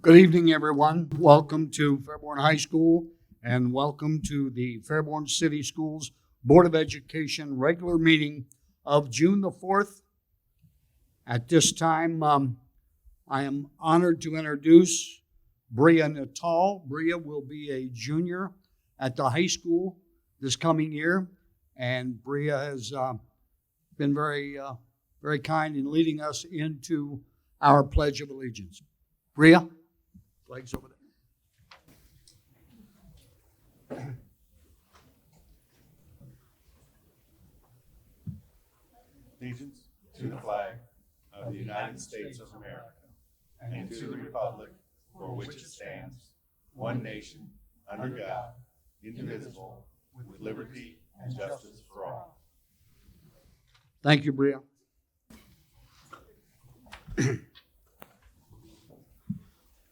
Good evening, everyone. Welcome to Fairborn High School and welcome to the Fairborn City Schools Board of Education regular meeting of June the 4th. At this time, I am honored to introduce Bria Natal. Bria will be a junior at the high school this coming year, and Bria has been very kind in leading us into our Pledge of Allegiance. Bria, flags over there. Allegiance to the flag of the United States of America and to the republic for which it stands, one nation, under God, indivisible, with liberty and justice for all. Thank you, Bria.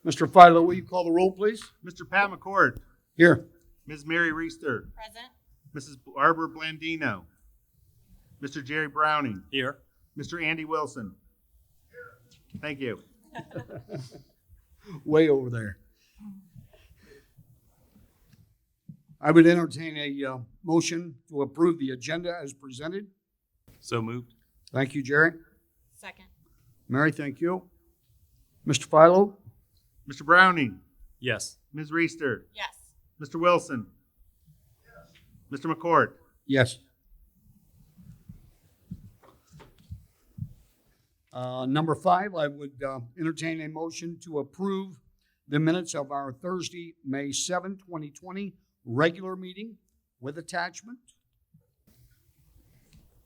Mr. Philo, will you call the roll, please? Mr. Pat McCord. Here. Ms. Mary Reister. Present. Mrs. Barbara Blandino. Mr. Jerry Browning. Here. Mr. Andy Wilson. Here. Thank you. Way over there. I would entertain a motion to approve the agenda as presented. So moved. Thank you, Jerry. Second. Mary, thank you. Mr. Philo? Mr. Browning. Yes. Ms. Reister. Yes. Mr. Wilson. Yes. Mr. McCord. Yes. Number 5, I would entertain a motion to approve the minutes of our Thursday, May 7, 2020 regular meeting with attachment.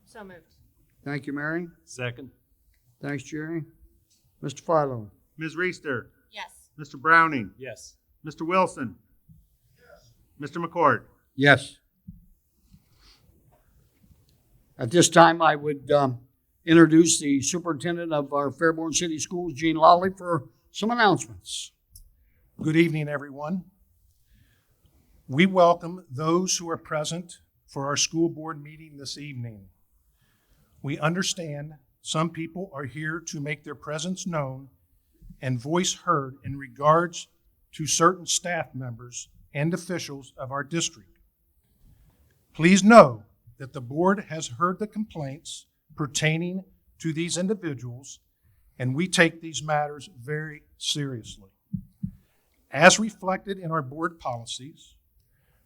So moved. Thank you, Mary. Second. Thanks, Jerry. Mr. Philo? Ms. Reister. Yes. Mr. Browning. Yes. Mr. Wilson. Yes. Mr. McCord. Yes. At this time, I would introduce the superintendent of our Fairborn City Schools, Gene Lawley, for some announcements. Good evening, everyone. We welcome those who are present for our school board meeting this evening. We understand some people are here to make their presence known and voice heard in regards to certain staff members and officials of our district. Please know that the board has heard the complaints pertaining to these individuals, and we take these matters very seriously. As reflected in our board policies,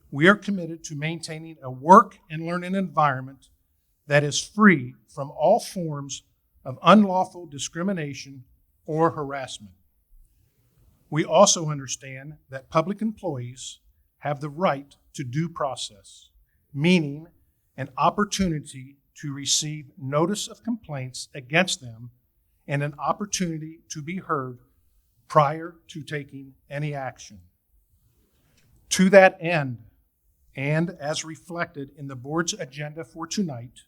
we are committed to maintaining a work and learning environment that is free from all forms of unlawful discrimination or harassment. We also understand that public employees have the right to due process, meaning an opportunity to receive notice of complaints against them and an opportunity to be heard prior to taking any action. To that end, and as reflected in the board's agenda for tonight,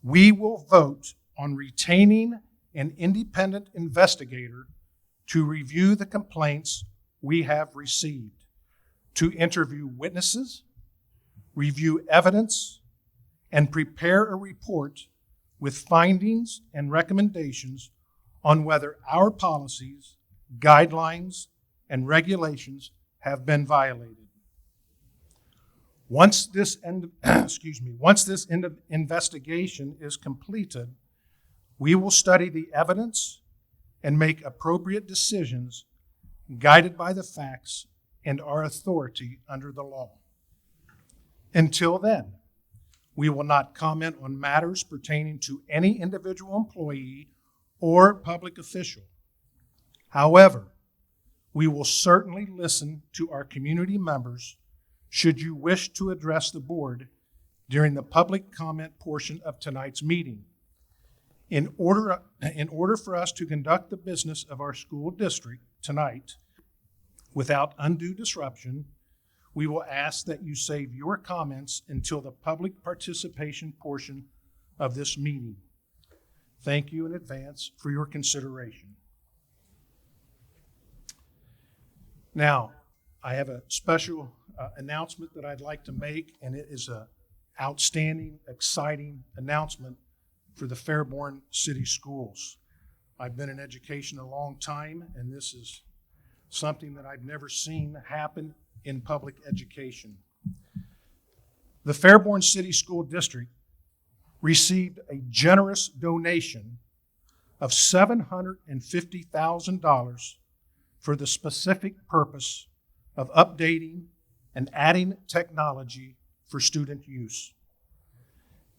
we will vote on retaining an independent investigator to review the complaints we have received, to interview witnesses, review evidence, and prepare a report with findings and recommendations on whether our policies, guidelines, and regulations have been violated. Once this investigation is completed, we will study the evidence and make appropriate decisions guided by the facts and our authority under the law. Until then, we will not comment on matters pertaining to any individual employee or public official. However, we will certainly listen to our community members should you wish to address the board during the public comment portion of tonight's meeting. In order for us to conduct the business of our school district tonight without undue disruption, we will ask that you save your comments until the public participation portion of this meeting. Thank you in advance for your consideration. Now, I have a special announcement that I'd like to make, and it is an outstanding, exciting announcement for the Fairborn City Schools. I've been in education a long time, and this is something that I've never seen happen in public education. The Fairborn City School District received a generous donation of $750,000 for the specific purpose of updating and adding technology for student use.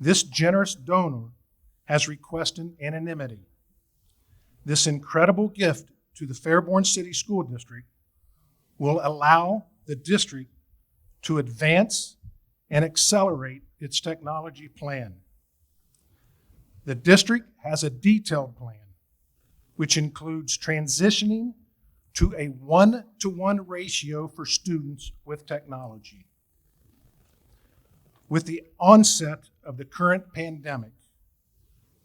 This generous donor has requested anonymity. This incredible gift to the Fairborn City School District will allow the district to advance and accelerate its technology plan. The district has a detailed plan, which includes transitioning to a 1-to-1 ratio for students with technology. With the onset of the current pandemic,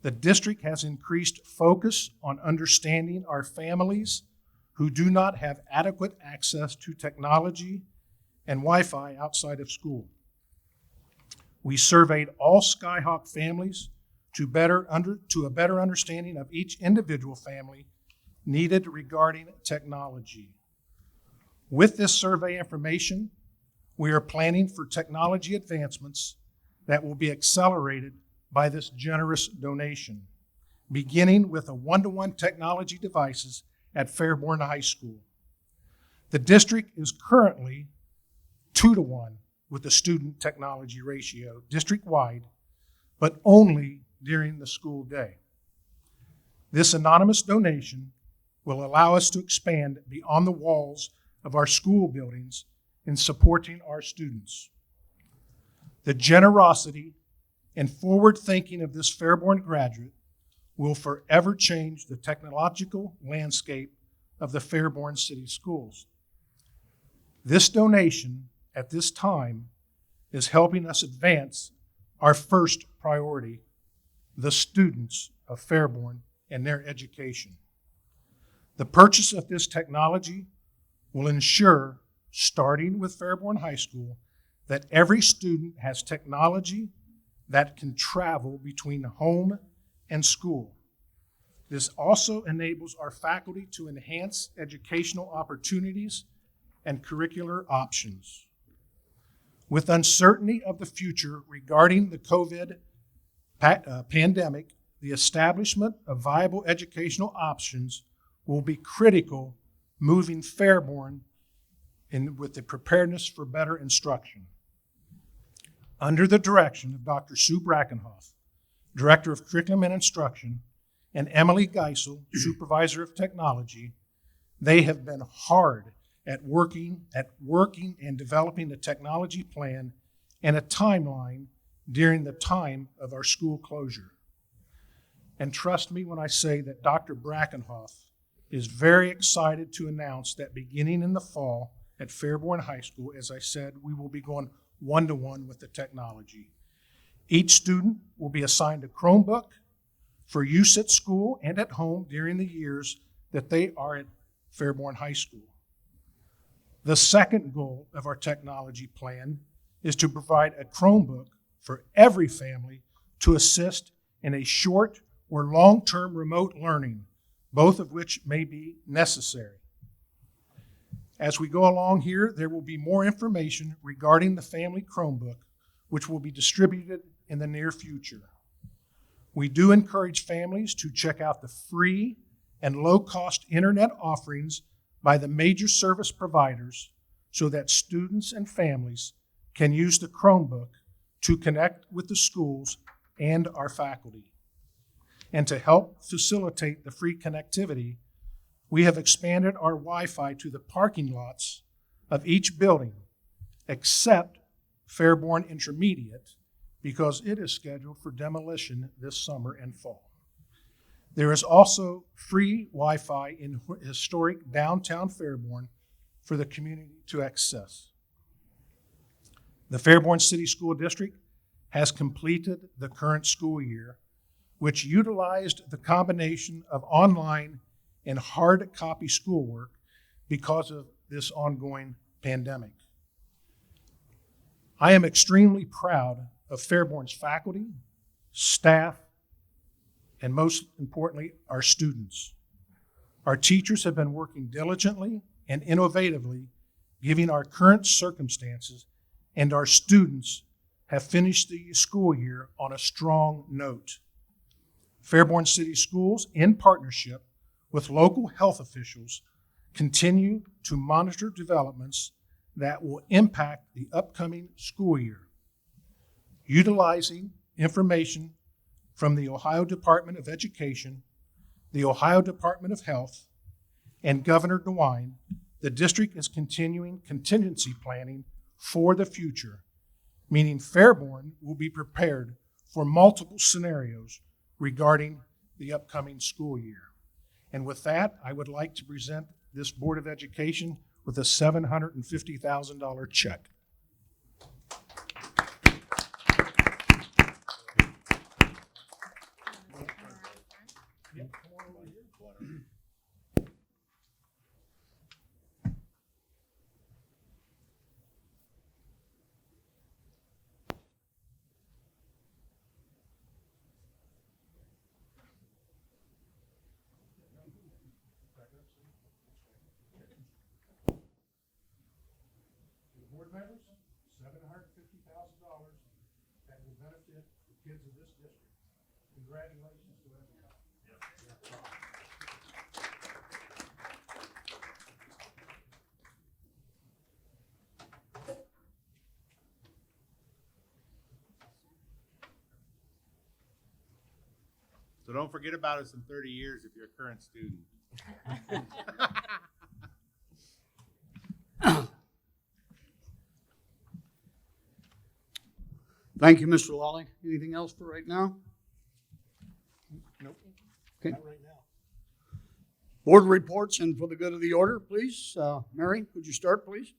the district has increased focus on understanding our families who do not have adequate access to technology and Wi-Fi outside of school. We surveyed all Skyhawk families to a better understanding of each individual family needed regarding technology. With this survey information, we are planning for technology advancements that will be accelerated by this generous donation, beginning with a 1-to-1 technology devices at Fairborn High School. The district is currently 2-to-1 with the student technology ratio district-wide, but only during the school day. This anonymous donation will allow us to expand beyond the walls of our school buildings in supporting our students. The generosity and forward thinking of this Fairborn graduate will forever change the technological landscape of the Fairborn City Schools. This donation at this time is helping us advance our first priority, the students of Fairborn and their education. The purchase of this technology will ensure, starting with Fairborn High School, that every student has technology that can travel between home and school. This also enables our faculty to enhance educational opportunities and curricular options. With uncertainty of the future regarding the COVID pandemic, the establishment of viable educational options will be critical moving Fairborn with the preparedness for better instruction. Under the direction of Dr. Sue Brackenhoff, Director of Curriculum and Instruction, and Emily Geisel, Supervisor of Technology, they have been hard at working and developing a technology plan and a timeline during the time of our school closure. And trust me when I say that Dr. Brackenhoff is very excited to announce that beginning in the fall at Fairborn High School, as I said, we will be going 1-to-1 with the technology. Each student will be assigned a Chromebook for use at school and at home during the years that they are at Fairborn High School. The second goal of our technology plan is to provide a Chromebook for every family to assist in a short or long-term remote learning, both of which may be necessary. As we go along here, there will be more information regarding the family Chromebook, which will be distributed in the near future. We do encourage families to check out the free and low-cost internet offerings by the major service providers so that students and families can use the Chromebook to connect with the schools and our faculty. And to help facilitate the free connectivity, we have expanded our Wi-Fi to the parking lots of each building, except Fairborn Intermediate, because it is scheduled for demolition this summer and fall. There is also free Wi-Fi in historic downtown Fairborn for the community to access. The Fairborn City School District has completed the current school year, which utilized the combination of online and hard copy schoolwork because of this ongoing pandemic. I am extremely proud of Fairborn's faculty, staff, and most importantly, our students. Our teachers have been working diligently and innovatively, given our current circumstances, and our students have finished the school year on a strong note. Fairborn City Schools, in partnership with local health officials, continue to monitor developments that will impact the upcoming school year. Utilizing information from the Ohio Department of Education, the Ohio Department of Health, and Governor DeWine, the district is continuing contingency planning for the future, meaning Fairborn will be prepared for multiple scenarios regarding the upcoming school year. And with that, I would like to present this Board of Education with a $750,000 check. Board members, $750,000 that will benefit the kids of this district. Congratulations to everyone. So don't forget about us in 30 years if you're a current student. Thank you, Mr. Lawley. Anything else for right now? Nope. Okay. Not right now. Board reports, and for the good of the order, please. Mary, would you start, please?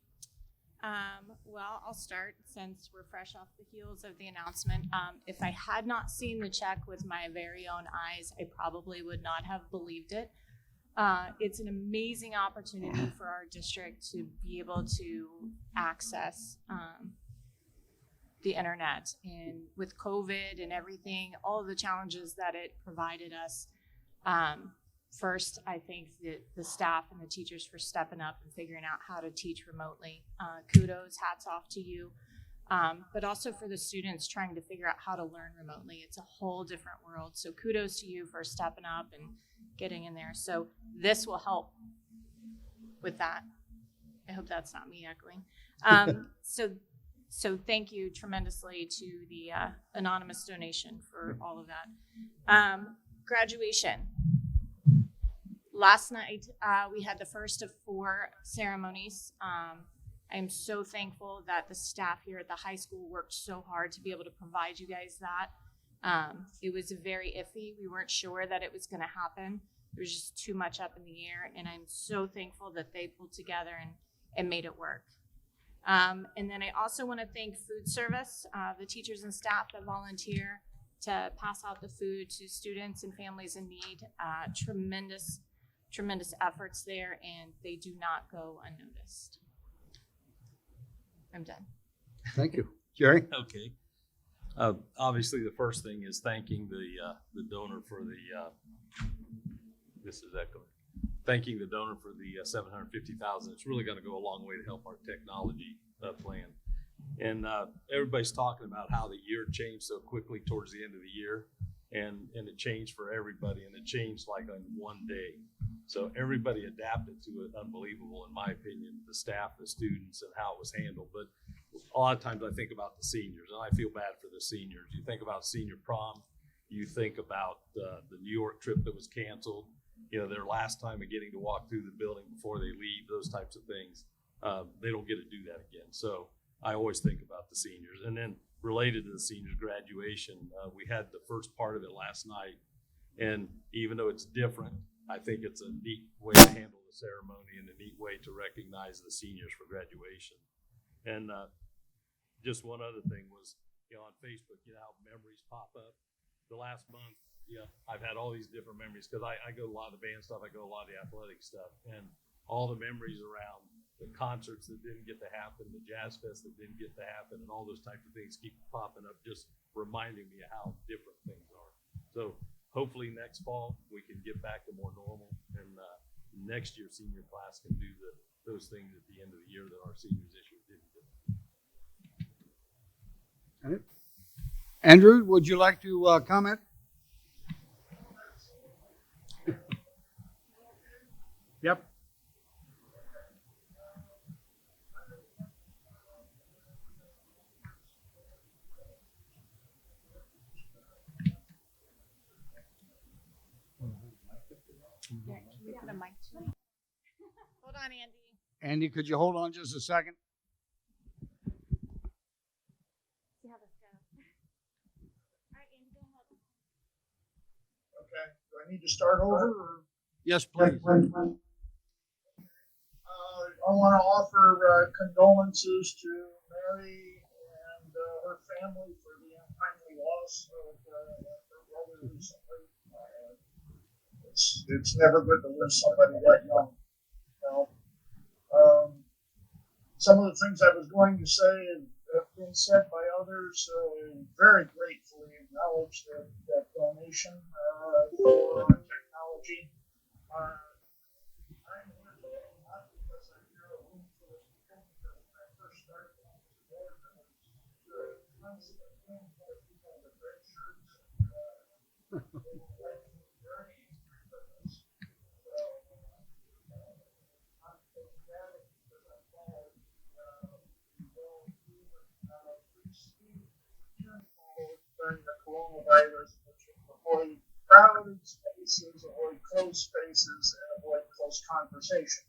Well, I'll start since we're fresh off the heels of the announcement. If I had not seen the check with my very own eyes, I probably would not have believed it. It's an amazing opportunity for our district to be able to access the internet, and with COVID and everything, all of the challenges that it provided us. First, I thank the staff and the teachers for stepping up and figuring out how to teach remotely. Kudos, hats off to you. But also for the students trying to figure out how to learn remotely. It's a whole different world. So kudos to you for stepping up and getting in there. So this will help with that. I hope that's not me echoing. So thank you tremendously to the anonymous donation for all of that. Graduation. Last night, we had the first of 4 ceremonies. I'm so thankful that the staff here at the high school worked so hard to be able to provide you guys that. It was very iffy. We weren't sure that it was going to happen. There was just too much up in the air, and I'm so thankful that they pulled together and made it work. And then I also want to thank food service, the teachers and staff that volunteer to pass out the food to students and families in need. Tremendous efforts there, and they do not go unnoticed. I'm done. Thank you. Jerry? Okay. Obviously, the first thing is thanking the donor for this is echoing. Thanking the donor for the $750,000. It's really going to go a long way to help our technology plan. And everybody's talking about how the year changed so quickly towards the end of the year, and it changed for everybody, and it changed like on one day. So everybody adapted to it. Unbelievable, in my opinion, the staff, the students, and how it was handled. But a lot of times I think about the seniors, and I feel bad for the seniors. You think about senior prom, you think about the New York trip that was canceled, their last time of getting to walk through the building before they leave, those types of things. They don't get to do that again. So I always think about the seniors. And then related to the seniors graduation, we had the first part of it last night. And even though it's different, I think it's a neat way to handle the ceremony and a neat way to recognize the seniors for graduation. And just one other thing was, on Facebook, how memories pop up. The last month, I've had all these different memories because I go to a lot of the band stuff, I go to a lot of the athletic stuff, and all the memories around the concerts that didn't get to happen, the jazz fest that didn't get to happen, and all those types of things keep popping up, just reminding me of how different things are. So hopefully next fall we can get back to more normal, and next year senior class can do those things at the end of the year that our seniors this year didn't do. Andrew, would you like to comment? Yep. Here, can we put a mic to it? Hold on, Andy. Andy, could you hold on just a second? See how this goes. All right, Andy, go ahead. Okay, do I need to start over? Or? Yes, please. I want to offer condolences to Mary and her family for the untimely loss of her brother recently. It's never good to lose somebody that young. You know? Some of the things I was going to say have been said by others. Very gratefully acknowledge that donation for technology. I'm here today not because I'm here a room full of people, because when I first started on this board, there was tons of people with red shirts. They were like very angry with us. So, I'm ecstatic because I'm glad during the coronavirus, which avoid crowded spaces, avoid closed spaces, and avoid close conversation.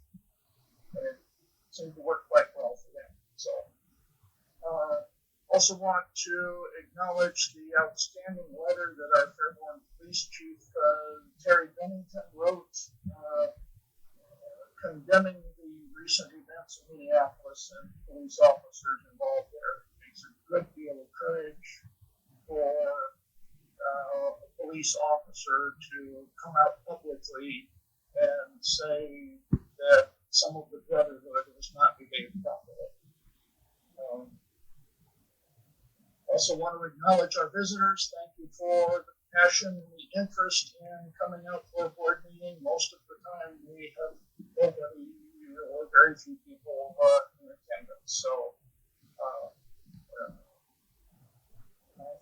And it seemed to work quite well for them. So, also want to acknowledge the outstanding letter that our Fairborn Police Chief Terry Bennington wrote, condemning the recent events in Minneapolis and police officers involved there. It takes a good deal of courage for a police officer to come out publicly and say that some of the brotherhood was not behaved properly. Also want to acknowledge our visitors. Thank you for the passion and the interest in coming out for a board meeting. Most of the time we have nobody or very few people in attendance. So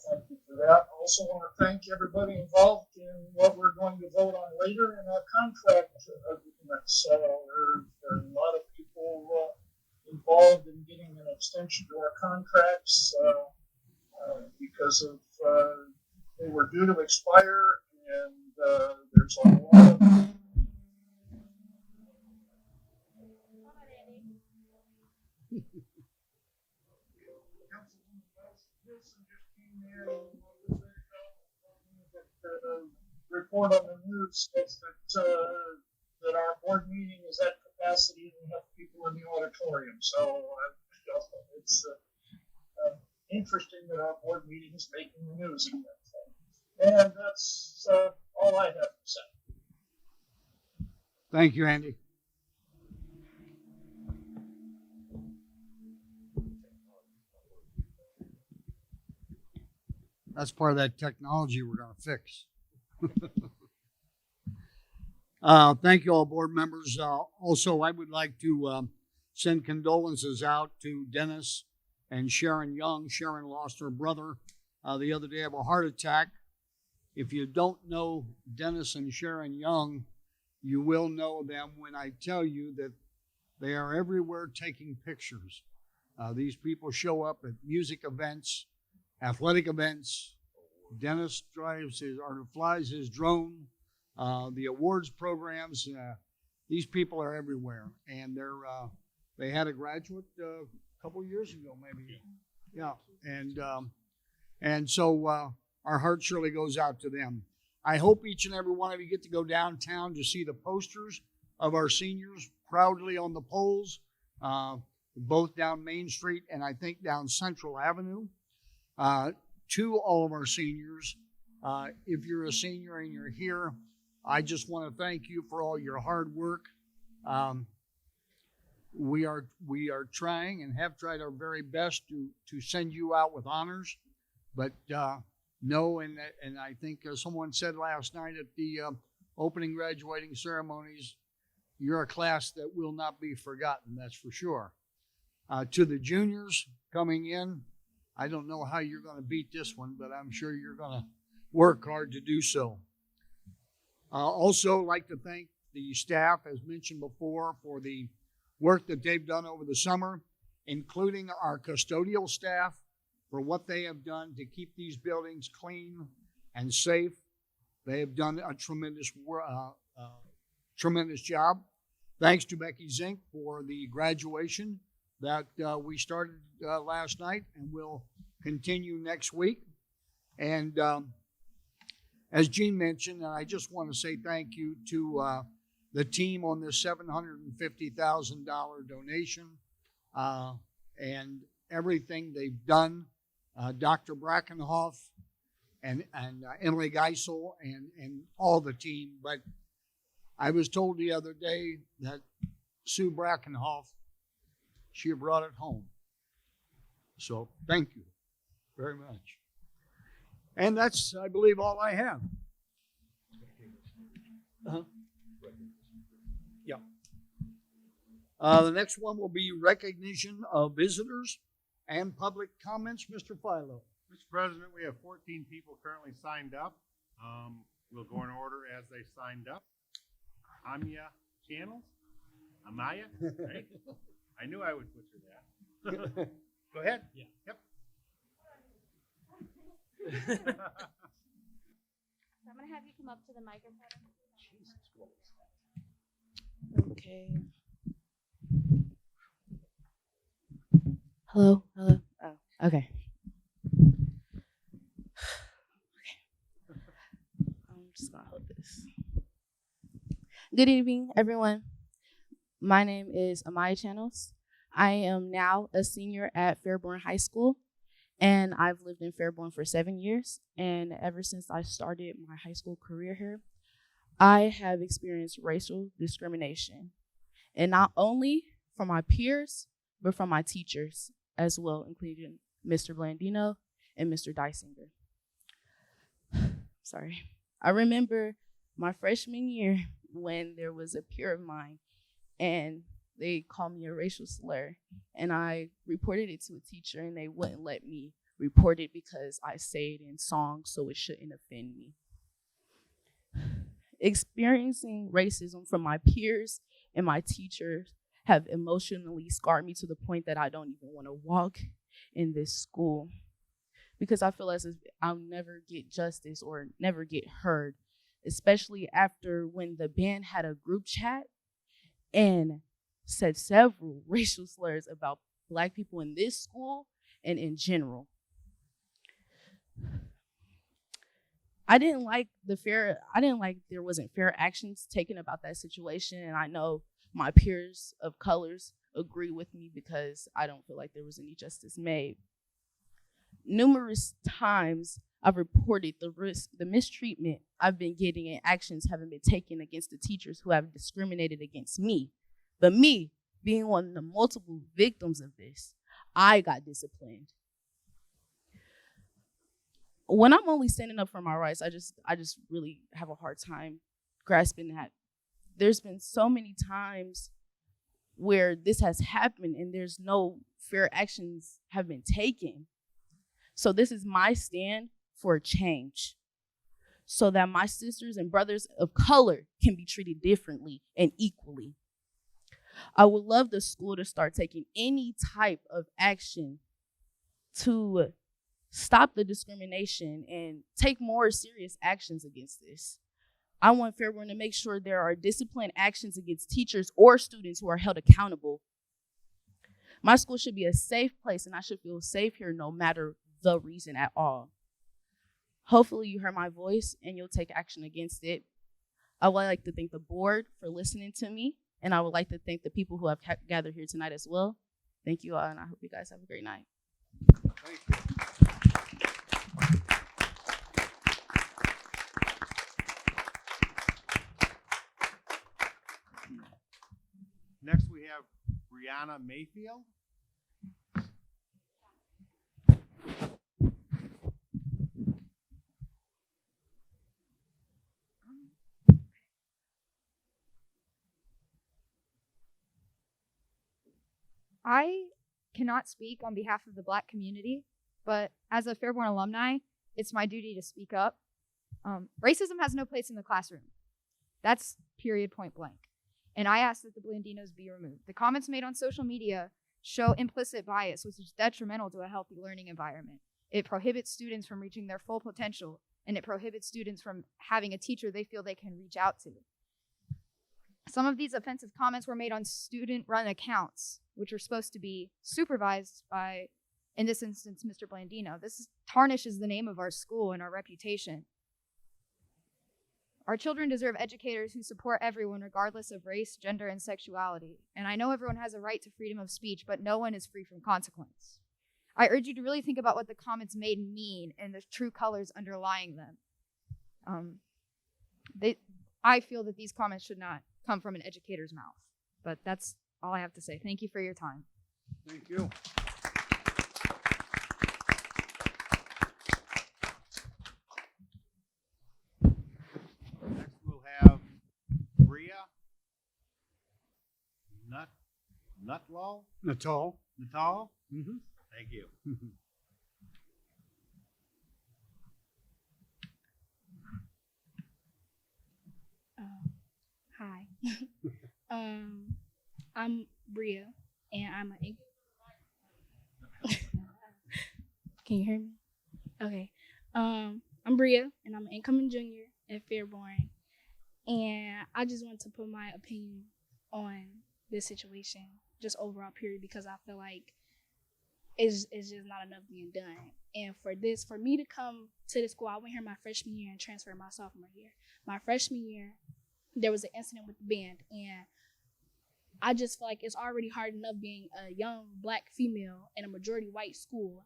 thank you for that. Also want to thank everybody involved in what we're going to vote on later in our contract agreements. There are a lot of people involved in getting an extension to our contracts because of they were due to expire, and there's a lot of report on the news states that our board meeting is at capacity and we have people in the auditorium. So it's interesting that our board meeting is making the news again. And that's all I have to say. Thank you, Andy. That's part of that technology we're going to fix. Thank you all, board members. Also, I would like to send condolences out to Dennis and Sharon Young. Sharon lost her brother the other day of a heart attack. If you don't know Dennis and Sharon Young, you will know them when I tell you that they are everywhere taking pictures. These people show up at music events, athletic events. Dennis flies his drone, the awards programs. These people are everywhere, and they had a graduate a couple years ago, maybe. Yeah, and so our heart surely goes out to them. I hope each and every one of you get to go downtown to see the posters of our seniors proudly on the poles, both down Main Street and I think down Central Avenue. To all of our seniors, if you're a senior and you're here, I just want to thank you for all your hard work. We are trying and have tried our very best to send you out with honors, but know, and I think someone said last night at the opening graduating ceremonies, you're a class that will not be forgotten, that's for sure. To the juniors coming in, I don't know how you're going to beat this one, but I'm sure you're going to work hard to do so. Also like to thank the staff, as mentioned before, for the work that they've done over the summer, including our custodial staff for what they have done to keep these buildings clean and safe. They have done a tremendous job. Thanks to Becky Zink for the graduation that we started last night and will continue next week. And as Gene mentioned, and I just want to say thank you to the team on this $750,000 donation and everything they've done. Dr. Brackenhoff and Emily Geisel and all the team. But I was told the other day that Sue Brackenhoff, she brought it home. So thank you very much. And that's, I believe, all I have. Yeah. The next one will be recognition of visitors and public comments. Mr. Philo. Mr. President, we have 14 people currently signed up. We'll go in order as they signed up. Amaya Channels. Amaya, right? I knew I would butcher that. Go ahead. Yeah. Yep. So I'm gonna have you come up to the microphone. Okay. Hello. Oh, okay. I'm just gonna hold this. Good evening, everyone. My name is Amaya Channels. I am now a senior at Fairborn High School, and I've lived in Fairborn for 7 years. And ever since I started my high school career here, I have experienced racial discrimination, and not only from my peers, but from my teachers as well, including Mr. Blandino and Mr. Dysinger. Sorry. I remember my freshman year when there was a peer of mine and they called me a racial slur, and I reported it to a teacher, and they wouldn't let me report it because I say it in songs, so it shouldn't offend me. Experiencing racism from my peers and my teachers have emotionally scarred me to the point that I don't even want to walk in this school, because I feel as if I'll never get justice or never get heard, especially after when the band had a group chat and said several racial slurs about Black people in this school and in general. I didn't like there wasn't fair actions taken about that situation, and I know my peers of colors agree with me because I don't feel like there was any justice made. Numerous times I've reported the mistreatment I've been getting and actions haven't been taken against the teachers who have discriminated against me. But me, being one of the multiple victims of this, I got disciplined. When I'm only standing up for my rights, I just really have a hard time grasping that. There's been so many times where this has happened and there's no fair actions have been taken. So this is my stand for a change, so that my sisters and brothers of color can be treated differently and equally. I would love the school to start taking any type of action to stop the discrimination and take more serious actions against this. I want Fairborn to make sure there are disciplined actions against teachers or students who are held accountable. My school should be a safe place, and I should feel safe here no matter the reason at all. Hopefully you heard my voice and you'll take action against it. I would like to thank the board for listening to me, and I would like to thank the people who have gathered here tonight as well. Thank you all, and I hope you guys have a great night. Thank you. Next, we have Brianna Mayfield. I cannot speak on behalf of the Black community, but as a Fairborn alumni, it's my duty to speak up. Racism has no place in the classroom. That's period, point blank. And I ask that the Blandinos be removed. The comments made on social media show implicit bias, which is detrimental to a healthy learning environment. It prohibits students from reaching their full potential, and it prohibits students from having a teacher they feel they can reach out to. Some of these offensive comments were made on student-run accounts, which are supposed to be supervised by, in this instance, Mr. Blandino. This tarnishes the name of our school and our reputation. Our children deserve educators who support everyone regardless of race, gender, and sexuality. And I know everyone has a right to freedom of speech, but no one is free from consequence. I urge you to really think about what the comments made mean and the true colors underlying them. I feel that these comments should not come from an educator's mouth. But that's all I have to say. Thank you for your time. Thank you. Next, we'll have Bria Natal. Mm-hmm. Thank you. Hi. I'm Bria, and I'm an. Can you hear me? Okay. I'm Bria, and I'm an incoming junior at Fairborn, and I just want to put my opinion on this situation, just overall period, because I feel like it's just not enough being done. And for me to come to the school, I went here my freshman year and transferred my sophomore year. My freshman year, there was an incident with the band, and I just feel like it's already hard enough being a young Black female in a majority white school.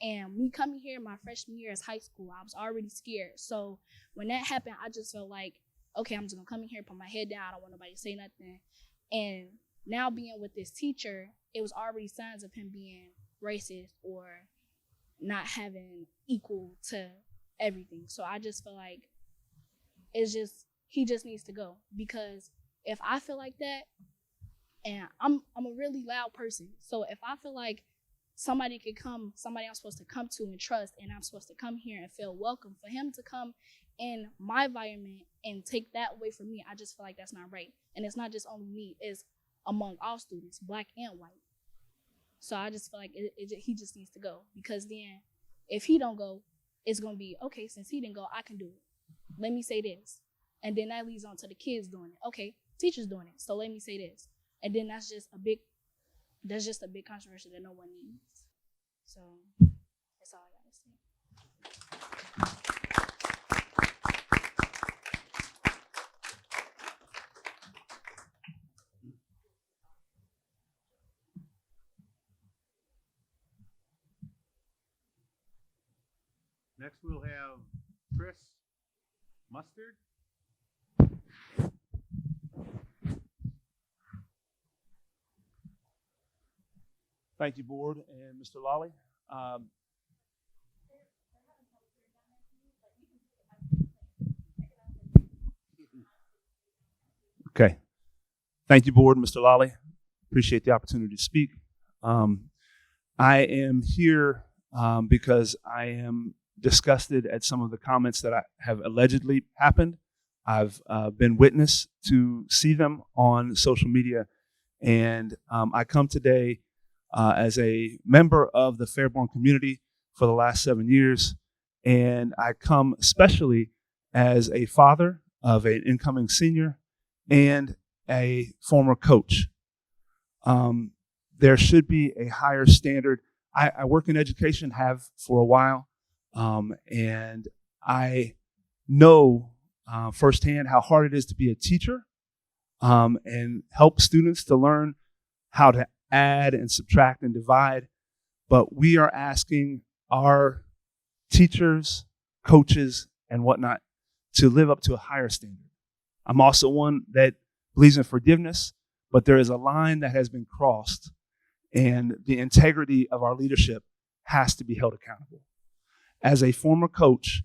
And me coming here my freshman year as high school, I was already scared. So when that happened, I just felt like, okay, I'm just gonna come in here, put my head down. I don't want nobody to say nothing. And now being with this teacher, it was already signs of him being racist or not having equal to everything. So I just feel like he just needs to go, because if I feel like that, and I'm a really loud person, so if I feel like somebody I'm supposed to come to and trust, and I'm supposed to come here and feel welcome, for him to come in my environment and take that away from me, I just feel like that's not right. And it's not just only me, it's among all students, Black and white. So I just feel like he just needs to go, because then if he don't go, it's going to be, okay, since he didn't go, I can do it. Let me say this. And then that leads on to the kids doing it. Okay, teachers doing it, so let me say this. And then that's just a big controversy that no one needs. So that's all I got to say. Next, we'll have Chris Mustard. Thank you, Board and Mr. Lawley. Okay. Thank you, Board and Mr. Lawley. Appreciate the opportunity to speak. I am here because I am disgusted at some of the comments that have allegedly happened. I've been witness to see them on social media, and I come today as a member of the Fairborn community for the last 7 years, and I come especially as a father of an incoming senior and a former coach. There should be a higher standard. I work in education, have for a while, and I know firsthand how hard it is to be a teacher and help students to learn how to add and subtract and divide. But we are asking our teachers, coaches, and whatnot to live up to a higher standard. I'm also one that believes in forgiveness, but there is a line that has been crossed, and the integrity of our leadership has to be held accountable. As a former coach,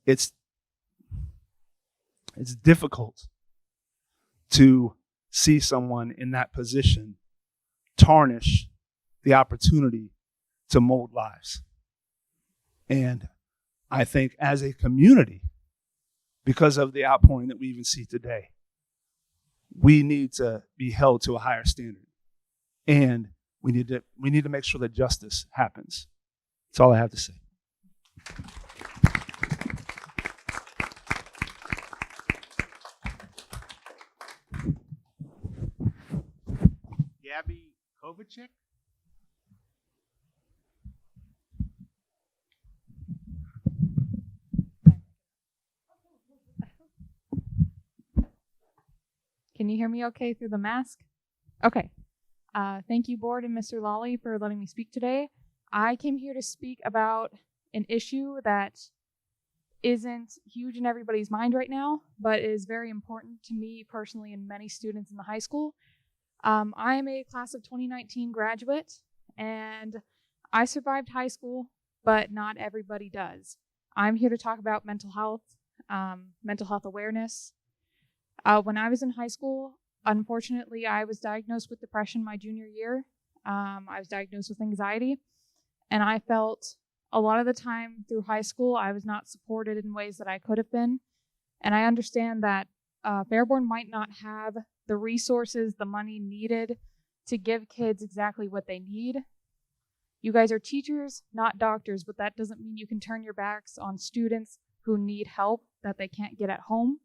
it's difficult to see someone in that position tarnish the opportunity to mold lives. And I think as a community, because of the outpouring that we even see today, we need to be held to a higher standard. And we need to make sure that justice happens. That's all I have to say. Gabby Kovacic? Can you hear me okay through the mask? Okay. Thank you, board and Mr. Lawley, for letting me speak today. I came here to speak about an issue that isn't huge in everybody's mind right now, but is very important to me personally and many students in the high school. I am a class of 2019 graduate, and I survived high school, but not everybody does. I'm here to talk about mental health awareness. When I was in high school, unfortunately, I was diagnosed with depression my junior year. I was diagnosed with anxiety, and I felt a lot of the time through high school, I was not supported in ways that I could have been. And I understand that Fairborn might not have the resources, the money needed to give kids exactly what they need. You guys are teachers, not doctors, but that doesn't mean you can turn your backs on students who need help that they can't get at home.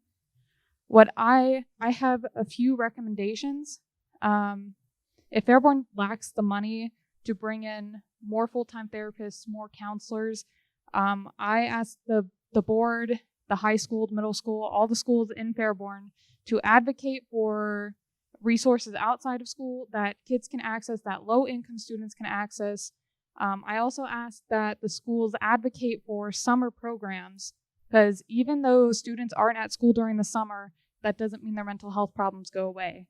I have a few recommendations. If Fairborn lacks the money to bring in more full-time therapists, more counselors, I asked the board, the high school, middle school, all the schools in Fairborn to advocate for resources outside of school that kids can access, that low-income students can access. I also asked that the schools advocate for summer programs, because even though students aren't at school during the summer, that doesn't mean their mental health problems go away.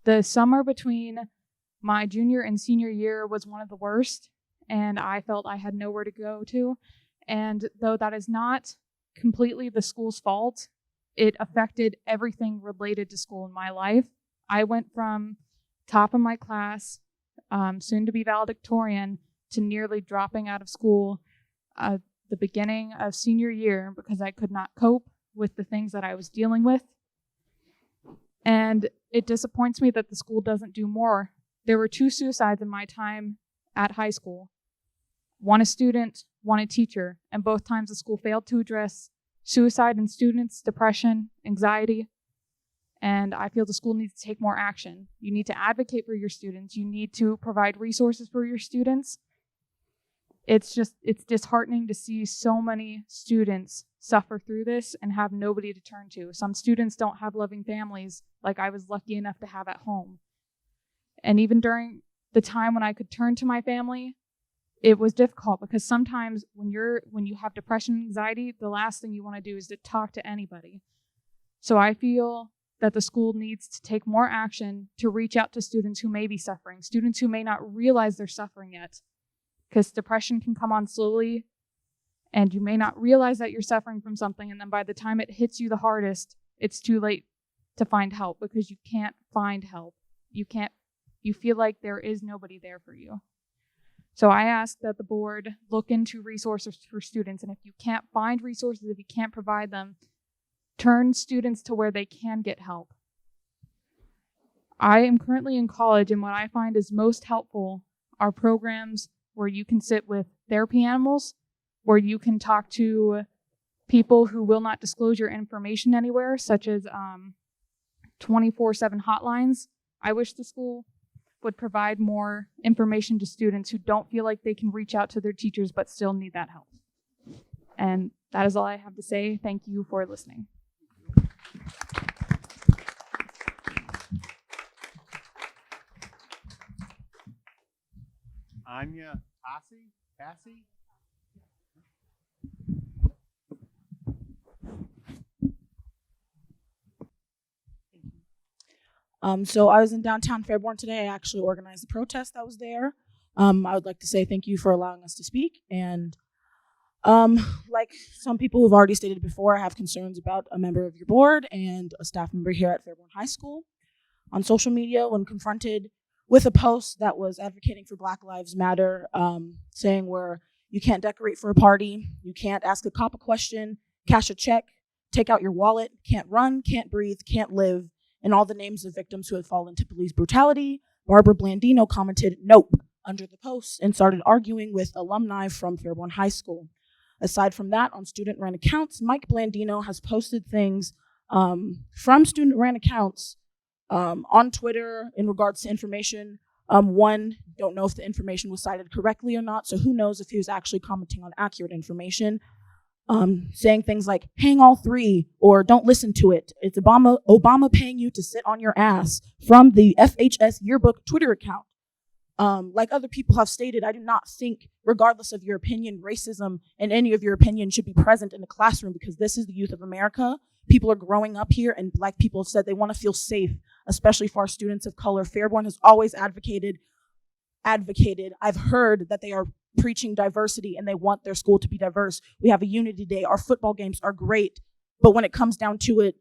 The summer between my junior and senior year was one of the worst, and I felt I had nowhere to go to. And though that is not completely the school's fault, it affected everything related to school in my life. I went from top of my class, soon to be valedictorian, to nearly dropping out of school the beginning of senior year because I could not cope with the things that I was dealing with. And it disappoints me that the school doesn't do more. There were 2 suicides in my time at high school. One a student, one a teacher, and both times the school failed to address suicide in students, depression, anxiety, and I feel the school needs to take more action. You need to advocate for your students. You need to provide resources for your students. It's disheartening to see so many students suffer through this and have nobody to turn to. Some students don't have loving families like I was lucky enough to have at home. And even during the time when I could turn to my family, it was difficult because sometimes when you have depression and anxiety, the last thing you want to do is to talk to anybody. So I feel that the school needs to take more action to reach out to students who may be suffering, students who may not realize they're suffering yet, because depression can come on slowly and you may not realize that you're suffering from something, and then by the time it hits you the hardest, it's too late to find help because you can't find help. You feel like there is nobody there for you. So I ask that the board look into resources for students, and if you can't find resources, if you can't provide them, turn students to where they can get help. I am currently in college, and what I find is most helpful are programs where you can sit with therapy animals, where you can talk to people who will not disclose your information anywhere, such as 24/7 hotlines. I wish the school would provide more information to students who don't feel like they can reach out to their teachers but still need that help. And that is all I have to say. Thank you for listening. Anya Cassie? So I was in downtown Fairborn today. I actually organized the protest that was there. I would like to say thank you for allowing us to speak. And Like some people who've already stated before, I have concerns about a member of your board and a staff member here at Fairborn High School. On social media, when confronted with a post that was advocating for Black Lives Matter, saying where you can't decorate for a party, you can't ask a cop a question, cash a check, take out your wallet, can't run, can't breathe, can't live, and all the names of victims who had fallen to police brutality, Barbara Blandino commented, "Nope," under the post and started arguing with alumni from Fairborn High School. Aside from that, on student-ran accounts, Mike Blandino has posted things from student-ran accounts on Twitter in regards to information. One, don't know if the information was cited correctly or not, so who knows if he was actually commenting on accurate information. Saying things like, hang all three, or don't listen to it. It's Obama paying you to sit on your ass, from the FHS yearbook Twitter account. Like other people have stated, I do not think, regardless of your opinion, racism and any of your opinion should be present in the classroom, because this is the youth of America. People are growing up here, and Black people have said they want to feel safe, especially for our students of color. Fairborn has always advocated. I've heard that they are preaching diversity and they want their school to be diverse. We have a unity day. Our football games are great, but when it comes down to it,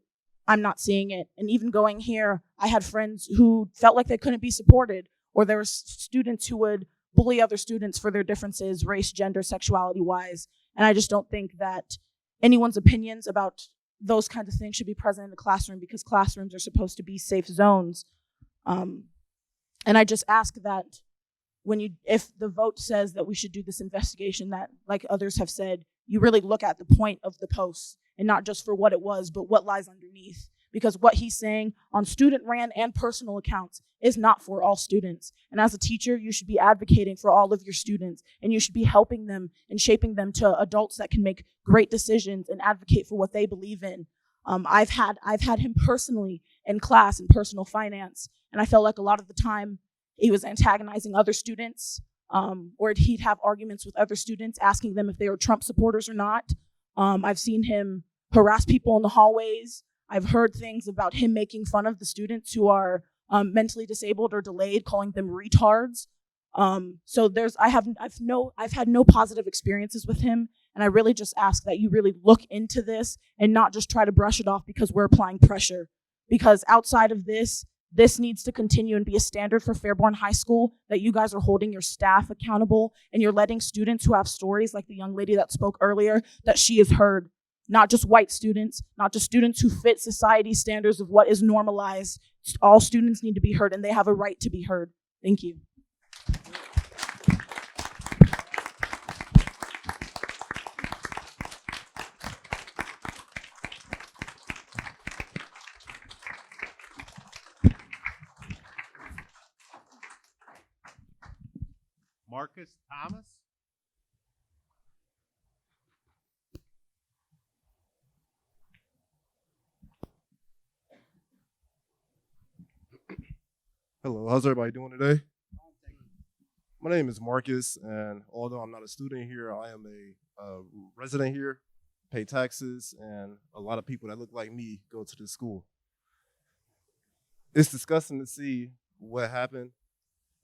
I'm not seeing it. And even going here, I had friends who felt like they couldn't be supported, or there were students who would bully other students for their differences, race, gender, sexuality wise. And I just don't think that anyone's opinions about those kinds of things should be present in the classroom, because classrooms are supposed to be safe zones. And I just ask that if the vote says that we should do this investigation, that, like others have said, you really look at the point of the post and not just for what it was, but what lies underneath. Because what he's saying on student-ran and personal accounts is not for all students. And as a teacher, you should be advocating for all of your students, and you should be helping them and shaping them to adults that can make great decisions and advocate for what they believe in. I've had him personally in class in personal finance, and I felt like a lot of the time he was antagonizing other students, or he'd have arguments with other students, asking them if they were Trump supporters or not. I've seen him harass people in the hallways. I've heard things about him making fun of the students who are mentally disabled or delayed, calling them retards. So I've had no positive experiences with him, and I really just ask that you really look into this and not just try to brush it off because we're applying pressure. Because outside of this needs to continue and be a standard for Fairborn High School, that you guys are holding your staff accountable and you're letting students who have stories, like the young lady that spoke earlier, that she is heard. Not just white students, not just students who fit society's standards of what is normalized. All students need to be heard, and they have a right to be heard. Thank you. Marcus Thomas. Hello, how's everybody doing today? My name is Marcus, and although I'm not a student here, I am a resident here, pay taxes, and a lot of people that look like me go to this school. It's disgusting to see what happened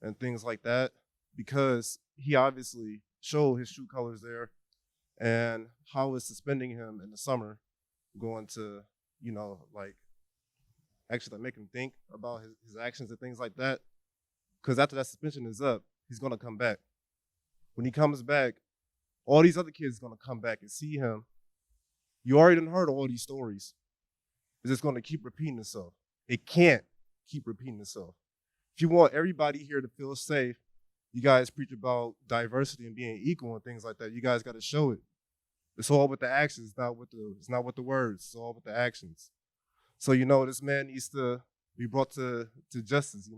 and things like that, because he obviously showed his true colors there, and how is suspending him in the summer going to, actually make him think about his actions and things like that. Because after that suspension is up, he's going to come back. When he comes back, all these other kids are going to come back and see him. You already done heard all these stories. It's just going to keep repeating itself. It can't keep repeating itself. If you want everybody here to feel safe, you guys preach about diversity and being equal and things like that. You guys got to show it. It's all with the actions, it's not with the words. It's all with the actions. So, this man needs to be brought to justice,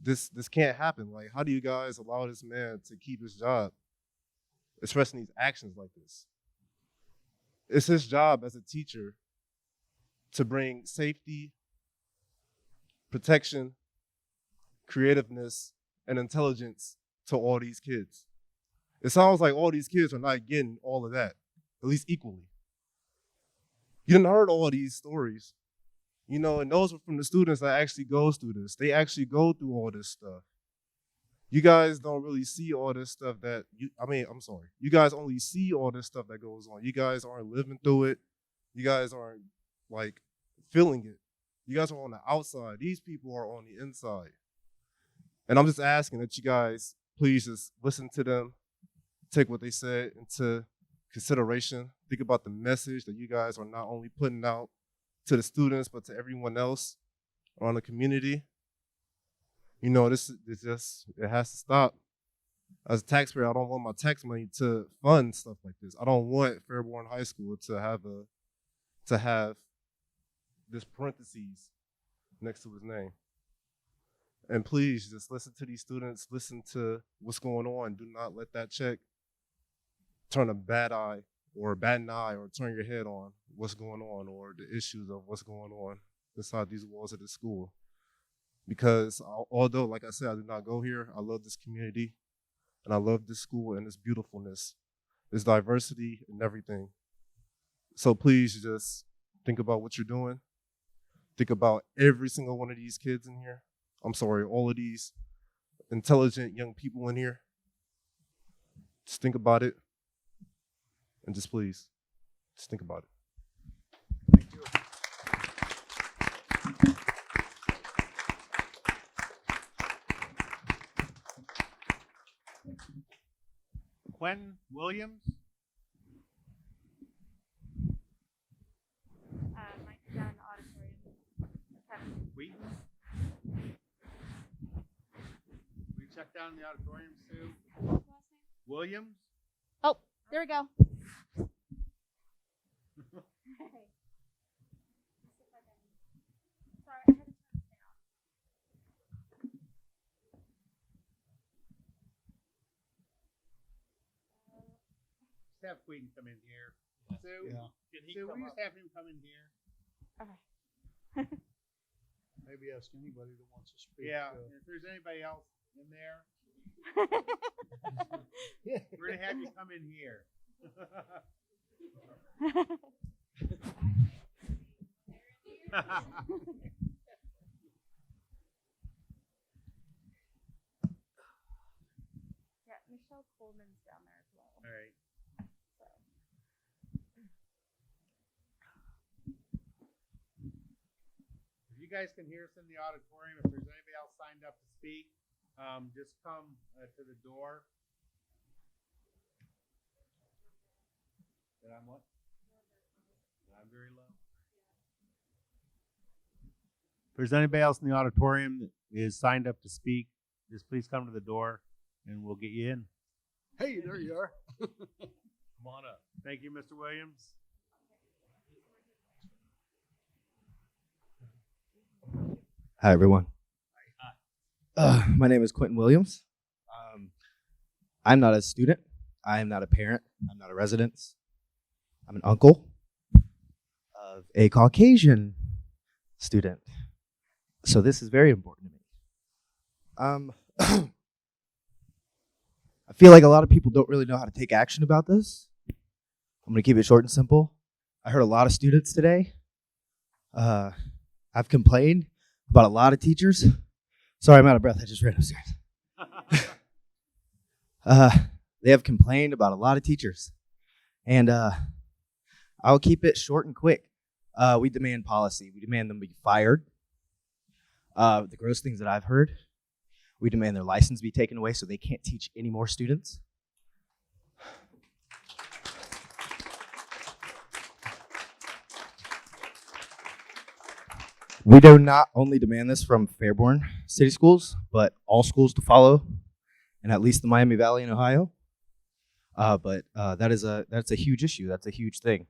This can't happen. Like, how do you guys allow this man to keep his job, especially these actions like this? It's his job as a teacher to bring safety, protection, creativeness, and intelligence to all these kids. It sounds like all these kids are not getting all of that, at least equally. You done heard all these stories, and those are from the students that actually goes through this. They actually go through all this stuff. you guys don't really see all this stuff that I'm sorry. You guys only see all this stuff that goes on. You guys aren't living through it. You guys aren't like feeling it. You guys are on the outside. These people are on the inside. And I'm just asking that you guys please just listen to them, take what they said into consideration. Think about the message that you guys are not only putting out to the students, but to everyone else around the community. You know, this just, it has to stop. As a taxpayer, I don't want my tax money to fund stuff like this. I don't want Fairborn High School to have this parentheses next to his name. And please just listen to these students, listen to what's going on. Do not let that check turn a bad eye or bat an eye or turn your head on what's going on or the issues of what's going on inside these walls of the school. Because although, like I said, I do not go here, I love this community and I love this school and its beautifulness, its diversity and everything. So please just think about what you're doing. Think about every single one of these kids in here. I'm sorry, all of these intelligent young people in here. Just think about it. And just please, just think about it. Thank you. Quentin Williams. Mike's down in the auditorium. Wheaton. We check down in the auditorium, Sue. Williams. Oh, there we go. Just have Wheaton come in here. Sue, Yeah. Sue, will you just have him come in here? Okay. Maybe ask anybody that wants to speak. Yeah, if there's anybody else in there, we're gonna have you come in here. Yeah, Michelle Coleman's down there as well. All right. So. If you guys can hear us in the auditorium, if there's anybody else signed up to speak, just come to the door. Did I what? I'm very low. If there's anybody else in the auditorium that is signed up to speak, just please come to the door and we'll get you in. Hey, there you are. Come on up. Thank you, Mr. Williams. Hi, everyone. My name is Quentin Williams. I'm not a student. I am not a parent. I'm not a resident. I'm an uncle of a Caucasian student. So this is very important to me. I feel like a lot of people don't really know how to take action about this. I'm going to keep it short and simple. I heard a lot of students today. I've complained about a lot of teachers. Sorry, I'm out of breath. I just ran upstairs. They have complained about a lot of teachers. And I'll keep it short and quick. We demand policy. We demand them be fired. The gross things that I've heard, we demand their license be taken away so they can't teach any more students. We do not only demand this from Fairborn City Schools, but all schools to follow, and at least the Miami Valley in Ohio. That's a huge issue. That's a huge thing.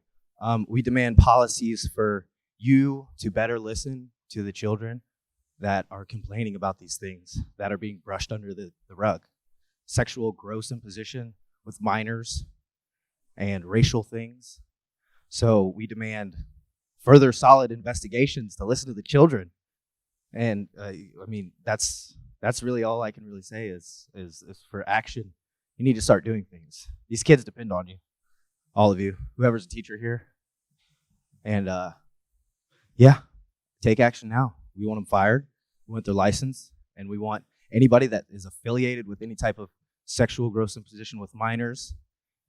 We demand policies for you to better listen to the children that are complaining about these things that are being brushed under the rug. Sexual gross imposition with minors and racial things. So we demand further solid investigations to listen to the children. And that's really all I can really say is for action. You need to start doing things. These kids depend on you, all of you, whoever's a teacher here. And take action now. We want them fired. We want their license, and we want anybody that is affiliated with any type of sexual gross imposition with minors,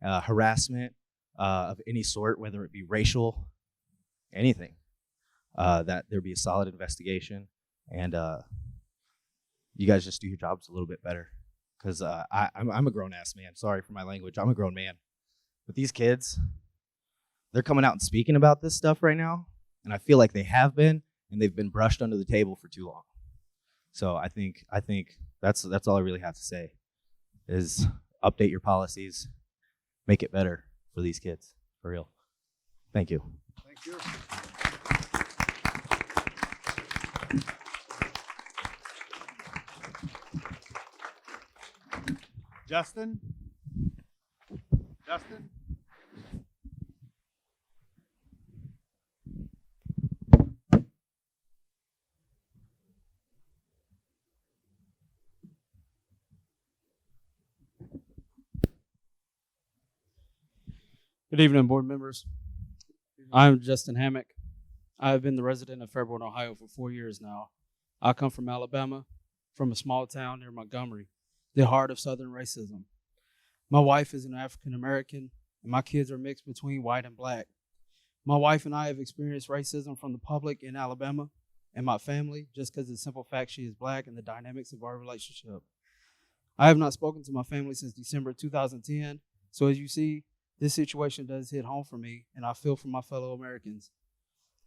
harassment of any sort, whether it be racial, anything, that there be a solid investigation, and you guys just do your jobs a little bit better. Because I'm a grown-ass man. Sorry for my language. I'm a grown man. But these kids, they're coming out and speaking about this stuff right now, and I feel like they have been, and they've been brushed under the table for too long. So I think that's all I really have to say is update your policies, make it better for these kids, for real. Thank you. Thank you. Justin? Justin? Good evening, board members. I'm Justin Hammock. I have been the resident of Fairborn, Ohio for 4 years now. I come from Alabama, from a small town near Montgomery, the heart of Southern racism. My wife is an African American, and my kids are mixed between white and black. My wife and I have experienced racism from the public in Alabama and my family just because of the simple fact she is black and the dynamics of our relationship. I have not spoken to my family since December 2010, so as you see, this situation does hit home for me, and I feel for my fellow Americans.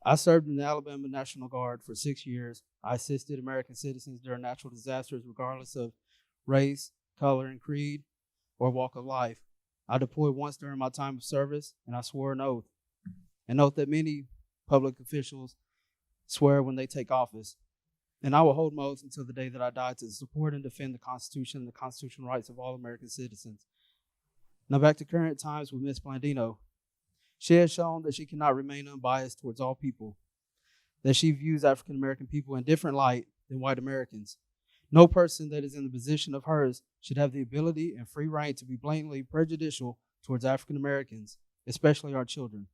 I served in the Alabama National Guard for 6 years. I assisted American citizens during natural disasters regardless of race, color, and creed, or walk of life. I deployed once during my time of service, and I swore an oath that many public officials swear when they take office. And I will hold my oath until the day that I die to support and defend the Constitution and the constitutional rights of all American citizens. Now back to current times with Ms. Blandino. She has shown that she cannot remain unbiased towards all people, that she views African American people in different light than white Americans. No person that is in the position of hers should have the ability and free reign to be blatantly prejudicial towards African Americans, especially our children.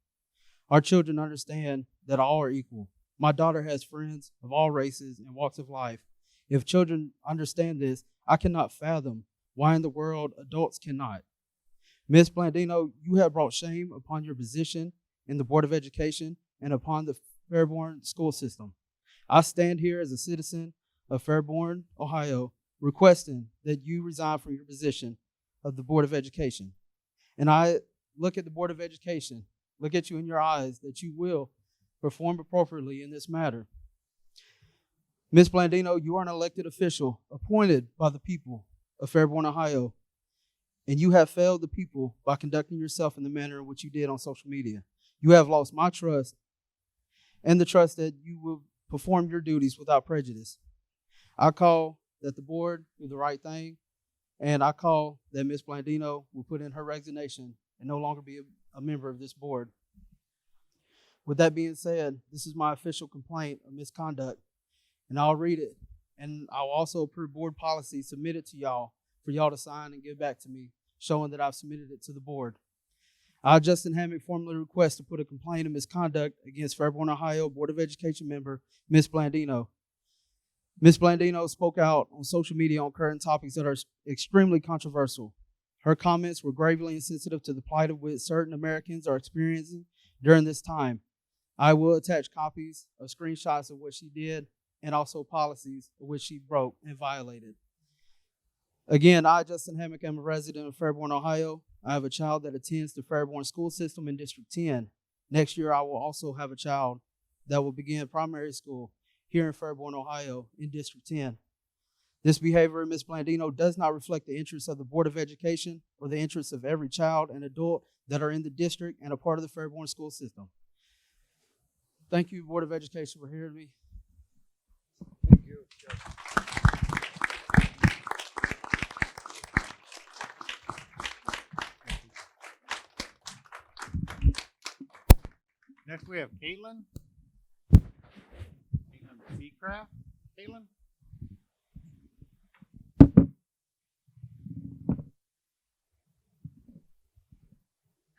Our children understand that all are equal. My daughter has friends of all races and walks of life. If children understand this, I cannot fathom why in the world adults cannot. Ms. Blandino, you have brought shame upon your position in the Board of Education and upon the Fairborn school system. I stand here as a citizen of Fairborn, Ohio, requesting that you resign from your position of the Board of Education. And I look at the Board of Education, look at you in your eyes, that you will perform appropriately in this matter. Ms. Blandino, you are an elected official appointed by the people of Fairborn, Ohio, and you have failed the people by conducting yourself in the manner in which you did on social media. You have lost my trust and the trust that you will perform your duties without prejudice. I call that the board do the right thing, and I call that Ms. Blandino will put in her resignation and no longer be a member of this board. With that being said, this is my official complaint of misconduct, and I'll read it, and I'll also approve board policy submitted to y'all for y'all to sign and give back to me, showing that I've submitted it to the board. I, Justin Hammock, formally request to put a complaint of misconduct against Fairborn, Ohio Board of Education member, Ms. Blandino. Ms. Blandino spoke out on social media on current topics that are extremely controversial. Her comments were gravely insensitive to the plight of which certain Americans are experiencing during this time. I will attach copies of screenshots of what she did and also policies of which she broke and violated. Again, I, Justin Hammock, am a resident of Fairborn, Ohio. I have a child that attends the Fairborn school system in District 10. Next year, I will also have a child that will begin primary school here in Fairborn, Ohio in District 10. This behavior of Ms. Blandino does not reflect the interests of the Board of Education or the interests of every child and adult that are in the district and a part of the Fairborn school system. Thank you, Board of Education, for hearing me. Thank you. Next we have Caitlin. Caitlin Seacraft. Caitlin?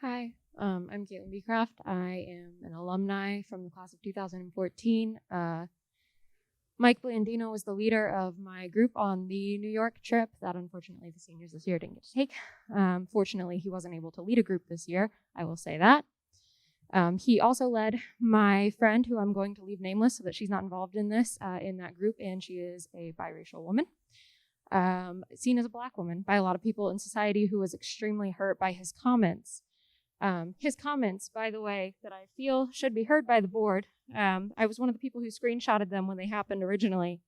Hi, I'm Caitlin Beecraft. I am an alumni from the class of 2014. Mike Blandino was the leader of my group on the New York trip that unfortunately the seniors this year didn't get to take. Fortunately, he wasn't able to lead a group this year. I will say that. He also led my friend, who I'm going to leave nameless so that she's not involved in this, in that group, and she is a biracial woman, seen as a Black woman by a lot of people in society, who was extremely hurt by his comments. His comments, by the way, that I feel should be heard by the board. I was one of the people who screenshotted them when they happened originally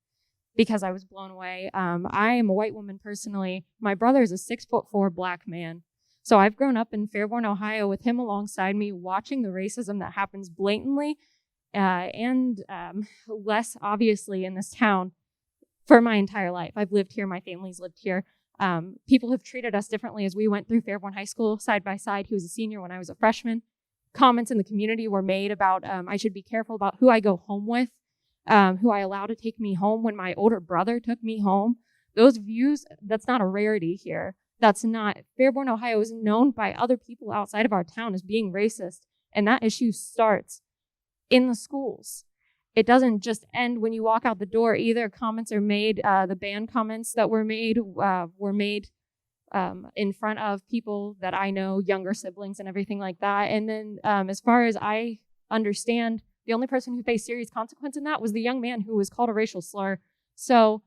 because I was blown away. I am a white woman personally. My brother is a 6'4" Black man. So I've grown up in Fairborn, Ohio with him alongside me, watching the racism that happens blatantly and less obviously in this town for my entire life. I've lived here. My family's lived here. People have treated us differently as we went through Fairborn High School side by side. He was a senior when I was a freshman. Comments in the community were made about I should be careful about who I go home with, who I allow to take me home when my older brother took me home. Those views, that's not a rarity here. That's not. Fairborn, Ohio is known by other people outside of our town as being racist, and that issue starts in the schools. It doesn't just end when you walk out the door either. Comments are made, the ban comments that were made in front of people that I know, younger siblings and everything like that. And then as far as I understand, the only person who faced serious consequence in that was the young man who was called a racial slur. So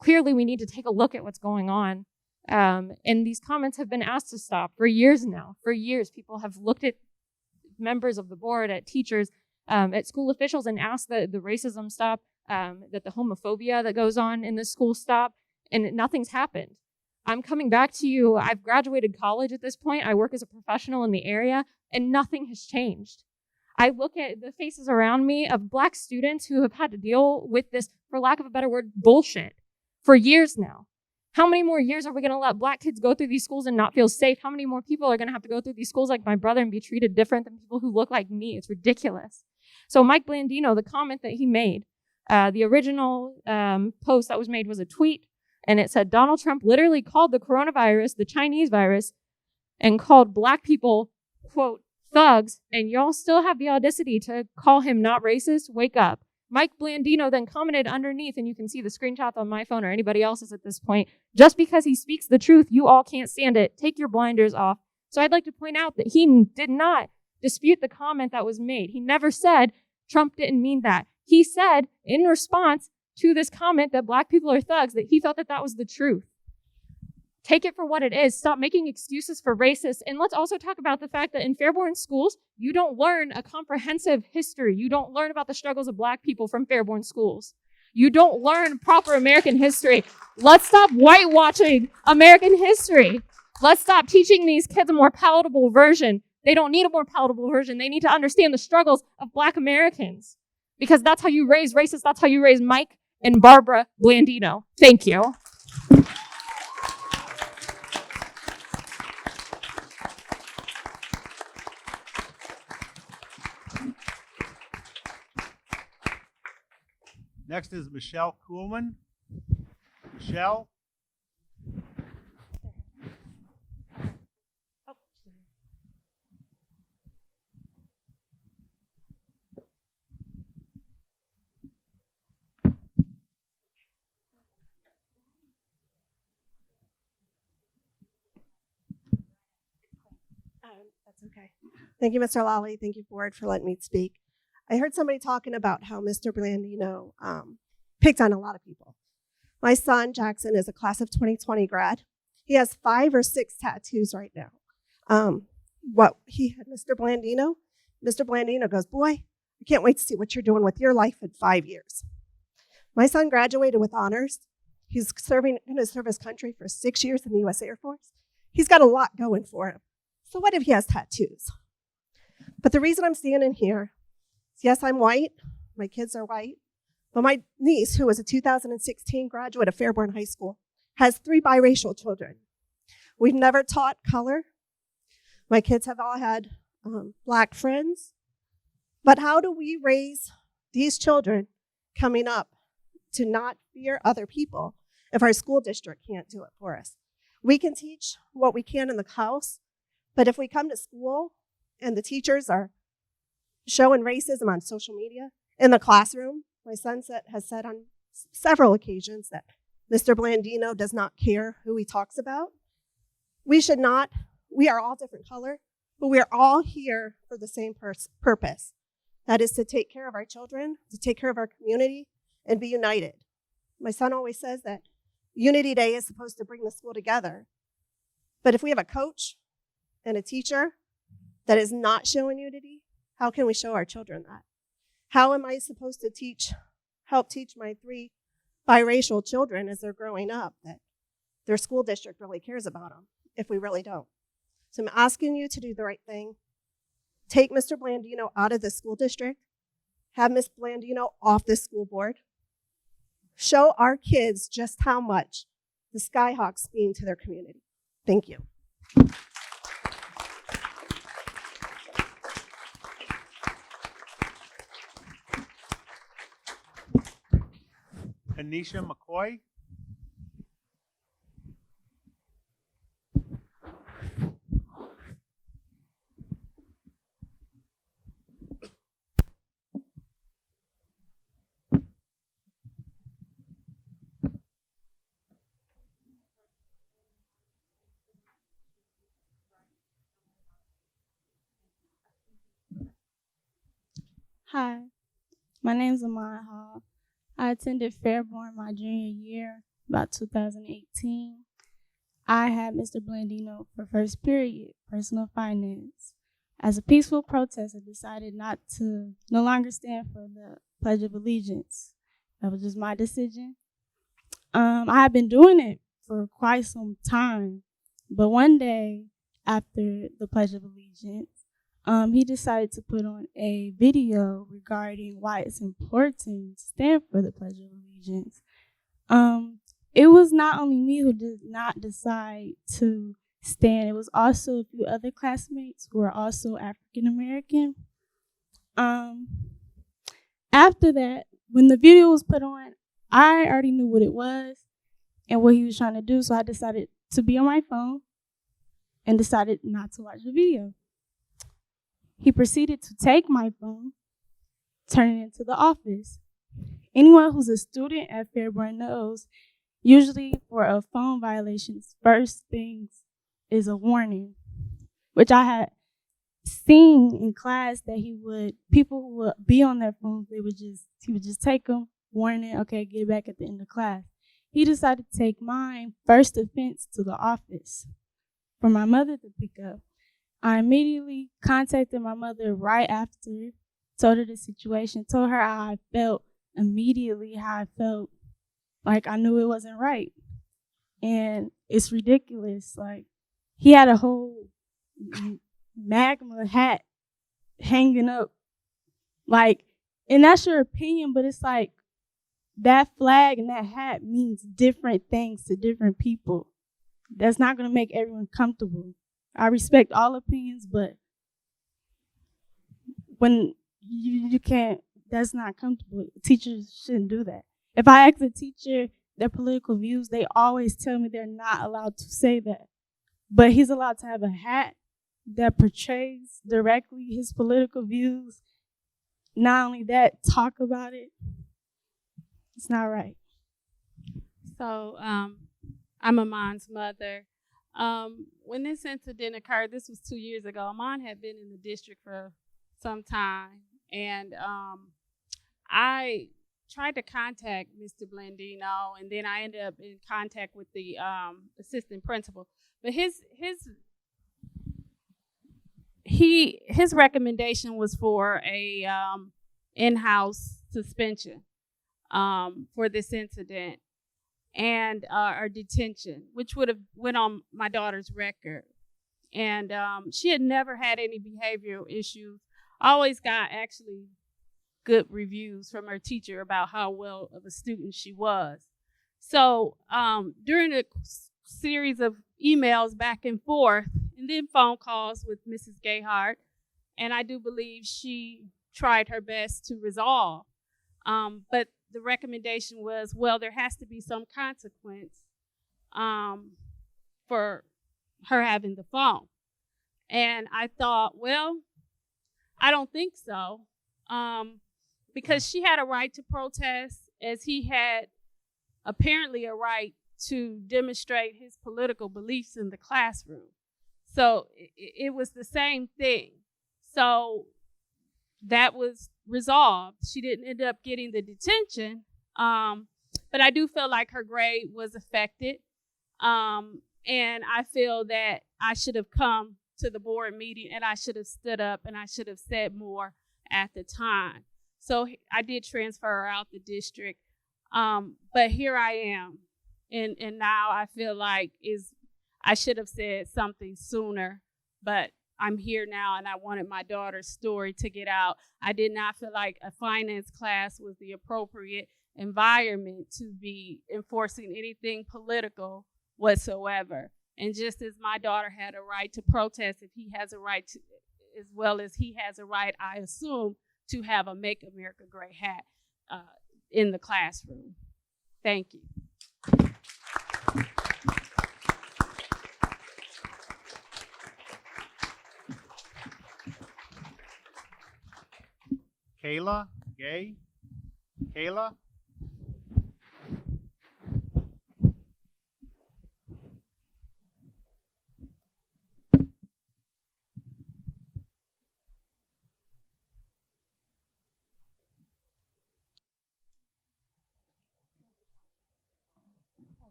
clearly we need to take a look at what's going on. And these comments have been asked to stop for years now. For years, people have looked at members of the board, at teachers, at school officials, and asked that the racism stop, that the homophobia that goes on in the school stop, and nothing's happened. I'm coming back to you. I've graduated college at this point. I work as a professional in the area, and nothing has changed. I look at the faces around me of Black students who have had to deal with this, for lack of a better word, bullshit for years now. How many more years are we going to let Black kids go through these schools and not feel safe? How many more people are going to have to go through these schools like my brother and be treated different than people who look like me? It's ridiculous. So Mike Blandino, the comment that he made, the original post that was made was a tweet, and it said, Donald Trump literally called the coronavirus the Chinese virus and called Black people, quote, thugs, and y'all still have the audacity to call him not racist? Wake up. Mike Blandino then commented underneath, and you can see the screenshots on my phone or anybody else's at this point, just because he speaks the truth, you all can't stand it. Take your blinders off. So I'd like to point out that he did not dispute the comment that was made. He never said Trump didn't mean that. He said in response to this comment that Black people are thugs, that he felt that that was the truth. Take it for what it is. Stop making excuses for racists. And let's also talk about the fact that in Fairborn schools, you don't learn a comprehensive history. You don't learn about the struggles of Black people from Fairborn schools. You don't learn proper American history. Let's stop whitewashing American history. Let's stop teaching these kids a more palatable version. They don't need a more palatable version. They need to understand the struggles of Black Americans, because that's how you raise racists. That's how you raise Mike and Barbara Blandino. Thank you. Next is Michelle Kuhlman. Michelle. That's okay. Thank you, Mr. Lally. Thank you, board, for letting me speak. I heard somebody talking about how Mr. Blandino picked on a lot of people. My son, Jackson, is a class of 2020 grad. He has 5 or 6 tattoos right now. Mr. Blandino goes, boy, I can't wait to see what you're doing with your life in 5 years. My son graduated with honors. He's going to serve his country for 6 years in the U.S. Air Force. He's got a lot going for him. So what if he has tattoos? But the reason I'm standing here, yes, I'm white. My kids are white. But my niece, who was a 2016 graduate of Fairborn High School, has 3 biracial children. We've never taught color. My kids have all had Black friends. But how do we raise these children coming up to not fear other people if our school district can't do it for us? We can teach what we can in the house, but if we come to school and the teachers are showing racism on social media, in the classroom, my son has said on several occasions that Mr. Blandino does not care who he talks about. We should not. We are all different color, but we are all here for the same purpose. That is to take care of our children, to take care of our community, and be united. My son always says that Unity Day is supposed to bring the school together. But if we have a coach and a teacher that is not showing unity, how can we show our children that? How am I supposed to help teach my 3 biracial children as they're growing up that their school district really cares about them if we really don't? So I'm asking you to do the right thing. Take Mr. Blandino out of the school district. Have Ms. Blandino off the school board. Show our kids just how much the Skyhawks mean to their community. Thank you. Anisha McCoy. Hi, my name's Amon Hall. I attended Fairborn my junior year, about 2018. I had Mr. Blandino for first period, personal finance. As a peaceful protest, I decided no longer stand for the Pledge of Allegiance. That was just my decision. I had been doing it for quite some time, but one day after the Pledge of Allegiance, he decided to put on a video regarding why it's important to stand for the Pledge of Allegiance. It was not only me who did not decide to stand. It was also a few other classmates who are also African American. After that, when the video was put on, I already knew what it was and what he was trying to do, so I decided to be on my phone and decided not to watch the video. He proceeded to take my phone, turn it into the office. Anyone who's a student at Fairborn knows, usually for a phone violation, first things is a warning, which I had seen in class that people who would be on their phones, he would just take them, warning, okay, get it back at the end of class. He decided to take mine, first offense, to the office for my mother to pick up. I immediately contacted my mother right after, told her the situation, told her how I felt immediately, how I felt like I knew it wasn't right. And it's ridiculous. Like, he had a whole magma hat hanging up. Like, and that's your opinion, but it's like that flag and that hat means different things to different people. That's not going to make everyone comfortable. I respect all opinions, but when you can't, that's not comfortable. Teachers shouldn't do that. If I ask a teacher their political views, they always tell me they're not allowed to say that. But he's allowed to have a hat that portrays directly his political views. Not only that, talk about it. It's not right. So, I'm Amon's mother. When this incident occurred, this was 2 years ago. Amon had been in the district for some time, and I tried to contact Mr. Blandino, and then I ended up in contact with the assistant principal. But his recommendation was for a in-house suspension for this incident and or detention, which would have went on my daughter's record. And she had never had any behavioral issues. Always got actually good reviews from her teacher about how well of a student she was. So during a series of emails back and forth, and then phone calls with Mrs. Gayhart, and I do believe she tried her best to resolve. But the recommendation was, well, there has to be some consequence for her having the phone. And I thought, well, I don't think so, because she had a right to protest, as he had apparently a right to demonstrate his political beliefs in the classroom. So it was the same thing. So that was resolved. She didn't end up getting the detention, but I do feel like her grade was affected. And I feel that I should have come to the board meeting and I should have stood up and I should have said more at the time. So I did transfer her out the district. But here I am. And now I feel like I should have said something sooner, but I'm here now and I wanted my daughter's story to get out. I did not feel like a finance class was the appropriate environment to be enforcing anything political whatsoever. And just as my daughter had a right to protest, if he has a right to, as well as he has a right, I assume, to have a Make America Great hat in the classroom. Thank you. Kayla Gay. Kayla?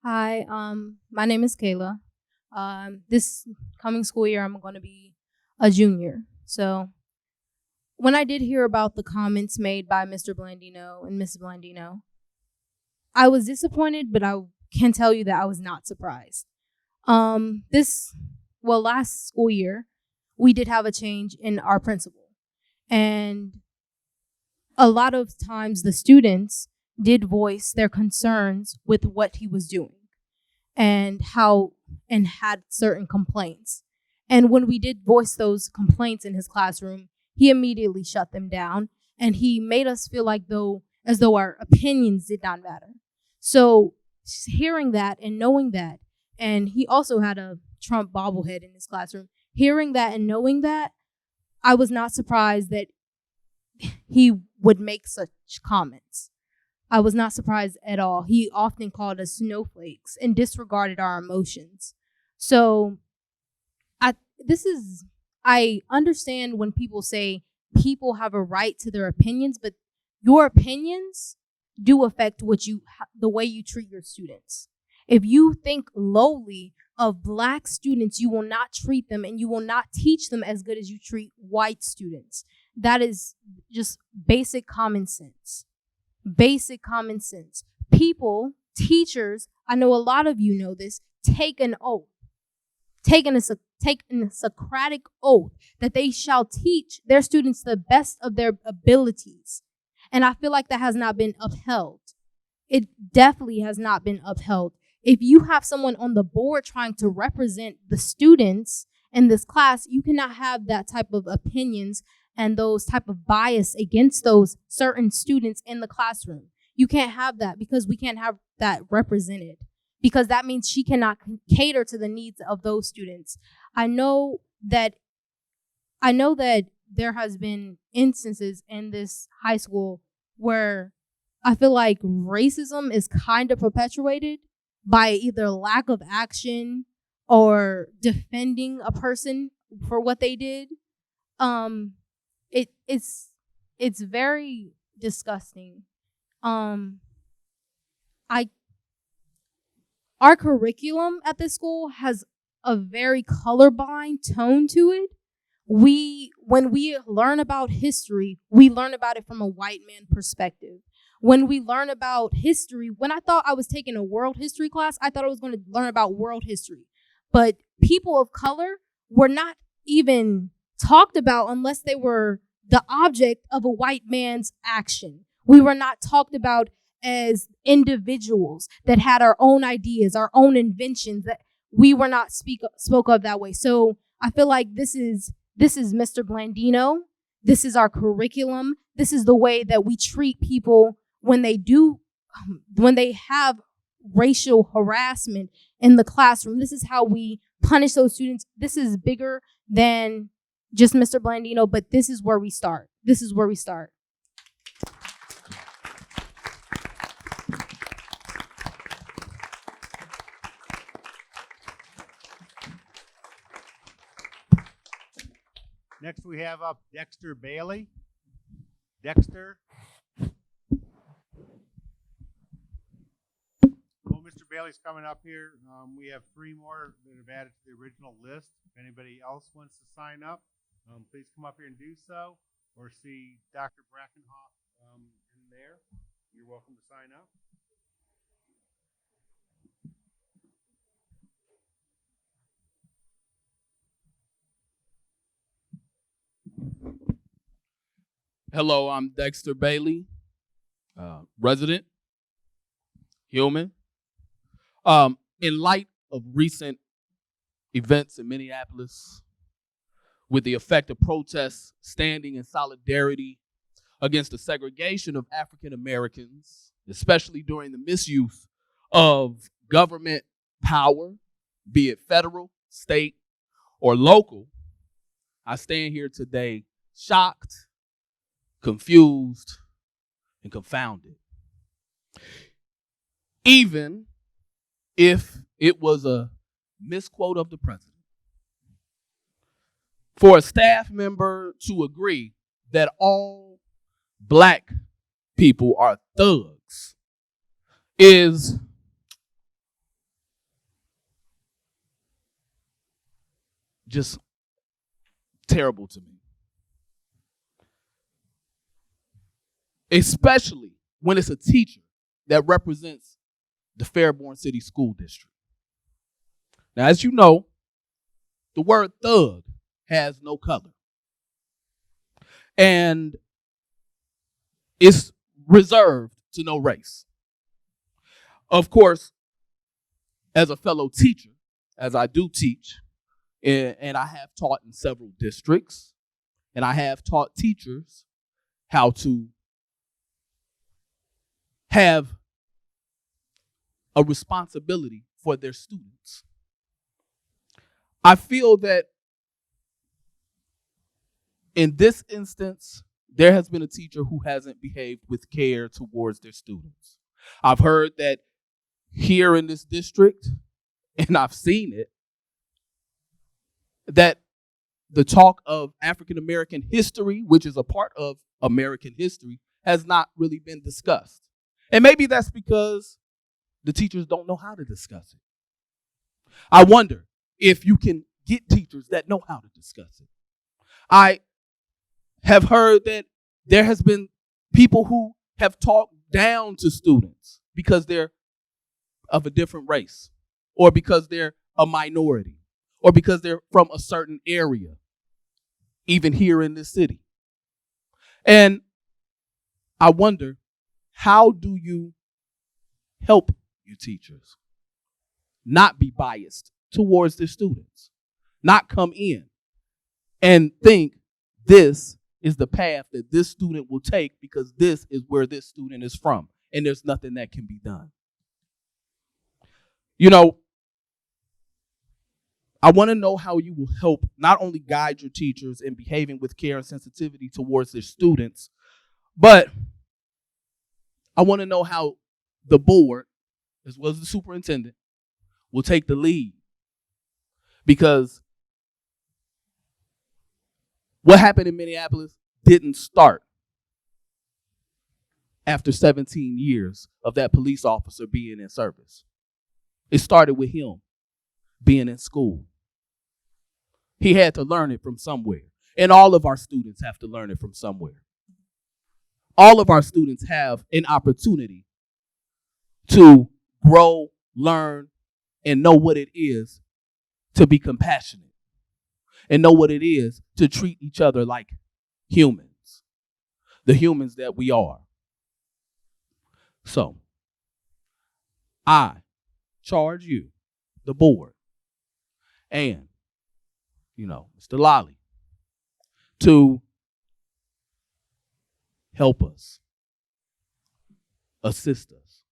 Hi, my name is Kayla. This coming school year, I'm going to be a junior. So when I did hear about the comments made by Mr. Blandino and Mrs. Blandino, I was disappointed, but I can tell you that I was not surprised. Last school year, we did have a change in our principal. And a lot of times the students did voice their concerns with what he was doing and had certain complaints. And when we did voice those complaints in his classroom, he immediately shut them down and he made us feel as though our opinions did not matter. So hearing that and knowing that, and he also had a Trump bobblehead in his classroom, hearing that and knowing that, I was not surprised that he would make such comments. I was not surprised at all. He often called us snowflakes and disregarded our emotions. So I understand when people say people have a right to their opinions, but your opinions do affect the way you treat your students. If you think lowly of Black students, you will not treat them and you will not teach them as good as you treat white students. That is just basic common sense. Basic common sense. People, teachers, I know a lot of you know this, take an oath. Take a Socratic oath that they shall teach their students the best of their abilities. And I feel like that has not been upheld. It definitely has not been upheld. If you have someone on the board trying to represent the students in this class, you cannot have that type of opinions and those type of bias against those certain students in the classroom. You can't have that because we can't have that represented, because that means she cannot cater to the needs of those students. I know that there has been instances in this high school where I feel like racism is kind of perpetuated by either lack of action or defending a person for what they did. It's very disgusting. Our curriculum at this school has a very colorblind tone to it. When we learn about history, we learn about it from a white man perspective. When we learn about history, when I thought I was taking a world history class, I thought I was going to learn about world history. But people of color were not even talked about unless they were the object of a white man's action. We were not talked about as individuals that had our own ideas, our own inventions, that we were not spoke of that way. So I feel like this is Mr. Blandino. This is our curriculum. This is the way that we treat people when they have racial harassment in the classroom. This is how we punish those students. This is bigger than just Mr. Blandino, but this is where we start. This is where we start. Next we have up Dexter Bailey. Dexter. Well, Mr. Bailey's coming up here. We have 3 more that have added to the original list. If anybody else wants to sign up, please come up here and do so, or see Dr. Brackenhoff in there. You're welcome to sign up. Hello, I'm Dexter Bailey, resident, human. In light of recent events in Minneapolis, with the effect of protests standing in solidarity against the segregation of African Americans, especially during the misuse of government power, be it federal, state, or local, I stand here today shocked, confused, and confounded. Even if it was a misquote of the president. For a staff member to agree that all black people are thugs is just terrible to me. Especially when it's a teacher that represents the Fairborn City School District. Now, as you know, the word thug has no color. And it's reserved to no race. Of course, as a fellow teacher, as I do teach, and I have taught in several districts, and I have taught teachers how to have a responsibility for their students. I feel that in this instance, there has been a teacher who hasn't behaved with care towards their students. I've heard that here in this district, and I've seen it, that the talk of African American history, which is a part of American history, has not really been discussed. And maybe that's because the teachers don't know how to discuss it. I wonder if you can get teachers that know how to discuss it. I have heard that there has been people who have talked down to students because they're of a different race, or because they're a minority, or because they're from a certain area, even here in this city. And I wonder, how do you help your teachers not be biased towards their students, not come in and think this is the path that this student will take because this is where this student is from and there's nothing that can be done? You know, I want to know how you will help not only guide your teachers in behaving with care and sensitivity towards their students, but I want to know how the board, as well as the superintendent, will take the lead. Because what happened in Minneapolis didn't start after 17 years of that police officer being in service. It started with him being in school. He had to learn it from somewhere. And all of our students have to learn it from somewhere. All of our students have an opportunity to grow, learn, and know what it is to be compassionate, and know what it is to treat each other like humans, the humans that we are. So, I charge you, the board, and, Mr. Lally, to help us, assist us.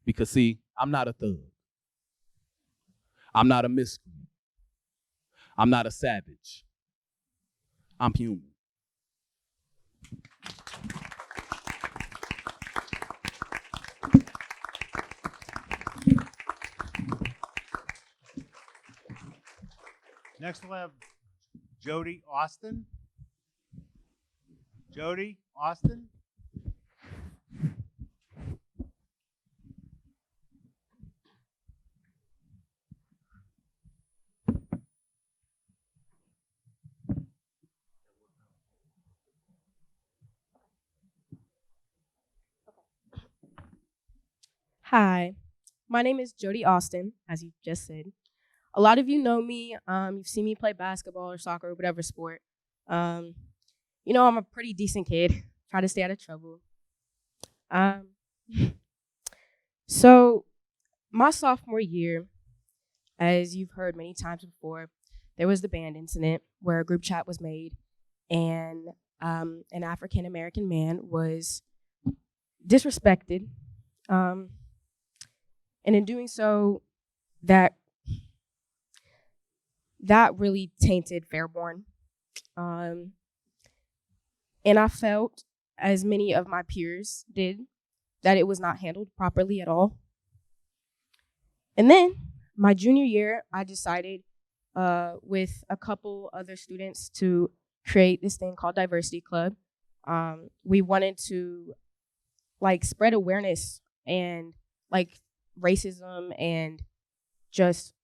Because, see, I'm not a thug. I'm not a miscreant. I'm not a savage. I'm human. Next we'll have Jody Austin. Jody Austin. Hi, my name is Jody Austin, as you just said. A lot of you know me. You've seen me play basketball or soccer or whatever sport. You know, I'm a pretty decent kid. Try to stay out of trouble. So, my sophomore year, as you've heard many times before, there was the band incident where a group chat was made, and an African American man was disrespected. And in doing so, that really tainted Fairborn. And I felt, as many of my peers did, that it was not handled properly at all. And then, my junior year, I decided with a couple other students to create this thing called Diversity Club. We wanted to spread awareness and racism and just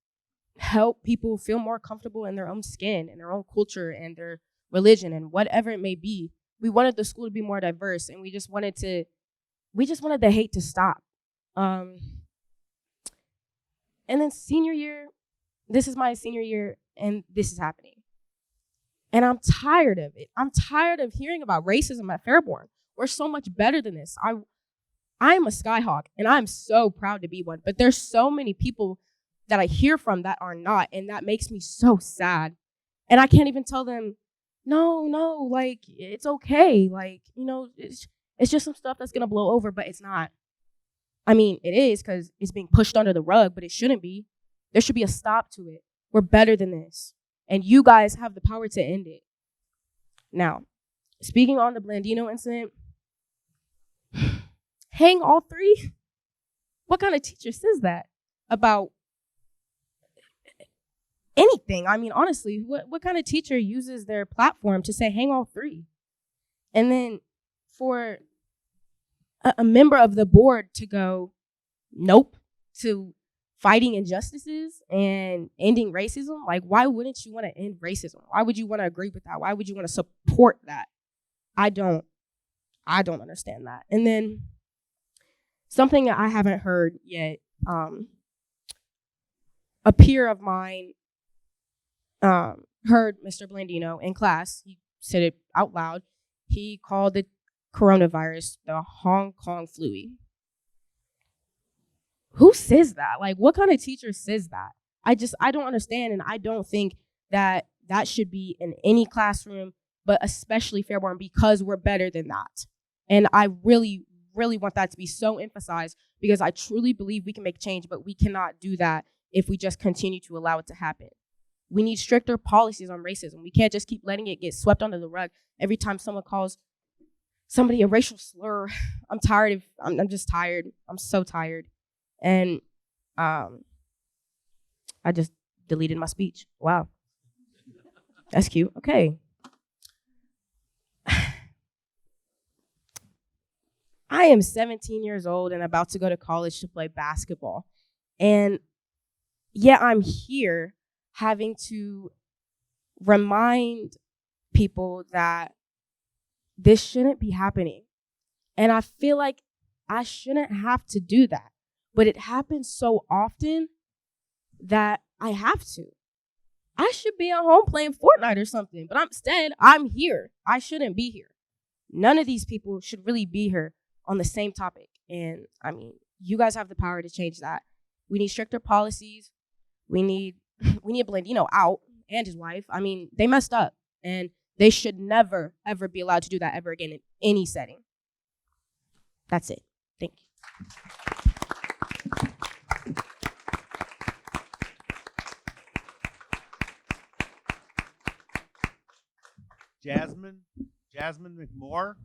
help people feel more comfortable in their own skin and their own culture and their religion and whatever it may be. We wanted the school to be more diverse, and we just wanted the hate to stop. And then senior year, this is my senior year, and this is happening. And I'm tired of it. I'm tired of hearing about racism at Fairborn. We're so much better than this. I'm a Skyhawk, and I'm so proud to be one. But there's so many people that I hear from that are not, and that makes me so sad. And I can't even tell them, no, it's okay. It's just some stuff that's going to blow over, but it's not. I mean, it is because it's being pushed under the rug, but it shouldn't be. There should be a stop to it. We're better than this. And you guys have the power to end it. Now, speaking on the Blandino incident, hang all three? What kind of teacher says that about anything? I mean, honestly, what kind of teacher uses their platform to say hang all three? And then for a member of the board to go, nope, to fighting injustices and ending racism, why wouldn't you want to end racism? Why would you want to agree with that? Why would you want to support that? I don't understand that. And then something that I haven't heard yet, a peer of mine heard Mr. Blandino in class. He said it out loud. He called the coronavirus the Hong Kong flu. Who says that? What kind of teacher says that? I don't understand, and I don't think that should be in any classroom, but especially Fairborn, because we're better than that. And I really, really want that to be so emphasized, because I truly believe we can make change, but we cannot do that if we just continue to allow it to happen. We need stricter policies on racism. We can't just keep letting it get swept under the rug every time someone calls somebody a racial slur. I'm just tired. I'm so tired. And I just deleted my speech. Wow. That's cute. Okay. I am 17 years old and about to go to college to play basketball. And yeah, I'm here having to remind people that this shouldn't be happening. And I feel like I shouldn't have to do that. But it happens so often that I have to. I should be at home playing Fortnite or something, but instead, I'm here. I shouldn't be here. None of these people should really be here on the same topic. And I mean, you guys have the power to change that. We need stricter policies. We need Blandino out and his wife. I mean, they messed up, and they should never, ever be allowed to do that ever again in any setting. That's it. Thank you. Jasmine McMore.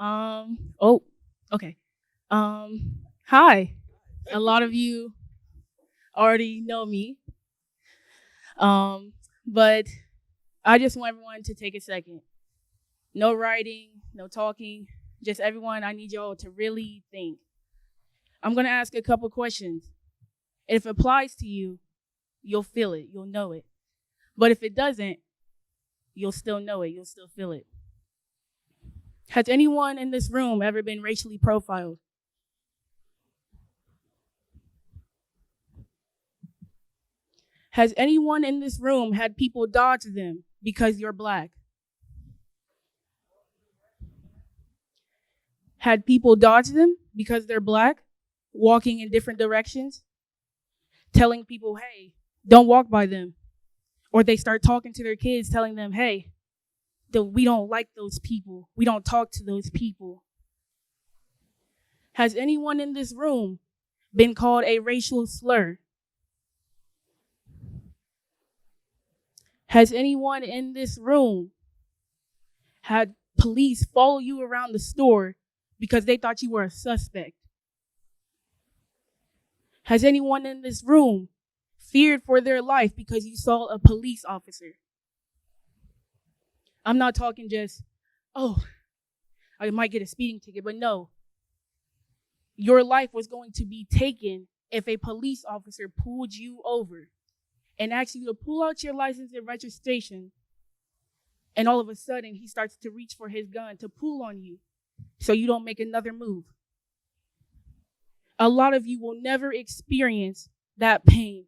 Oh, okay. Hi. A lot of you already know me. But I just want everyone to take a second. No writing, no talking. Just everyone, I need y'all to really think. I'm going to ask a couple questions. If it applies to you, you'll feel it, you'll know it. But if it doesn't, you'll still know it, you'll still feel it. Has anyone in this room ever been racially profiled? Has anyone in this room had people dodge them because you're black? Had people dodge them because they're black, walking in different directions, telling people, hey, don't walk by them. Or they start talking to their kids, telling them, hey, we don't like those people. We don't talk to those people. Has anyone in this room been called a racial slur? Has anyone in this room had police follow you around the store because they thought you were a suspect? Has anyone in this room feared for their life because you saw a police officer? I'm not talking just, oh, I might get a speeding ticket, but no. Your life was going to be taken if a police officer pulled you over and asked you to pull out your license and registration, and all of a sudden he starts to reach for his gun to pull on you so you don't make another move. A lot of you will never experience that pain,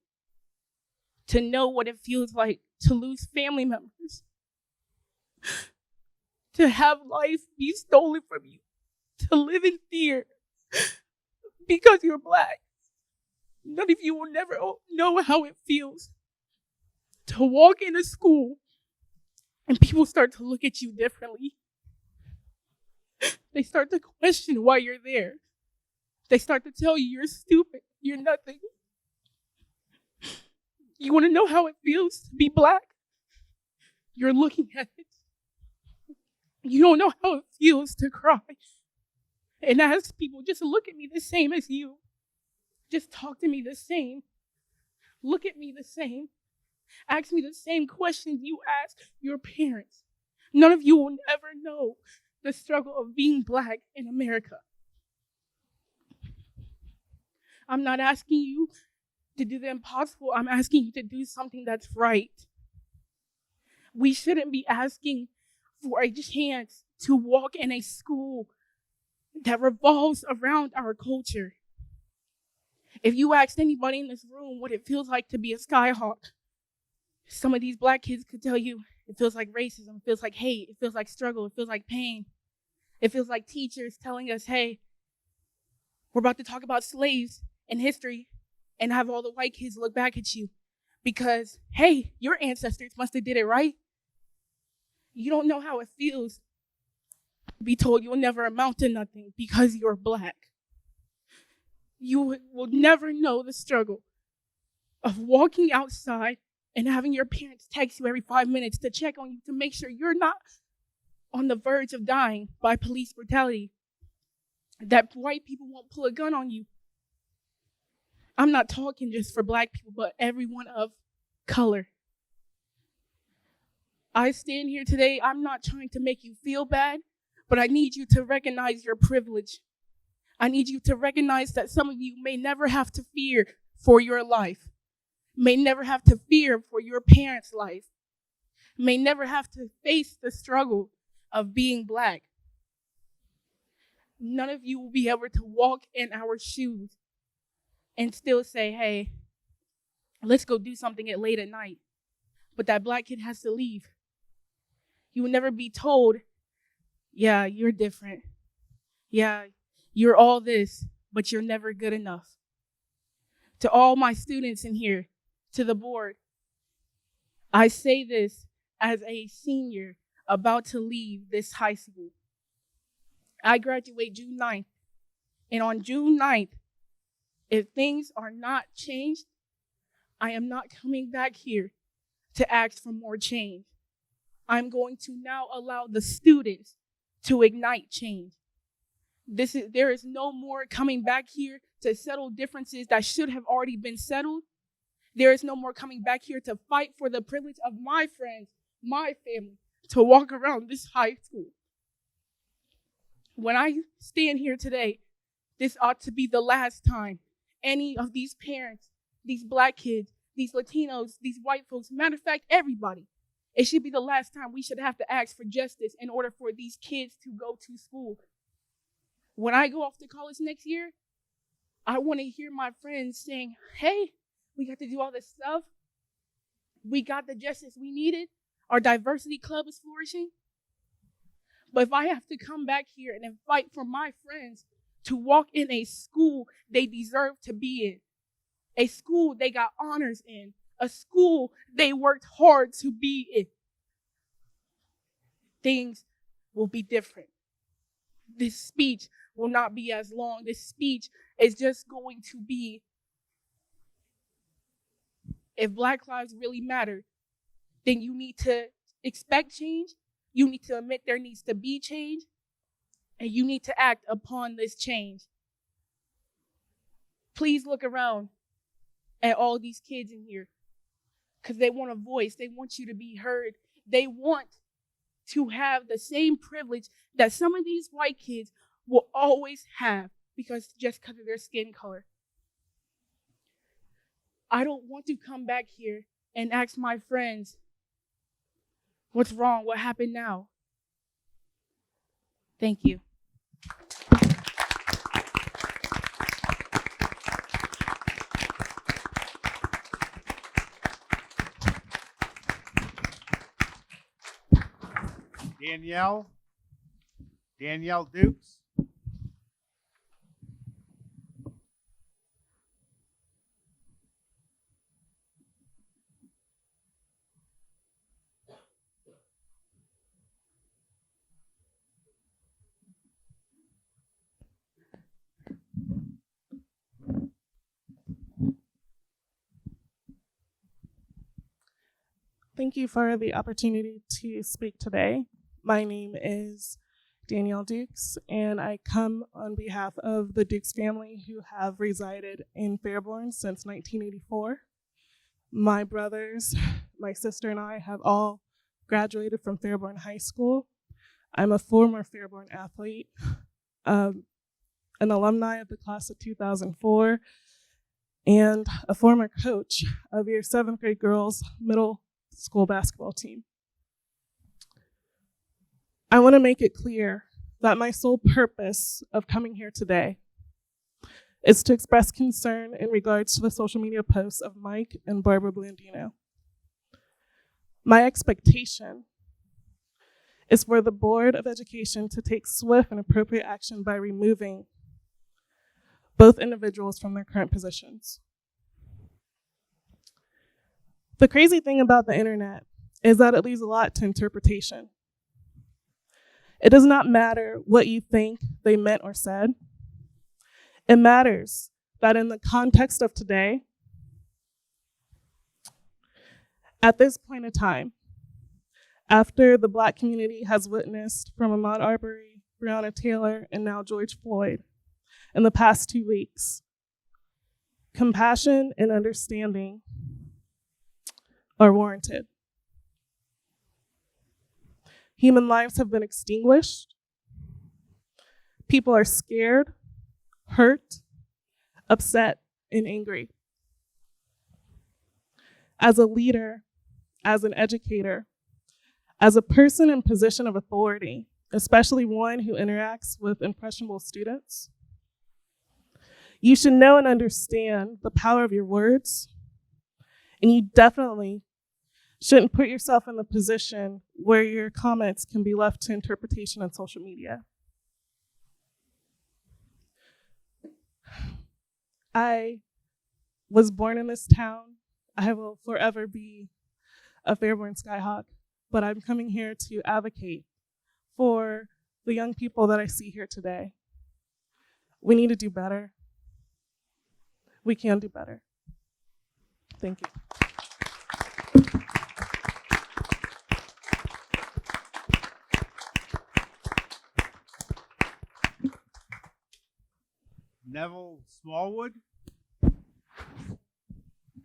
to know what it feels like to lose family members, to have life be stolen from you, to live in fear because you're black. None of you will never know how it feels to walk in a school and people start to look at you differently. They start to question why you're there. They start to tell you you're stupid, you're nothing. You want to know how it feels to be black? You're looking at it. You don't know how it feels to cry and ask people just to look at me the same as you. Just talk to me the same. Look at me the same. Ask me the same questions you ask your parents. None of you will ever know the struggle of being black in America. I'm not asking you to do the impossible. I'm asking you to do something that's right. We shouldn't be asking for a chance to walk in a school that revolves around our culture. If you asked anybody in this room what it feels like to be a skyhawk, some of these black kids could tell you it feels like racism, it feels like hate, it feels like struggle, it feels like pain. It feels like teachers telling us, hey, we're about to talk about slaves and history and have all the white kids look back at you because, hey, your ancestors must have did it right. You don't know how it feels to be told you'll never amount to nothing because you're black. You will never know the struggle of walking outside and having your parents text you every 5 minutes to check on you to make sure you're not on the verge of dying by police brutality, that white people won't pull a gun on you. I'm not talking just for black people, but everyone of color. I stand here today, I'm not trying to make you feel bad, but I need you to recognize your privilege. I need you to recognize that some of you may never have to fear for your life, may never have to fear for your parents' life, may never have to face the struggle of being black. None of you will be able to walk in our shoes and still say, hey, let's go do something at late at night. But that black kid has to leave. You will never be told, yeah, you're different. Yeah, you're all this, but you're never good enough. To all my students in here, to the board, I say this as a senior about to leave this high school. I graduate June 9th. And on June 9th, if things are not changed, I am not coming back here to ask for more change. I'm going to now allow the students to ignite change. There is no more coming back here to settle differences that should have already been settled. There is no more coming back here to fight for the privilege of my friends, my family, to walk around this high school. When I stand here today, this ought to be the last time any of these parents, these black kids, these Latinos, these white folks, matter of fact, everybody, it should be the last time we should have to ask for justice in order for these kids to go to school. When I go off to college next year, I want to hear my friends saying, hey, we got to do all this stuff. We got the justice we needed. Our diversity club is flourishing. But if I have to come back here and then fight for my friends to walk in a school they deserve to be in, a school they got honors in, a school they worked hard to be in, things will be different. This speech will not be as long. This speech is just going to be, if Black lives really matter, then you need to expect change. You need to admit there needs to be change, and you need to act upon this change. Please look around at all these kids in here, because they want a voice. They want you to be heard. They want to have the same privilege that some of these white kids will always have because of their skin color. I don't want to come back here and ask my friends, what's wrong? What happened now? Thank you. Danielle Dukes. Thank you for the opportunity to speak today. My name is Danielle Dukes, and I come on behalf of the Dukes family who have resided in Fairborn since 1984. My brothers, my sister, and I have all graduated from Fairborn High School. I'm a former Fairborn athlete, an alumni of the class of 2004, and a former coach of your 7th grade girls middle school basketball team. I want to make it clear that my sole purpose of coming here today is to express concern in regards to the social media posts of Mike and Barbara Blandino. My expectation is for the Board of Education to take swift and appropriate action by removing both individuals from their current positions. The crazy thing about the internet is that it leaves a lot to interpretation. It does not matter what you think they meant or said. It matters that in the context of today, at this point in time, after the Black community has witnessed from Ahmaud Arbery, Breonna Taylor, and now George Floyd in the past 2 weeks, compassion and understanding are warranted. Human lives have been extinguished. People are scared, hurt, upset, and angry. As a leader, as an educator, as a person in position of authority, especially one who interacts with impressionable students, you should know and understand the power of your words, and you definitely shouldn't put yourself in the position where your comments can be left to interpretation on social media. I was born in this town. I will forever be a Fairborn Skyhawk, but I'm coming here to advocate for the young people that I see here today. We need to do better. We can do better. Thank you. Neville Smallwood.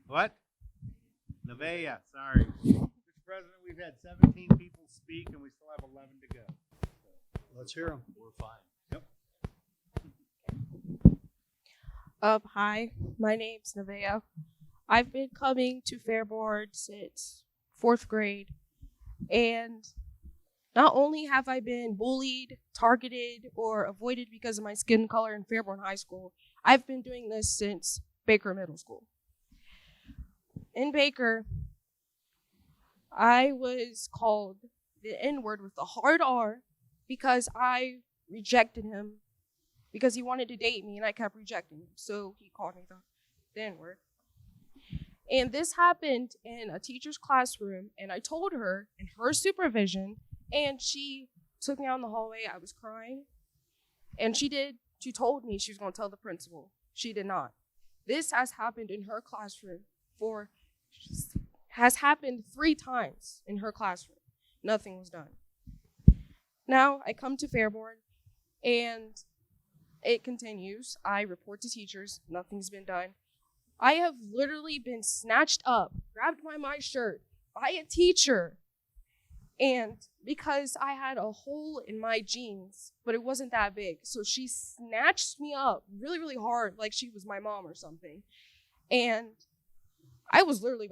What? Nevaeh, sorry. Mr. President, we've had 17 people speak and we still have 11 to go. Let's hear them. We're fine. Yep. Hi, my name's Nevaeh. I've been coming to Fairborn since 4th grade, and not only have I been bullied, targeted, or avoided because of my skin color in Fairborn High School, I've been doing this since Baker Middle School. In Baker, I was called the N-word with the hard R because I rejected him because he wanted to date me and I kept rejecting him. So he called me the N-word. And this happened in a teacher's classroom, and I told her in her supervision, and she took me out in the hallway. I was crying. And she told me she was going to tell the principal. She did not. This has happened in her classroom has happened 3 times in her classroom. Nothing was done. Now I come to Fairborn, and it continues. I report to teachers. Nothing's been done. I have literally been snatched up, grabbed by my shirt, by a teacher, and because I had a hole in my jeans, but it wasn't that big, so she snatched me up really, really hard, like she was my mom or something, and I was literally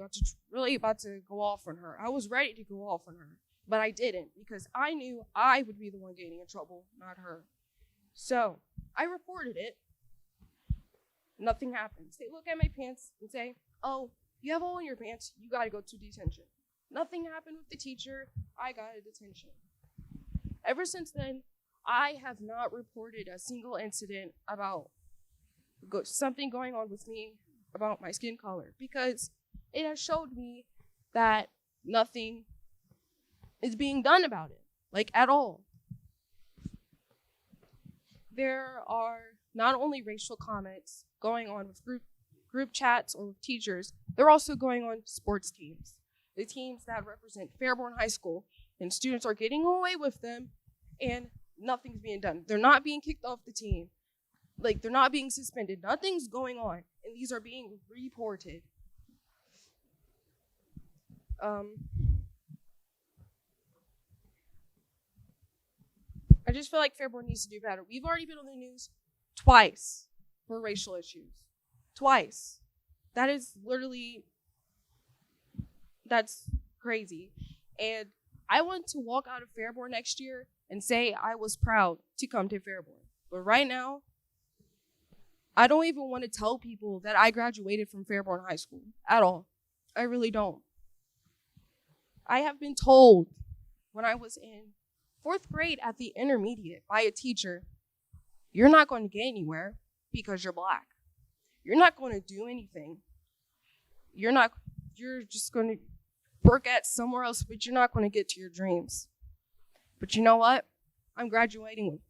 about to go off on her. I was ready to go off on her, but I didn't because I knew I would be the one getting in trouble, not her. So I reported it. Nothing happens. They look at my pants and say, "Oh, you have a hole in your pants. You got to go to detention." Nothing happened with the teacher. I got a detention. Ever since then, I have not reported a single incident about something going on with me about my skin color because it has showed me that nothing is being done about it, like at all. There are not only racial comments going on with group chats or with teachers, they're also going on sports teams. The teams that represent Fairborn High School, and students are getting away with them, and nothing's being done. They're not being kicked off the team. Like, they're not being suspended. Nothing's going on, and these are being reported. I just feel like Fairborn needs to do better. We've already been on the news twice for racial issues. Twice. That is literally, that's crazy. And I want to walk out of Fairborn next year and say I was proud to come to Fairborn. But right now, I don't even want to tell people that I graduated from Fairborn High School at all. I really don't. I have been told when I was in 4th grade at the intermediate by a teacher, "You're not going to get anywhere because you're black. You're not going to do anything. You're just going to work at somewhere else, but you're not going to get to your dreams." But you know what? I'm graduating with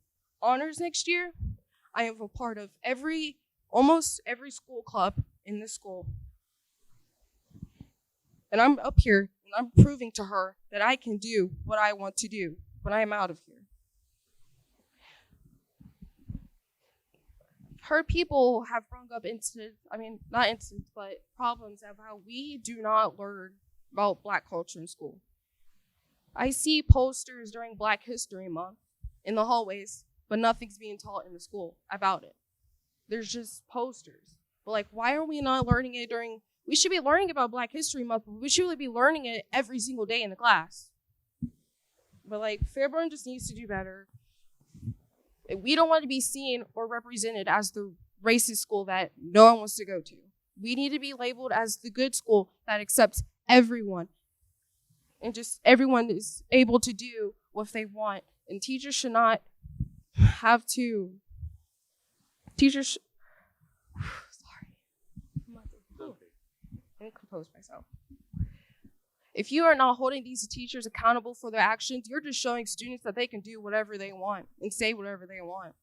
honors next year. I am a part of almost every school club in this school. And I'm up here and I'm proving to her that I can do what I want to do when I am out of here. Her people have brought up not incidents, but problems of how we do not learn about Black culture in school. I see posters during Black History Month in the hallways, but nothing's being taught in the school about it. There's just posters. But like, why are we not learning it we should be learning about Black History Month, but we should really be learning it every single day in the class. But like, Fairburn just needs to do better. We don't want to be seen or represented as the racist school that no one wants to go to. We need to be labeled as the good school that accepts everyone. And just everyone is able to do what they want. And teachers should not have to. Sorry. Let me compose myself. If you are not holding these teachers accountable for their actions, you're just showing students that they can do whatever they want and say whatever they want.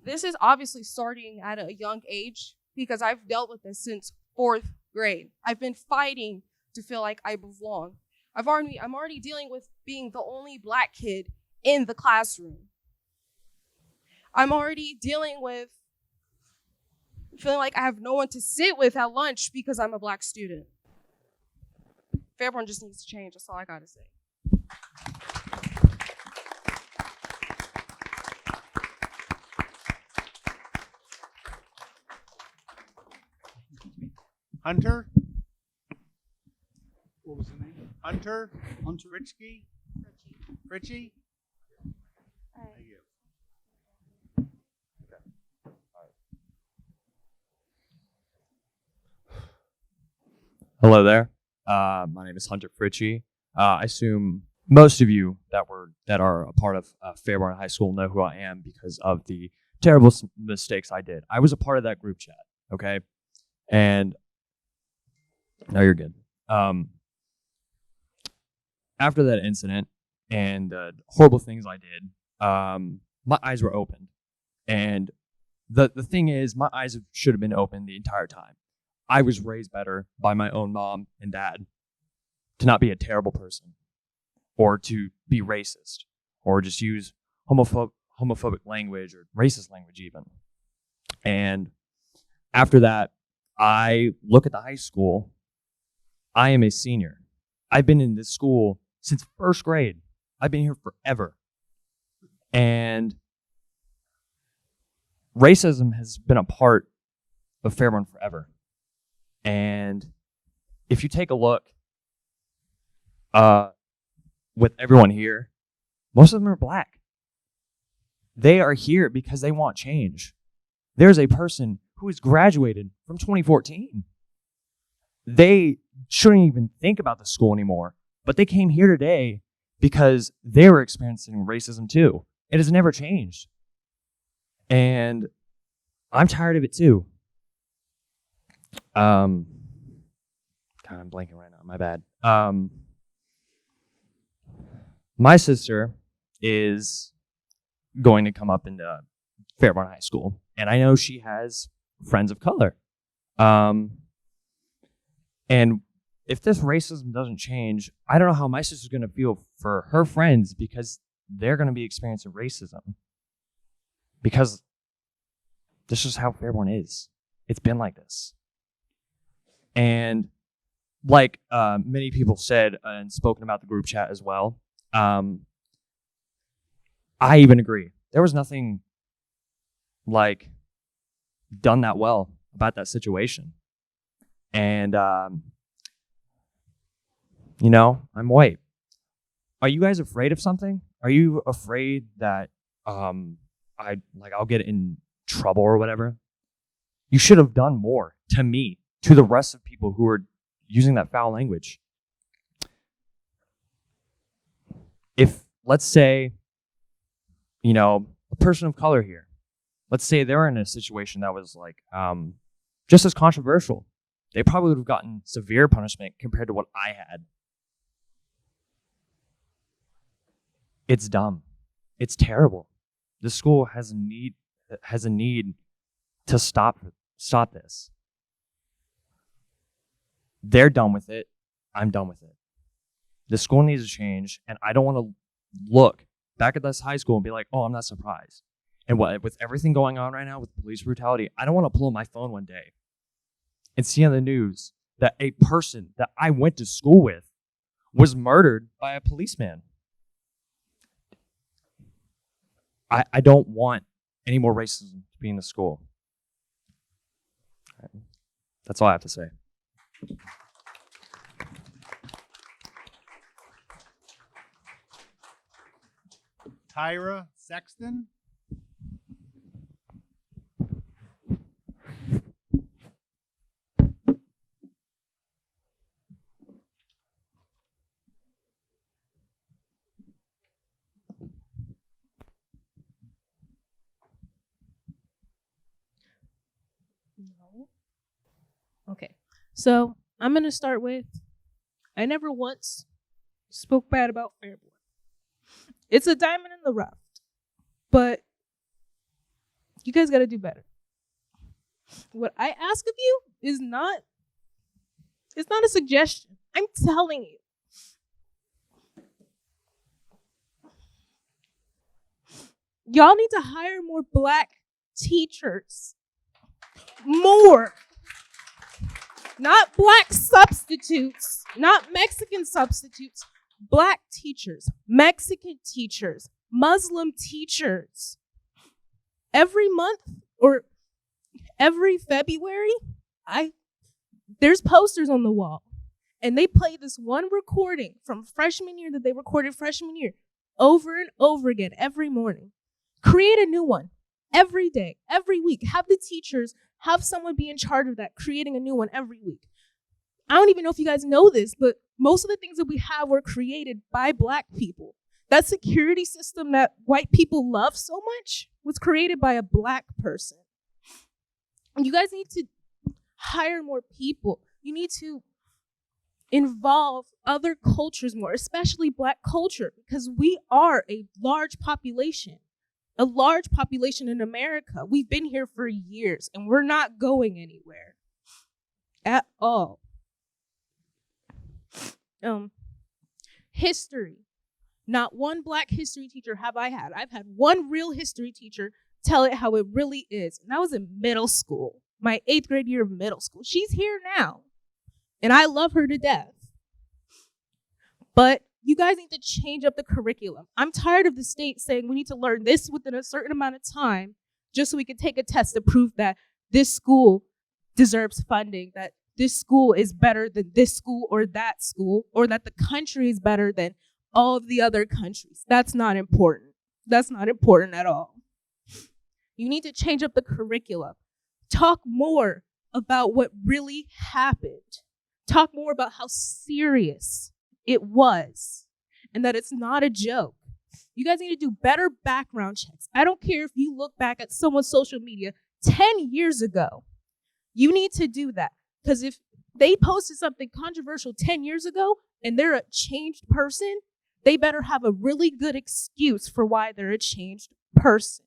This is obviously starting at a young age because I've dealt with this since 4th grade. I've been fighting to feel like I belong. I'm already dealing with being the only Black kid in the classroom. I'm already dealing with feeling like I have no one to sit with at lunch because I'm a black student. Fairborn just needs to change. That's all I gotta say. Hunter? What was the name? Hunter? Hunter Richke? Fritchie? Thank you. Hello there. My name is Hunter Fritchie. I assume most of you that are a part of Fairborn High School know who I am because of the terrible mistakes I did. I was a part of that group chat, okay? And no, you're good. After that incident and the horrible things I did, my eyes were opened. And the thing is, my eyes should have been open the entire time. I was raised better by my own mom and dad to not be a terrible person or to be racist or just use homophobic language or racist language even. And after that, I look at the high school. I am a senior. I've been in this school since first grade. I've been here forever. And racism has been a part of Fairborn forever. And if you take a look with everyone here, most of them are black. They are here because they want change. There's a person who has graduated from 2014. They shouldn't even think about the school anymore, but they came here today because they were experiencing racism too. It has never changed. And I'm tired of it too. God, I'm blanking right now. My bad. My sister is going to come up into Fairborn High School, and I know she has friends of color. And if this racism doesn't change, I don't know how my sister's going to feel for her friends because they're going to be experiencing racism. Because this is how Fairborn is. It's been like this. And like many people said and spoken about the group chat as well, I even agree. There was nothing like done that well about that situation. And, you know, I'm white. Are you guys afraid of something? Are you afraid that I'll get in trouble or whatever? You should have done more to me, to the rest of people who are using that foul language. If, let's say, you know, a person of color here, let's say they're in a situation that was like just as controversial, they probably would have gotten severe punishment compared to what I had. It's dumb. It's terrible. The school has a need to stop this. They're done with it. I'm done with it. The school needs to change, and I don't want to look back at this high school and be like, oh, I'm not surprised. And with everything going on right now with police brutality, I don't want to pull my phone one day and see on the news that a person that I went to school with was murdered by a policeman. I don't want any more racism to be in the school. That's all I have to say. Tyra Sexton. No. Okay. So I'm going to start with I never once spoke bad about Fairborn. It's a diamond in the rough, but you guys got to do better. What I ask of you is it's not a suggestion. I'm telling you. Y'all need to hire more black teachers. More. Not black substitutes, not Mexican substitutes. Black teachers, Mexican teachers, Muslim teachers. Every month or every February, there's posters on the wall. And they play this one recording from freshman year that they recorded freshman year over and over again every morning. Create a new one every day, every week. Have the teachers, have someone be in charge of that, creating a new one every week. I don't even know if you guys know this, but most of the things that we have were created by black people. That security system that white people love so much was created by a black person. And you guys need to hire more people. You need to involve other cultures more, especially black culture, because we are a large population in America. We've been here for years, and we're not going anywhere at all. History. Not one black history teacher have I had. I've had one real history teacher tell it how it really is, and that was in middle school, my 8th grade year of middle school. She's here now, and I love her to death. But you guys need to change up the curriculum. I'm tired of the state saying we need to learn this within a certain amount of time just so we can take a test to prove that this school deserves funding, that this school is better than this school, or that the country is better than all of the other countries. That's not important. That's not important at all. You need to change up the curriculum. Talk more about what really happened. Talk more about how serious it was and that it's not a joke. You guys need to do better background checks. I don't care if you look back at someone's social media 10 years ago. You need to do that, because if they posted something controversial 10 years ago and they're a changed person, they better have a really good excuse for why they're a changed person.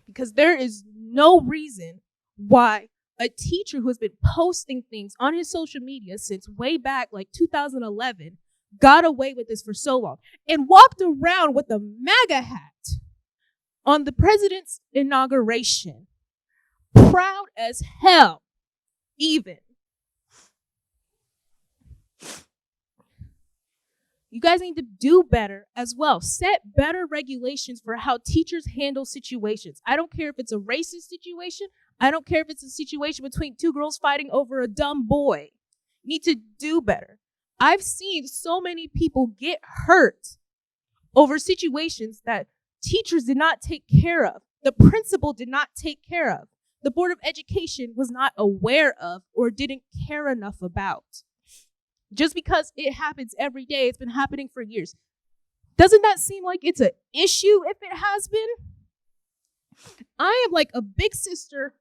Because there is no reason why a teacher who has been posting things on his social media since way back like 2011 got away with this for so long and walked around with a MAGA hat on the president's inauguration, proud as hell, even. You guys need to do better as well. Set better regulations for how teachers handle situations. I don't care if it's a racist situation. I don't care if it's a situation between two girls fighting over a dumb boy. You need to do better. I've seen so many people get hurt over situations that teachers did not take care of. The principal did not take care of. The Board of Education was not aware of or didn't care enough about. Just because it happens every day, it's been happening for years. Doesn't that seem like it's an issue if it has been? I am like a big sister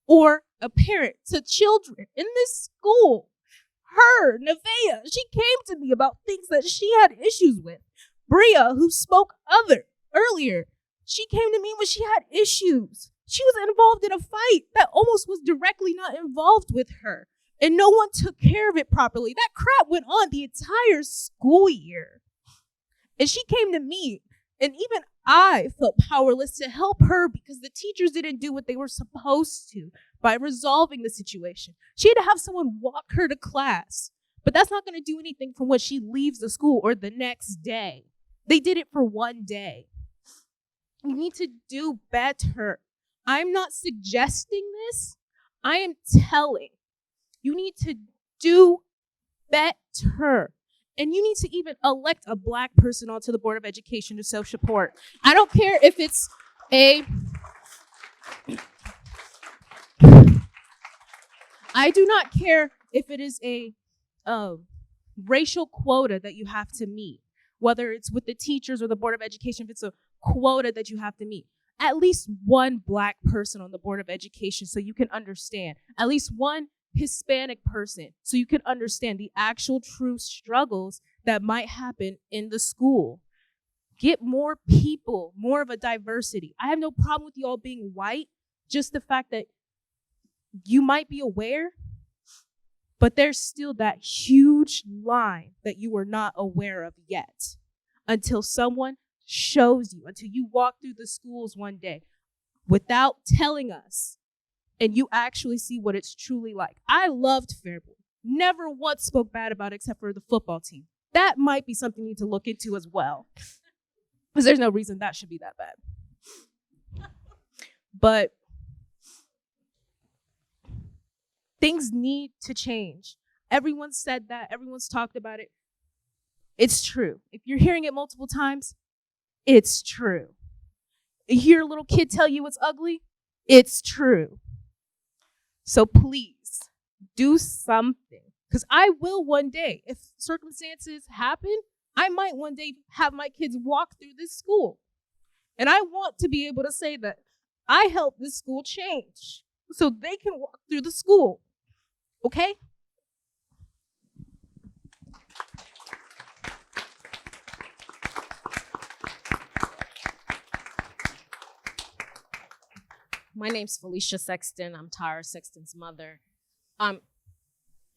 or a parent to children in this school. Her, Nevaeh, she came to me about things that she had issues with. Bria, who spoke earlier, she came to me when she had issues. She was involved in a fight that almost was directly not involved with her. And no one took care of it properly. That crap went on the entire school year. And she came to me, and even I felt powerless to help her because the teachers didn't do what they were supposed to by resolving the situation. She had to have someone walk her to class, but that's not going to do anything from when she leaves the school or the next day. They did it for one day. You need to do better. I'm not suggesting this. I am telling. You need to do better. And you need to even elect a black person onto the Board of Education to show support. I don't care if it's I do not care if it is a racial quota that you have to meet, whether it's with the teachers or the Board of Education, if it's a quota that you have to meet. At least one black person on the Board of Education so you can understand. At least one Hispanic person so you can understand the actual true struggles that might happen in the school. Get more people, more of a diversity. I have no problem with you all being white, just the fact that you might be aware, but there's still that huge line that you are not aware of yet until someone shows you, until you walk through the schools one day without telling us, and you actually see what it's truly like. I loved Fairborn. Never once spoke bad about it except for the football team. That might be something you need to look into as well, because there's no reason that should be that bad. But things need to change. Everyone said that. Everyone's talked about it. It's true. If you're hearing it multiple times, it's true. You hear a little kid tell you it's ugly, it's true. So please do something. Because I will one day, if circumstances happen, I might one day have my kids walk through this school. And I want to be able to say that I helped this school change so they can walk through the school. Okay? My name's Felicia Sexton. I'm Tyra Sexton's mother.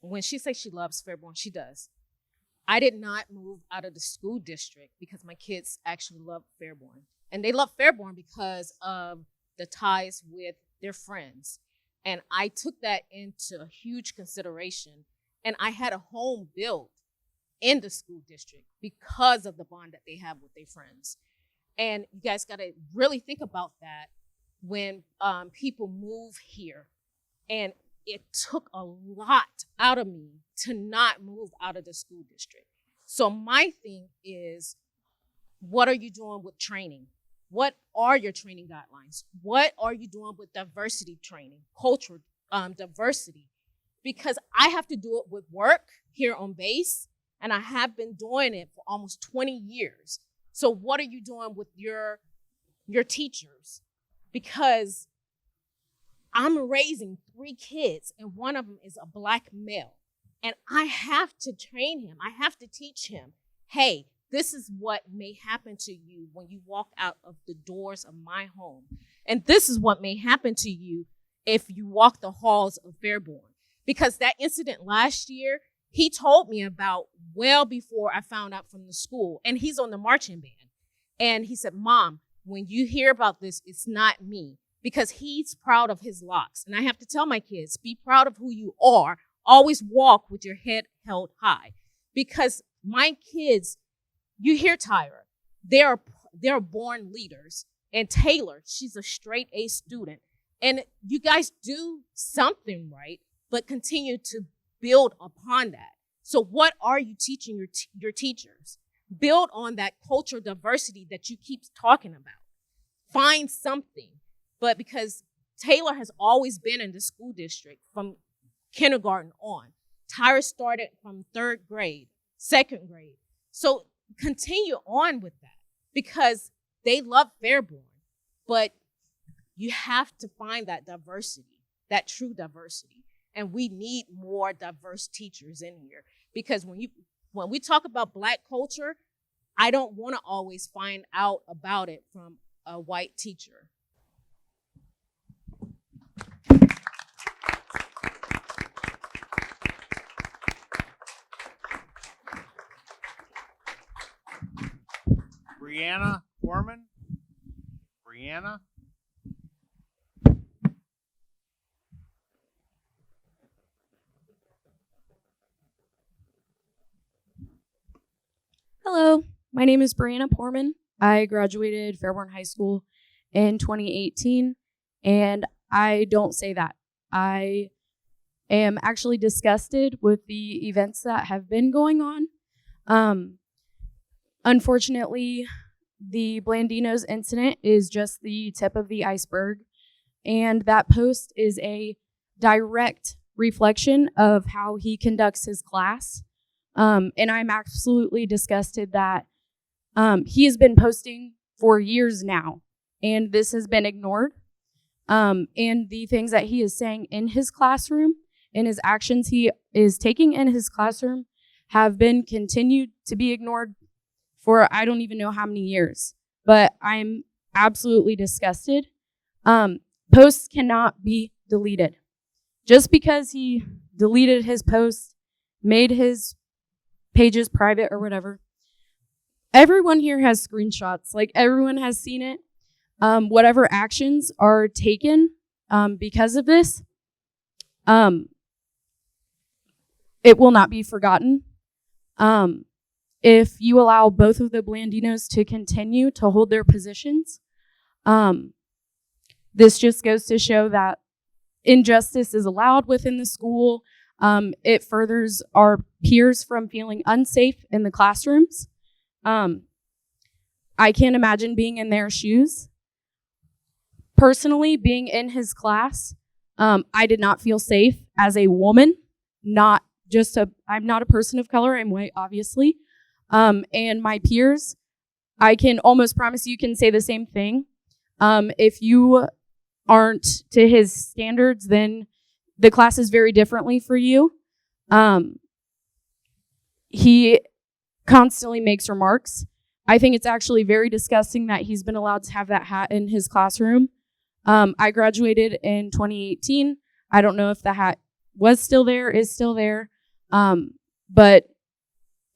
When she says she loves Fairborn, she does. I did not move out of the school district because my kids actually love Fairborn. And they love Fairborn because of the ties with their friends. And I took that into huge consideration. And I had a home built in the school district because of the bond that they have with their friends. And you guys got to really think about that when people move here. And it took a lot out of me to not move out of the school district. So my thing is, what are you doing with training? What are your training guidelines? What are you doing with diversity training, cultural diversity? Because I have to do it with work here on base, and I have been doing it for almost 20 years. So what are you doing with your teachers? Because I'm raising 3 kids, and one of them is a Black male. And I have to train him. I have to teach him, hey, this is what may happen to you when you walk out of the doors of my home. And this is what may happen to you if you walk the halls of Fairborn. Because that incident last year, he told me about well before I found out from the school. And he's on the marching band. And he said, Mom, when you hear about this, it's not me. Because he's proud of his locks. And I have to tell my kids, be proud of who you are. Always walk with your head held high. Because my kids, you hear Tyra, they're born leaders. And Taylor, she's a straight A student. And you guys do something right, but continue to build upon that. So what are you teaching your teachers? Build on that cultural diversity that you keep talking about. Find something. But because Taylor has always been in the school district from kindergarten on, Tyra started from 3rd grade, 2nd grade. So continue on with that because they love Fairborn. But you have to find that diversity, that true diversity. And we need more diverse teachers in here. Because when we talk about Black culture, I don't want to always find out about it from a white teacher. Brianna Foreman. Brianna. Hello, my name is Brianna Porman. I graduated Fairborn High School in 2018, and I don't say that. I am actually disgusted with the events that have been going on. Unfortunately, the Blandinos incident is just the tip of the iceberg, and that post is a direct reflection of how he conducts his class. And I'm absolutely disgusted that he has been posting for years now, and this has been ignored. And the things that he is saying in his classroom and his actions he is taking in his classroom have been continued to be ignored for I don't even know how many years. But I'm absolutely disgusted. Posts cannot be deleted. Just because he deleted his post, made his pages private or whatever, everyone here has screenshots. Like, everyone has seen it. Whatever actions are taken because of this, it will not be forgotten. If you allow both of the Blandinos to continue to hold their positions, this just goes to show that injustice is allowed within the school. It furthers our peers from feeling unsafe in the classrooms. I can't imagine being in their shoes. Personally, being in his class, I did not feel safe as a woman, I'm not a person of color, I'm white, obviously. And my peers, I can almost promise you can say the same thing. If you aren't to his standards, then the class is very differently for you. He constantly makes remarks. I think it's actually very disgusting that he's been allowed to have that hat in his classroom. I graduated in 2018. I don't know if the hat was still there, is still there. But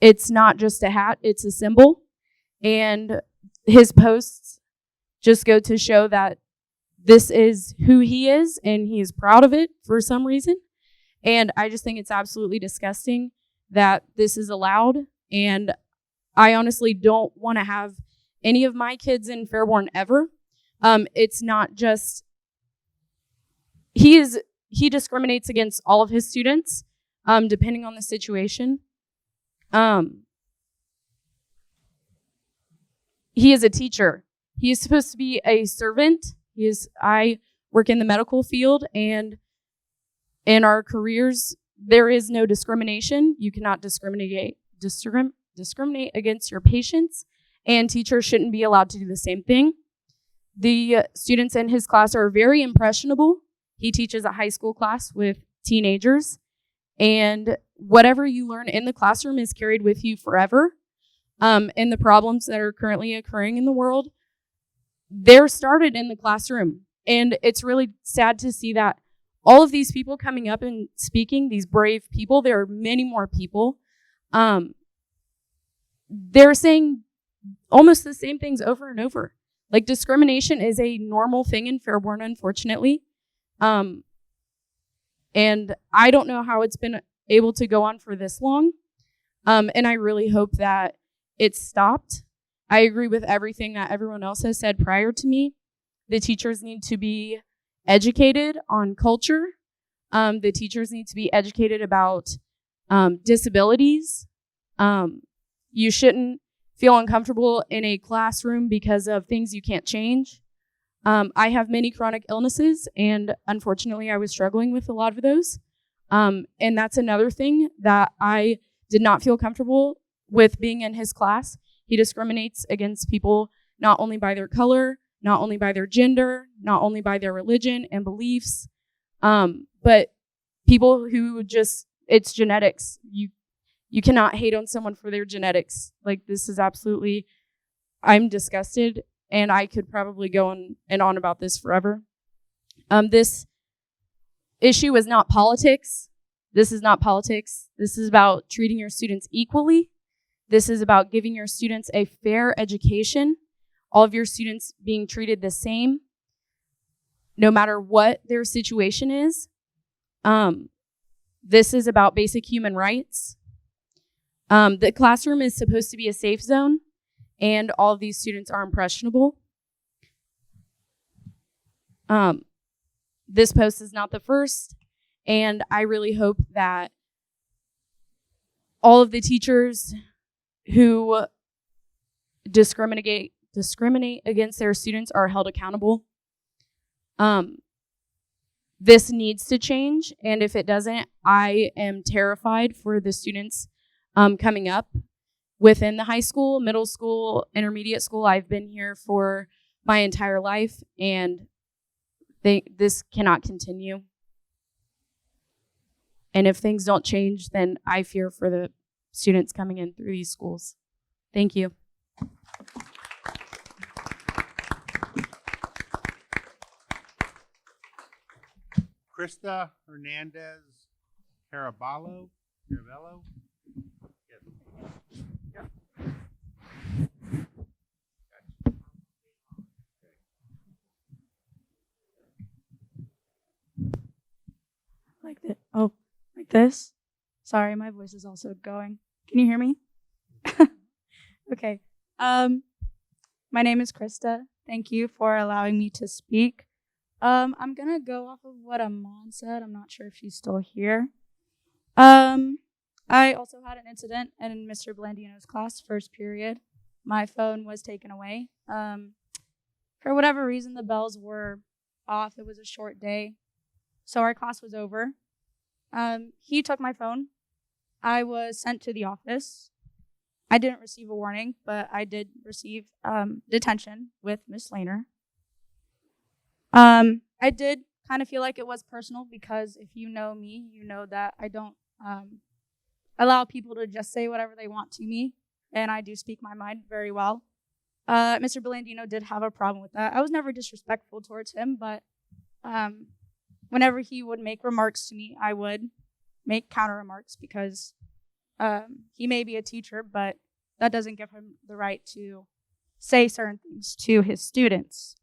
it's not just a hat, it's a symbol. And his posts just go to show that this is who he is, and he is proud of it for some reason. And I just think it's absolutely disgusting that this is allowed. And I honestly don't want to have any of my kids in Fairborn ever. It's not just, he discriminates against all of his students, depending on the situation. He is a teacher. He is supposed to be a servant. I work in the medical field, and in our careers, there is no discrimination. You cannot discriminate against your patients, and teachers shouldn't be allowed to do the same thing. The students in his class are very impressionable. He teaches a high school class with teenagers, and whatever you learn in the classroom is carried with you forever. And the problems that are currently occurring in the world, they're started in the classroom. And it's really sad to see that all of these people coming up and speaking, these brave people, there are many more people, they're saying almost the same things over and over. Like, discrimination is a normal thing in Fairborn, unfortunately. And I don't know how it's been able to go on for this long. And I really hope that it's stopped. I agree with everything that everyone else has said prior to me. The teachers need to be educated on culture. The teachers need to be educated about disabilities. You shouldn't feel uncomfortable in a classroom because of things you can't change. I have many chronic illnesses, and unfortunately I was struggling with a lot of those. And that's another thing that I did not feel comfortable with being in his class. He discriminates against people not only by their color, not only by their gender, not only by their religion and beliefs, but people who just, it's genetics. You cannot hate on someone for their genetics. Like, this is absolutely, I'm disgusted, and I could probably go on and on about this forever. This issue is not politics. This is not politics. This is about treating your students equally. This is about giving your students a fair education. All of your students being treated the same, no matter what their situation is. This is about basic human rights. The classroom is supposed to be a safe zone, and all of these students are impressionable. This post is not the first, and I really hope that all of the teachers who discriminate against their students are held accountable. This needs to change, and if it doesn't, I am terrified for the students coming up within the high school, middle school, intermediate school. I've been here for my entire life, and this cannot continue. And if things don't change, then I fear for the students coming in through these schools. Thank you. Krista Hernandez Caraballo. Yes. This? Sorry, my voice is also going. Can you hear me? Okay. My name is Krista. Thank you for allowing me to speak. I'm gonna go off of what Amon said. I'm not sure if she's still here. I also had an incident in Mr. Blandino's class, first period. My phone was taken away. For whatever reason, the bells were off. It was a short day, so our class was over. He took my phone. I was sent to the office. I didn't receive a warning, but I did receive detention with Miss Laner. I did kind of feel like it was personal because if you know me, you know that I don't allow people to just say whatever they want to me, and I do speak my mind very well. Mr. Blandino did have a problem with that. I was never disrespectful towards him, but whenever he would make remarks to me, I would make counter remarks because he may be a teacher, but that doesn't give him the right to say certain things to his students.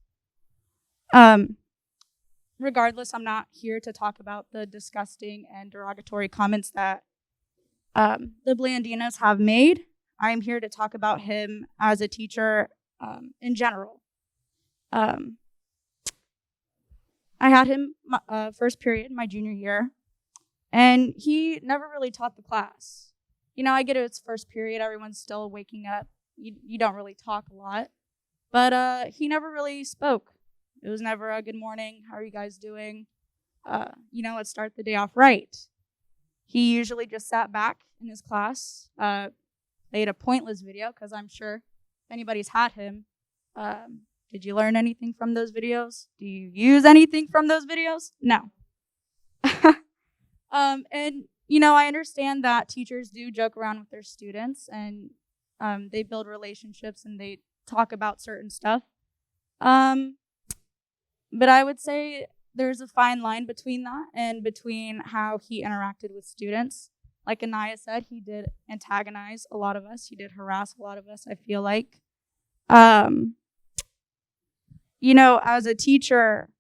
Regardless, I'm not here to talk about the disgusting and derogatory comments that the Blandinos have made. I'm here to talk about him as a teacher in general. I had him first period my junior year, and he never really taught the class. You know, I get it's first period, everyone's still waking up. You don't really talk a lot. But he never really spoke. It was never a good morning, how are you guys doing? Let's start the day off right. He usually just sat back in his class, played a pointless video, because I'm sure if anybody's had him, did you learn anything from those videos? Do you use anything from those videos? No. I understand that teachers do joke around with their students and they build relationships and they talk about certain stuff. But I would say there's a fine line between that and between how he interacted with students. Like Anaya said, he did antagonize a lot of us. He did harass a lot of us, I feel like. As a teacher,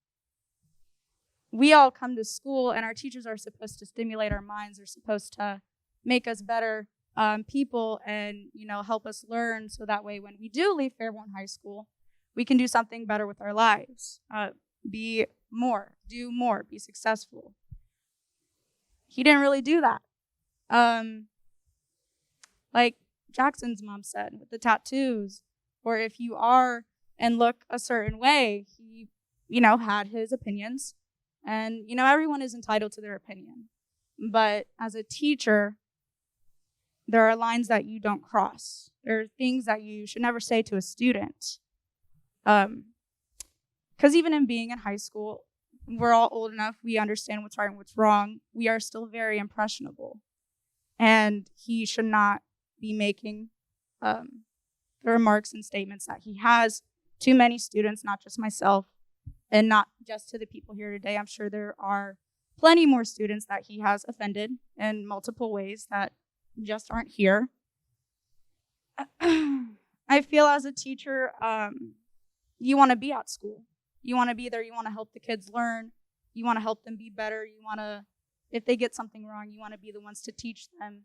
we all come to school and our teachers are supposed to stimulate our minds. They're supposed to make us better people and, help us learn so that way when we do leave Fairborn High School, we can do something better with our lives. Be more, do more, be successful. He didn't really do that. Like Jackson's mom said, with the tattoos, or if you are and look a certain way, he, had his opinions. And, everyone is entitled to their opinion. But as a teacher, there are lines that you don't cross. There are things that you should never say to a student. Because even in being in high school, we're all old enough, we understand what's right and what's wrong. We are still very impressionable. And he should not be making the remarks and statements that he has to many students, not just myself, and not just to the people here today. I'm sure there are plenty more students that he has offended in multiple ways that just aren't here. I feel as a teacher, you want to be at school. You want to be there. You want to help the kids learn. You want to help them be better. You want to, if they get something wrong, you want to be the ones to teach them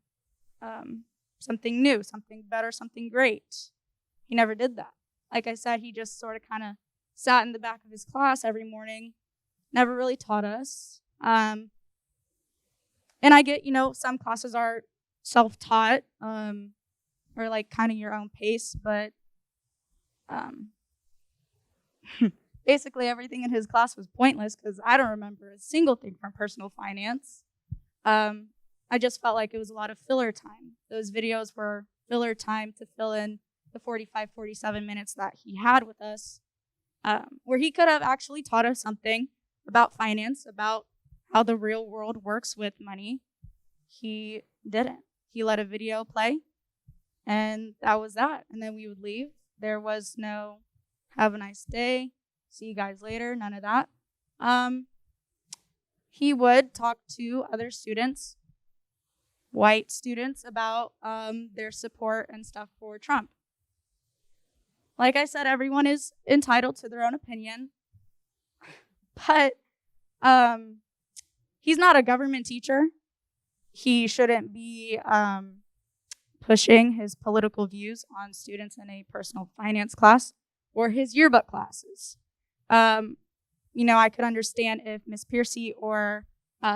something new, something better, something great. He never did that. Like I said, he just sort of kind of sat in the back of his class every morning, never really taught us. And I get, some classes are self-taught or like kind of your own pace, but basically everything in his class was pointless because I don't remember a single thing from personal finance. I just felt like it was a lot of filler time. Those videos were filler time to fill in the 45, 47 minutes that he had with us, where he could have actually taught us something about finance, about how the real world works with money. He didn't. He let a video play, and that was that. And then we would leave. There was no have a nice day, see you guys later, none of that. He would talk to other students, white students, about their support and stuff for Trump. Like I said, everyone is entitled to their own opinion, but he's not a government teacher. he shouldn't be pushing his political views on students in a personal finance class or his yearbook classes. I could understand if Miss Piercy or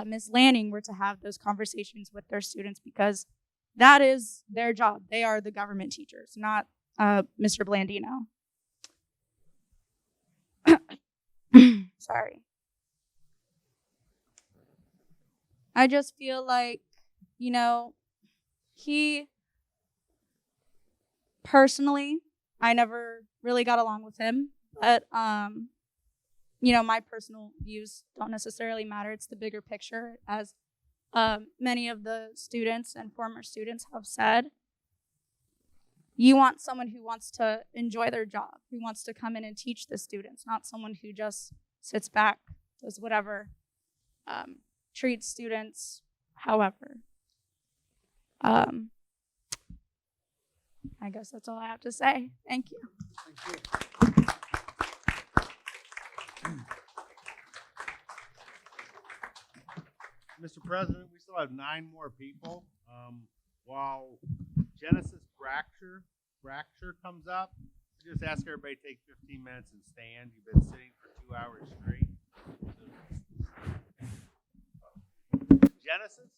Ms. Lanning were to have those conversations with their students, because that is their job. They are the government teachers, not Mr. Blandino. Sorry. I just feel like, he personally, I never really got along with him, but my personal views don't necessarily matter. It's the bigger picture, as many of the students and former students have said. You want someone who wants to enjoy their job, who wants to come in and teach the students, not someone who just sits back, does whatever, treats students however. I guess that's all I have to say. Thank you. Mr. President, we still have 9 more people. While Genesis Fracture comes up, I just ask everybody to take 15 minutes and stand. You've been sitting for 2 hours straight. Genesis?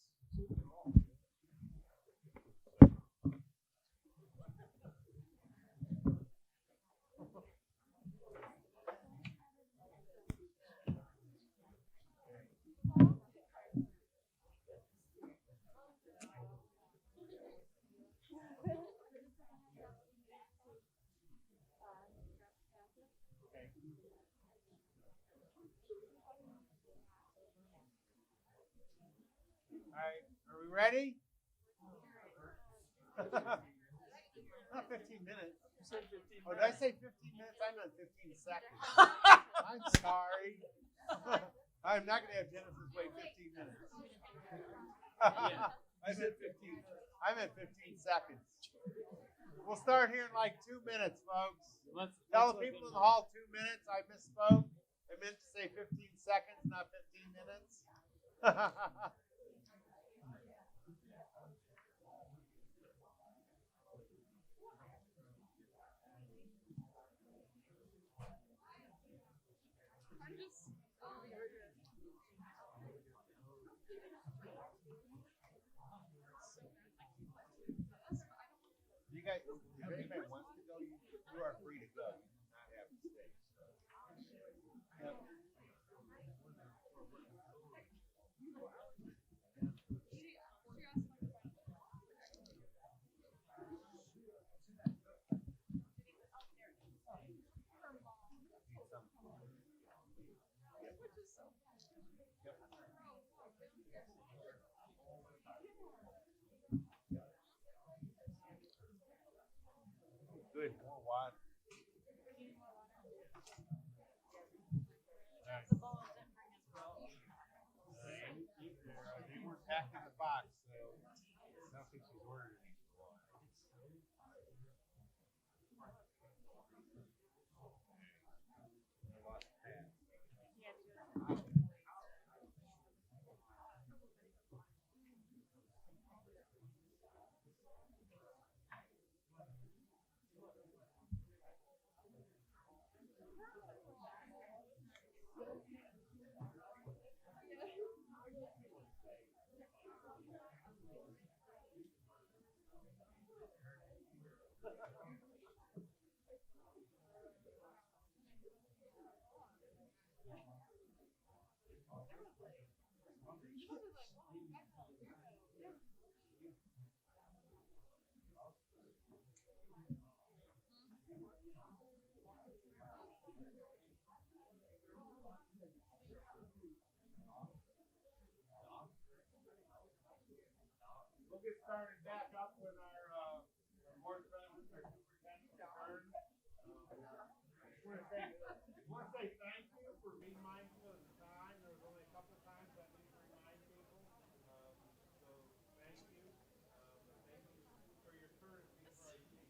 All right, are we ready? Not 15 minutes. You said 15 minutes. Oh, did I say 15 minutes? I meant 15 seconds. I'm sorry. I'm not going to have Genesis wait 15 minutes. I said 15. I meant 15 seconds. We'll start here in like 2 minutes, folks. Tell the people in the hall 2 minutes. I misspoke. I meant to say 15 seconds, not 15 minutes. You guys, if anybody wants to go, you are free to go. You do not have to stay. Yep. Good, more water. They weren't packed in the box, so I don't think she's ordered any. We'll get started back up when our board president, our superintendent, returns. I want to say thank you for being mindful of the time. There was only a couple of times I need to remind people. So thank you. Thank you for your courtesy for our team.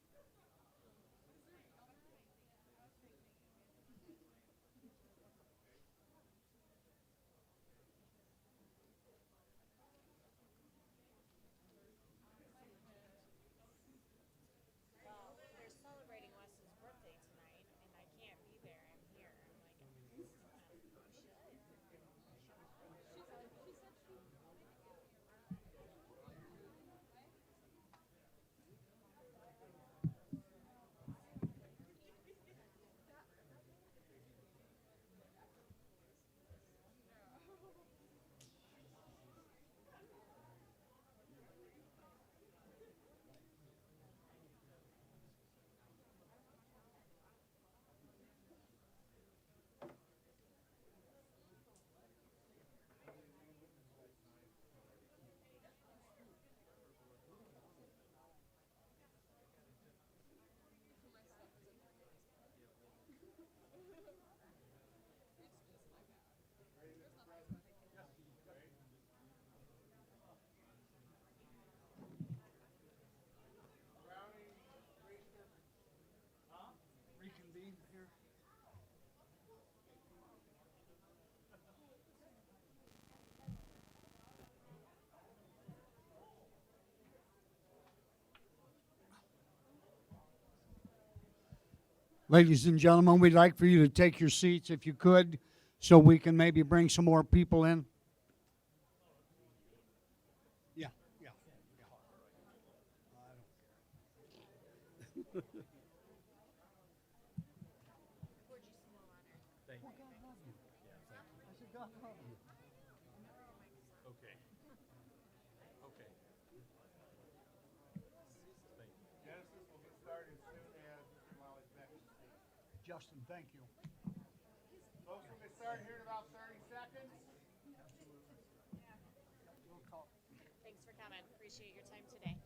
here? Ladies and gentlemen, we'd like for you to take your seats if you could, so we can maybe bring some more people in. Yeah, yeah. Okay. Okay. Genesis will get started as soon as Mr. Lolly's back in the seat. Justin, thank you. Folks, we'll get started here in about 30 seconds. Thanks for coming. Appreciate your time today.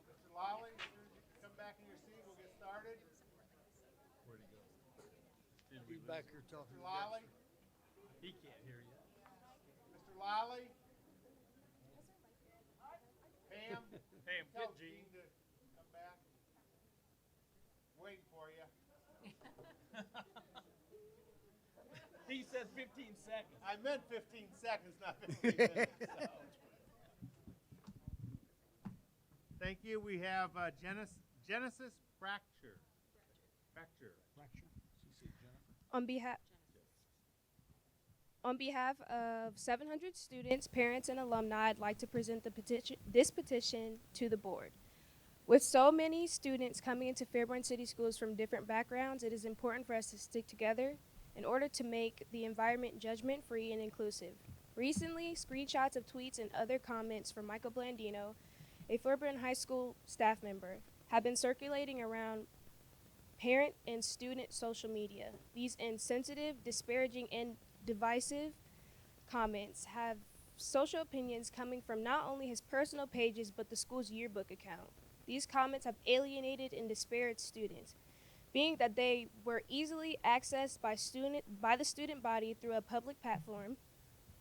Mr. Lolly, as soon as you come back in your seat, we'll get started. Where'd he go? He's back here talking. Mr. Lolly? He can't hear you. Mr. Lolly? Pam? Pam, Tell get Gene. Gene to come back. Waiting for you. He said 15 seconds. I meant 15 seconds, not 15 minutes. So. Thank you. We have Genesis Fracture. On behalf of 700 students, parents, and alumni, I'd like to present this petition to the board. With so many students coming into Fairborn City Schools from different backgrounds, it is important for us to stick together in order to make the environment judgment-free and inclusive. Recently, screenshots of tweets and other comments from Michael Blandino, a Fairborn High School staff member, have been circulating around parent and student social media. These insensitive, disparaging, and divisive comments have social opinions coming from not only his personal pages but the school's yearbook account. These comments have alienated and disparaged students, being that they were easily accessed by the student body through a public platform.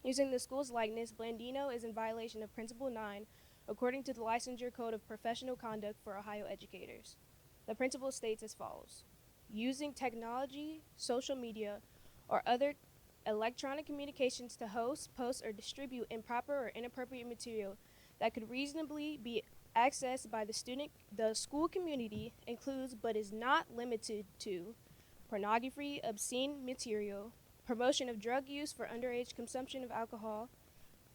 Using the school's likeness, Blandino is in violation of Principle 9, according to the Licensure Code of Professional Conduct for Ohio Educators. The principle states as follows: using technology, social media, or other electronic communications to host, post, or distribute improper or inappropriate material that could reasonably be accessed by the school community includes but is not limited to pornography, obscene material, promotion of drug use for underage consumption of alcohol,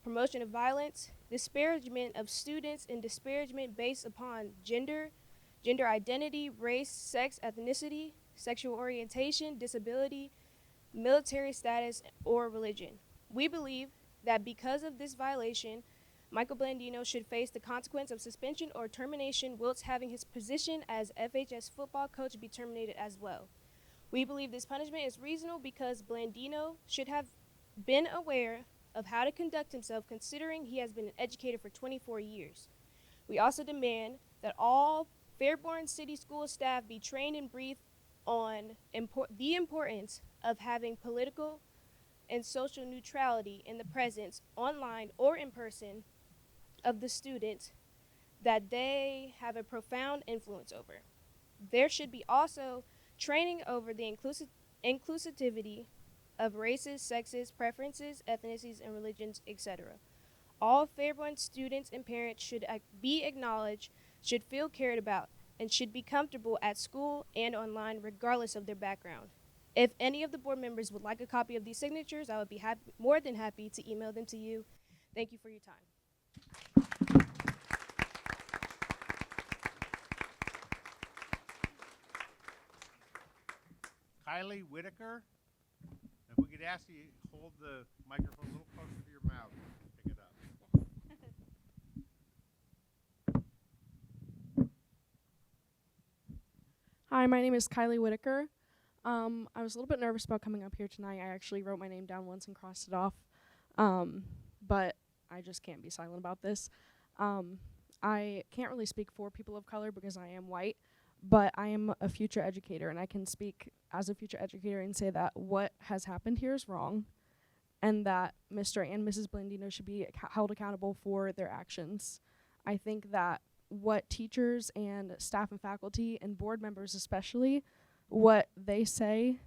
promotion of violence, disparagement of students, and disparagement based upon gender identity, race, sex, ethnicity, sexual orientation, disability, military status, or religion. We believe that because of this violation, Michael Blandino should face the consequence of suspension or termination, whilst having his position as FHS football coach be terminated as well. We believe this punishment is reasonable because Blandino should have been aware of how to conduct himself, considering he has been an educator for 24 years. We also demand that all Fairborn City School staff be trained and briefed on the importance of having political and social neutrality in the presence, online or in person, of the students that they have a profound influence over. There should be also training over the inclusivity of races, sexes, preferences, ethnicities, and religions, etc. All Fairborn students and parents should be acknowledged, should feel cared about, and should be comfortable at school and online regardless of their background. If any of the board members would like a copy of these signatures, I would be more than happy to email them to you. Thank you for your time. Kylie Whitaker. If we could ask you to hold the microphone a little closer to your mouth, pick it up. Hi, my name is Kylie Whitaker. I was a little bit nervous about coming up here tonight. I actually wrote my name down once and crossed it off, but I just can't be silent about this. I can't really speak for people of color because I am white, but I am a future educator, and I can speak as a future educator and say that what has happened here is wrong, and that Mr. and Mrs. Blandino should be held accountable for their actions. I think that what teachers and staff and faculty and board members especially, what they say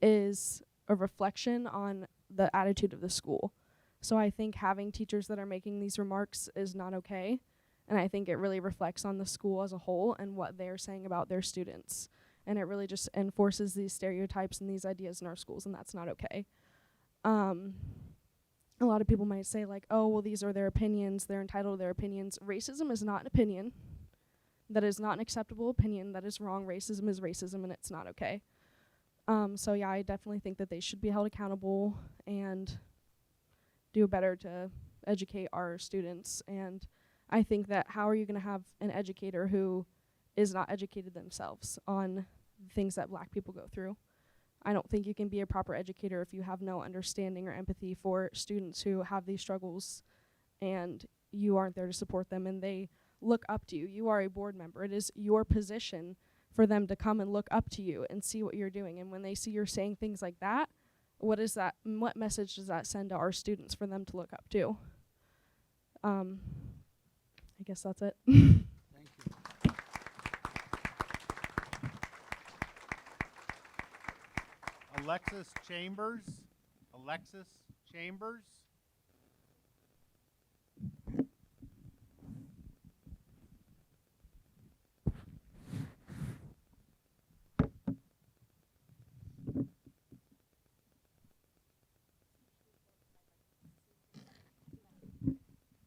is a reflection on the attitude of the school. So I think having teachers that are making these remarks is not okay. And I think it really reflects on the school as a whole and what they're saying about their students. And it really just enforces these stereotypes and these ideas in our schools, and that's not okay. A lot of people might say like, oh, well, these are their opinions. They're entitled to their opinions. Racism is not an opinion. That is not an acceptable opinion. That is wrong. Racism is racism, and it's not okay. So yeah, I definitely think that they should be held accountable and do better to educate our students. And I think that how are you going to have an educator who is not educated themselves on things that Black people go through? I don't think you can be a proper educator if you have no understanding or empathy for students who have these struggles and you aren't there to support them and they look up to you. You are a board member. It is your position for them to come and look up to you and see what you're doing. And when they see you're saying things like that, what message does that send to our students for them to look up to? I guess that's it. Alexis Chambers. Alexis Chambers.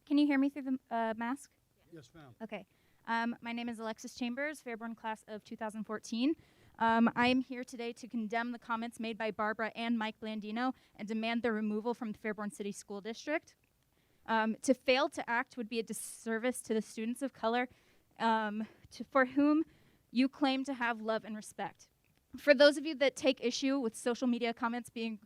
Can you hear me through the mask? Yes, ma'am. Okay. My name is Alexis Chambers, Fairborn class of 2014. I am here today to condemn the comments made by Barbara and Mike Blandino and demand their removal from the Fairborn City School District. To fail to act would be a disservice to the students of color for whom you claim to have love and respect. For those of you that take issue with social media comments being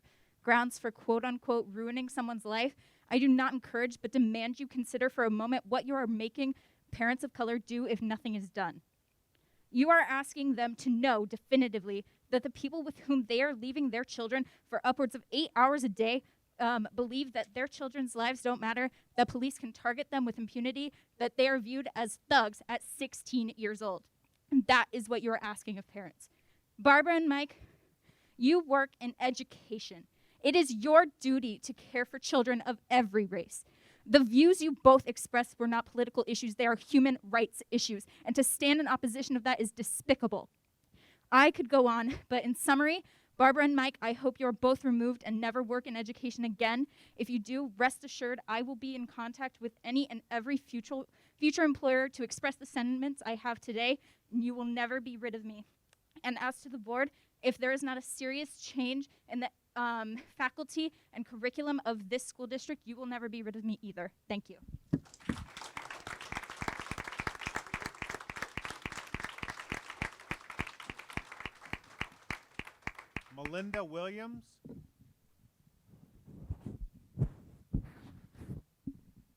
grounds for quote-unquote ruining someone's life, I do not encourage but demand you consider for a moment what you are making parents of color do if nothing is done. You are asking them to know definitively that the people with whom they are leaving their children for upwards of 8 hours a day believe that their children's lives don't matter, that police can target them with impunity, that they are viewed as thugs at 16 years old. And that is what you are asking of parents. Barbara and Mike, you work in education. It is your duty to care for children of every race. The views you both expressed were not political issues, they are human rights issues, and to stand in opposition of that is despicable. I could go on, but in summary, Barbara and Mike, I hope you are both removed and never work in education again. If you do, rest assured I will be in contact with any and every future employer to express the sentiments I have today, and you will never be rid of me. And as to the board, if there is not a serious change in the faculty and curriculum of this school district, you will never be rid of me either. Thank you. Melinda Williams.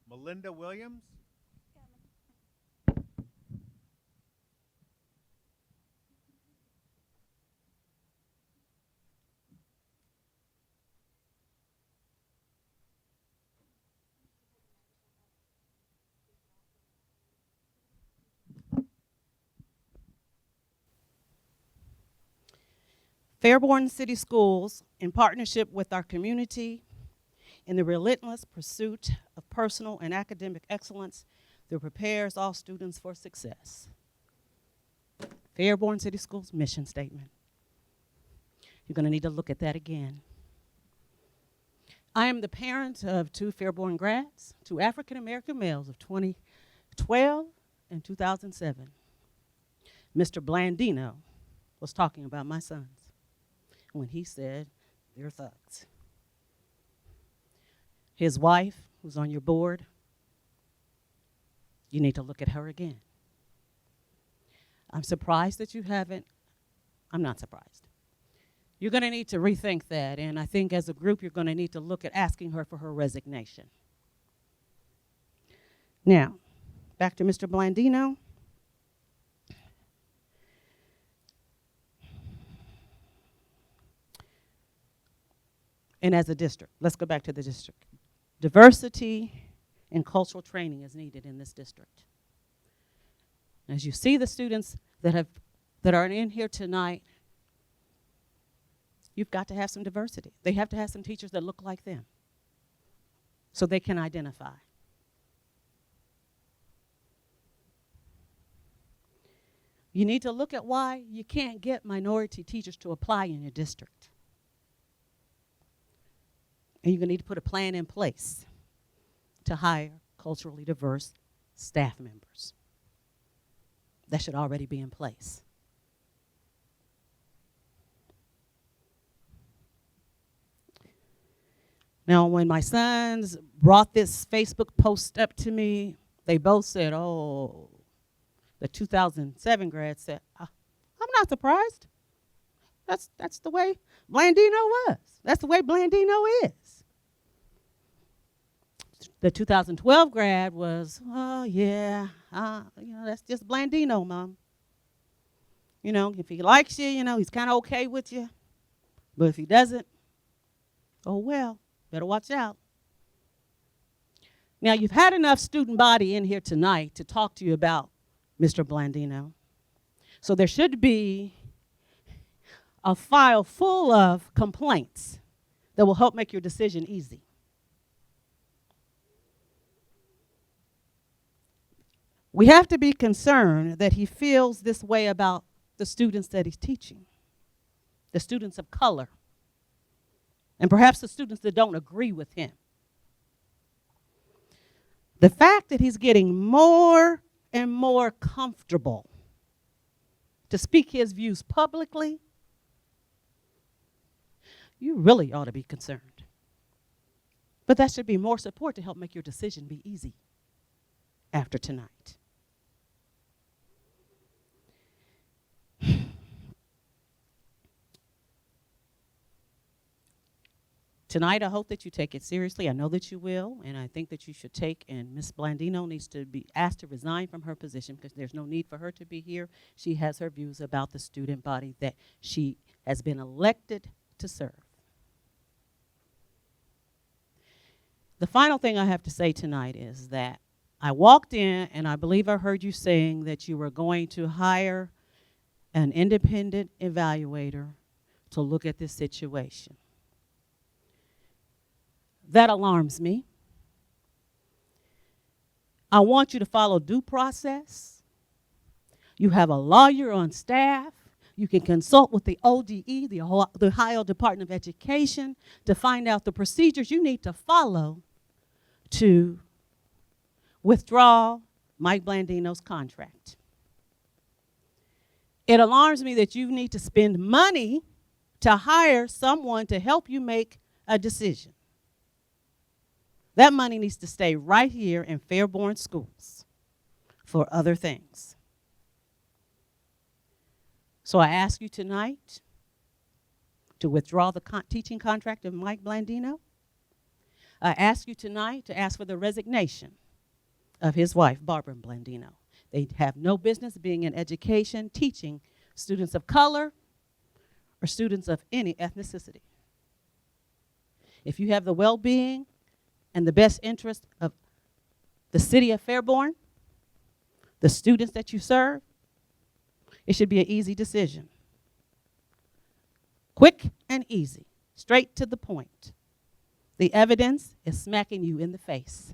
Melinda Williams. Fairborn City Schools, in partnership with our community, in the relentless pursuit of personal and academic excellence that prepares all students for success. Fairborn City Schools mission statement. You're going to need to look at that again. I am the parent of 2 Fairborn grads, 2 African-American males of 2012 and 2007. Mr. Blandino was talking about my sons when he said they're thugs. His wife, who's on your board, you need to look at her again. I'm surprised that you haven't. I'm not surprised. You're going to need to rethink that, and I think as a group you're going to need to look at asking her for her resignation. Now, back to Mr. Blandino. And as a district, let's go back to the district. Diversity and cultural training is needed in this district. As you see the students that are in here tonight, you've got to have some diversity. They have to have some teachers that look like them so they can identify. You need to look at why you can't get minority teachers to apply in your district. And you're going to need to put a plan in place to hire culturally diverse staff members. That should already be in place. Now, when my sons brought this Facebook post up to me, they both said, oh, the 2007 grad said, I'm not surprised. That's the way Blandino was. That's the way Blandino is. The 2012 grad was, oh, yeah, that's just Blandino, Mom. If he likes you, he's kind of okay with you. But if he doesn't, oh, well, better watch out. Now, you've had enough student body in here tonight to talk to you about Mr. Blandino. So there should be a file full of complaints that will help make your decision easy. We have to be concerned that he feels this way about the students that he's teaching, the students of color, and perhaps the students that don't agree with him. The fact that he's getting more and more comfortable to speak his views publicly, you really ought to be concerned. But that should be more support to help make your decision be easy after tonight. Tonight, I hope that you take it seriously. I know that you will, and I think that you should take, and Ms. Blandino needs to be asked to resign from her position because there's no need for her to be here. She has her views about the student body that she has been elected to serve. The final thing I have to say tonight is that I walked in, and I believe I heard you saying that you were going to hire an independent evaluator to look at this situation. That alarms me. I want you to follow due process. You have a lawyer on staff. You can consult with the ODE, the Ohio Department of Education, to find out the procedures you need to follow to withdraw Mike Blandino's contract. It alarms me that you need to spend money to hire someone to help you make a decision. That money needs to stay right here in Fairborn schools for other things. So I ask you tonight to withdraw the teaching contract of Mike Blandino. I ask you tonight to ask for the resignation of his wife, Barbara Blandino. They have no business being in education, teaching students of color or students of any ethnicity. If you have the well-being and the best interest of the city of Fairborn, the students that you serve, it should be an easy decision. Quick and easy, straight to the point. The evidence is smacking you in the face.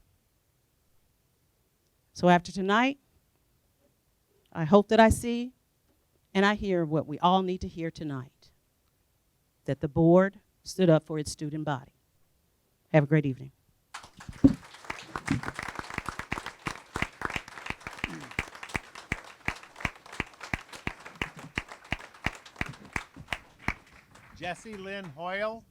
So after tonight, I hope that I see and I hear what we all need to hear tonight, that the board stood up for its student body. Have a great evening. Jessie Lynn Hoyle.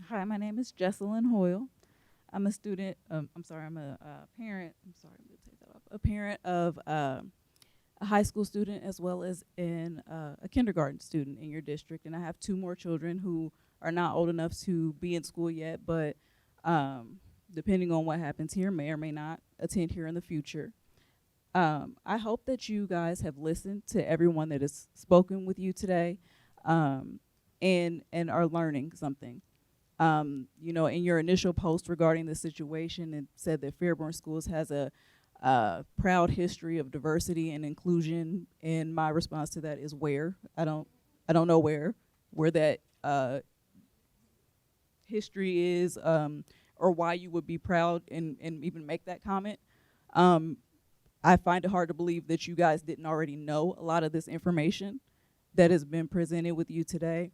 Hi, my name is Jesselyn Hoyle. I'm a student, I'm a parent, a parent of a high school student as well as a kindergarten student in your district. And I have 2 more children who are not old enough to be in school yet, but depending on what happens here, may or may not attend here in the future. I hope that you guys have listened to everyone that has spoken with you today, and are learning something. You know, in your initial post regarding the situation, it said that Fairborn Schools has a proud history of diversity and inclusion. And my response to that is where? I don't know where that history is, or why you would be proud and even make that comment. I find it hard to believe that you guys didn't already know a lot of this information that has been presented with you today.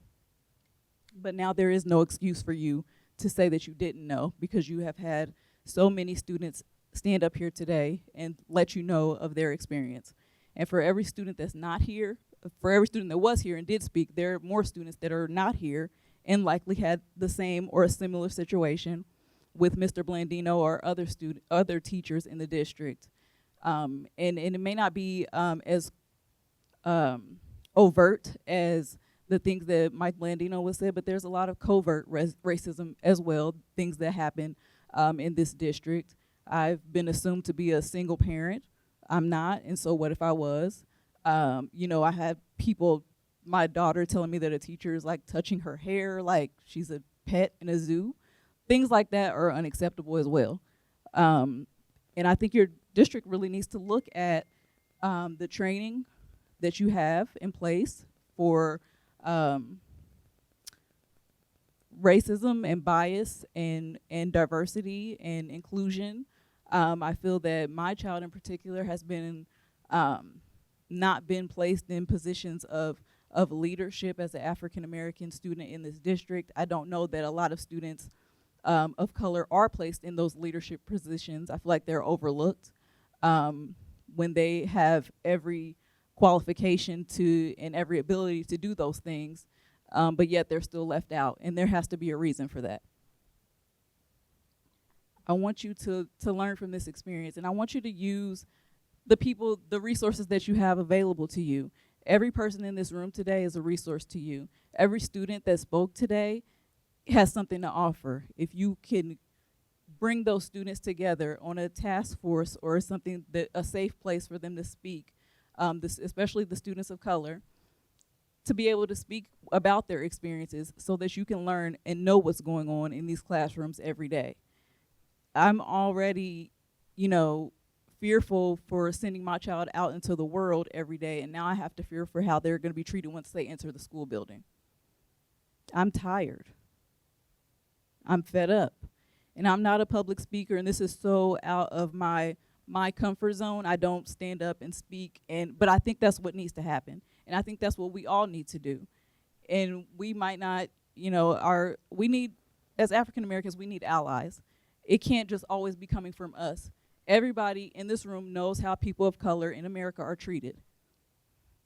But now there is no excuse for you to say that you didn't know, because you have had so many students stand up here today and let you know of their experience. And for every student that's not here, for every student that was here and did speak, there are more students that are not here and likely had the same or a similar situation with Mr. Blandino or other teachers in the district. And it may not be as overt as the things that Mike Blandino would say, but there's a lot of covert racism as well, things that happen in this district. I've been assumed to be a single parent. I'm not, and so what if I was? You know, I had people, my daughter telling me that a teacher is like touching her hair like she's a pet in a zoo. Things like that are unacceptable as well. And I think your district really needs to look at the training that you have in place for racism and bias and diversity and inclusion. I feel that my child in particular has been not been placed in positions of leadership as an African American student in this district. I don't know that a lot of students of color are placed in those leadership positions. I feel like they're overlooked when they have every qualification to and every ability to do those things, but yet they're still left out, and there has to be a reason for that. I want you to learn from this experience, and I want you to use the resources that you have available to you. Every person in this room today is a resource to you. Every student that spoke today has something to offer. If you can bring those students together on a task force or something, a safe place for them to speak, especially the students of color, to be able to speak about their experiences so that you can learn and know what's going on in these classrooms every day. I'm already, fearful for sending my child out into the world every day, and now I have to fear for how they're going to be treated once they enter the school building. I'm tired. I'm fed up. And I'm not a public speaker, and this is so out of my comfort zone. I don't stand up and speak, but I think that's what needs to happen. And I think that's what we all need to do. And we might not, we need, as African Americans, we need allies. It can't just always be coming from us. Everybody in this room knows how people of color in America are treated.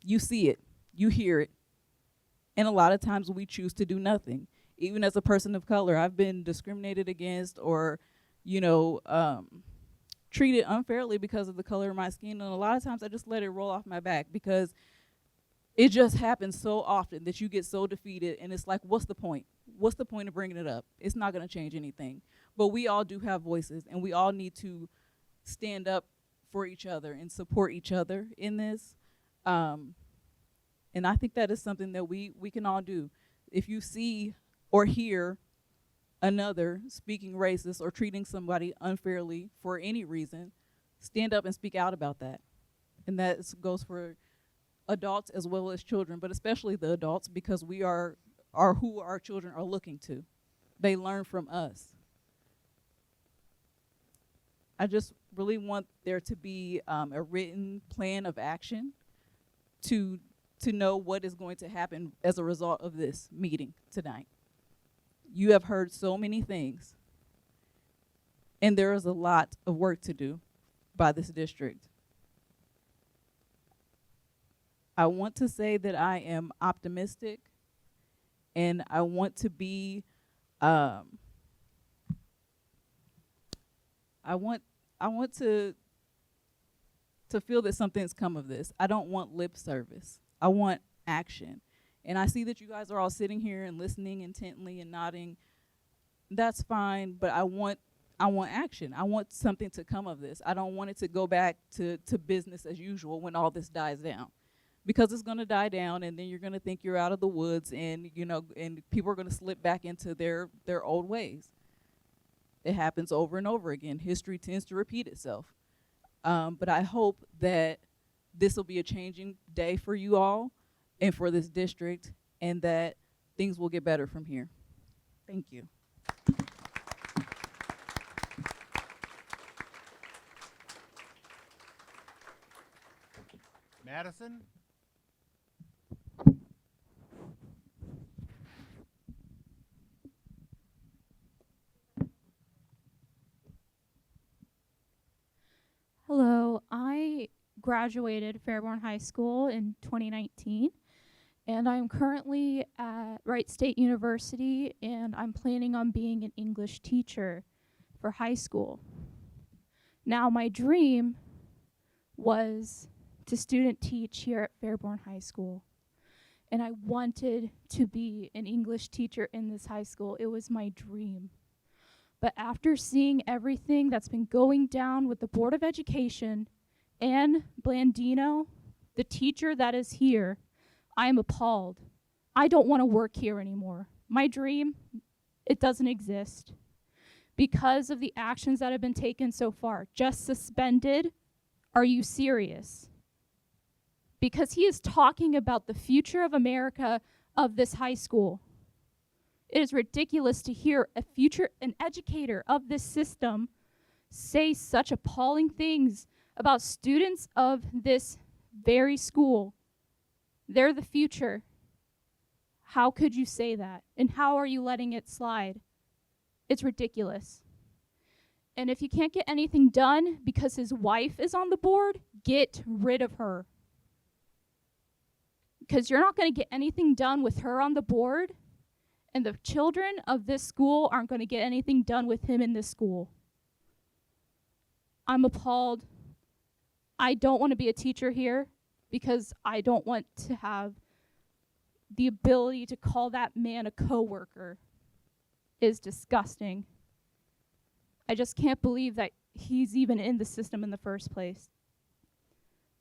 You see it, you hear it, and a lot of times we choose to do nothing. Even as a person of color, I've been discriminated against or, treated unfairly because of the color of my skin, and a lot of times I just let it roll off my back because it just happens so often that you get so defeated, and it's like, what's the point? What's the point of bringing it up? It's not going to change anything. But we all do have voices, and we all need to stand up for each other and support each other in this. And I think that is something that we can all do. If you see or hear another speaking racist or treating somebody unfairly for any reason, stand up and speak out about that. And that goes for adults as well as children, but especially the adults, because we are who our children are looking to. They learn from us. I just really want there to be a written plan of action to know what is going to happen as a result of this meeting tonight. You have heard so many things, and there is a lot of work to do by this district. I want to say that I am optimistic, and I want to be, I want to feel that something's come of this. I don't want lip service. I want action. And I see that you guys are all sitting here and listening intently and nodding. That's fine, but I want I want action. I want something to come of this. I don't want it to go back to business as usual when all this dies down. Because it's gonna die down, and then you're gonna think you're out of the woods, and and people are gonna slip back into their old ways. It happens over and over again. History tends to repeat itself. But I hope that this will be a changing day for you all and for this district, and that things will get better from here. Thank you. Madison? Hello, I graduated Fairborn High School in 2019, and I'm currently at Wright State University, and I'm planning on being an English teacher for high school. Now, my dream was to student teach here at Fairborn High School, and I wanted to be an English teacher in this high school. It was my dream. But after seeing everything that's been going down with the Board of Education and Blandino, the teacher that is here, I am appalled. I don't want to work here anymore. My dream, it doesn't exist because of the actions that have been taken so far. Just suspended. Are you serious? Because he is talking about the future of America of this high school. It is ridiculous to hear an educator of this system say such appalling things about students of this very school. They're the future. How could you say that? And how are you letting it slide? It's ridiculous. And if you can't get anything done because his wife is on the board, get rid of her. Because you're not going to get anything done with her on the board, and the children of this school aren't going to get anything done with him in this school. I'm appalled. I don't want to be a teacher here because I don't want to have the ability to call that man a coworker. It is disgusting. I just can't believe that he's even in the system in the first place.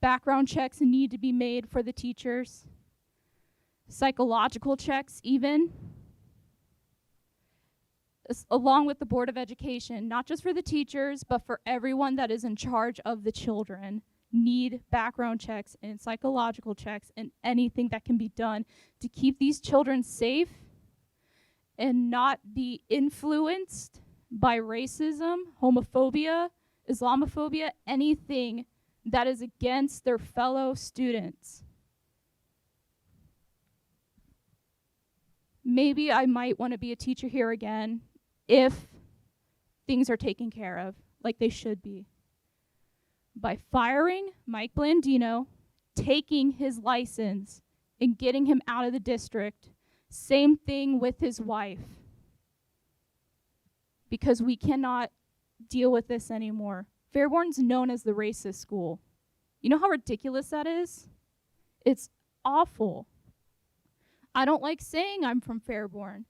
Background checks need to be made for the teachers. Psychological checks even. Along with the Board of Education, not just for the teachers, but for everyone that is in charge of the children, need background checks and psychological checks and anything that can be done to keep these children safe and not be influenced by racism, homophobia, Islamophobia, anything that is against their fellow students. Maybe I might want to be a teacher here again if things are taken care of like they should be. By firing Mike Blandino, taking his license, and getting him out of the district. Same thing with his wife. Because we cannot deal with this anymore. Fairborn's known as the racist school. You know how ridiculous that is? It's awful. I don't like saying I'm from Fairborn.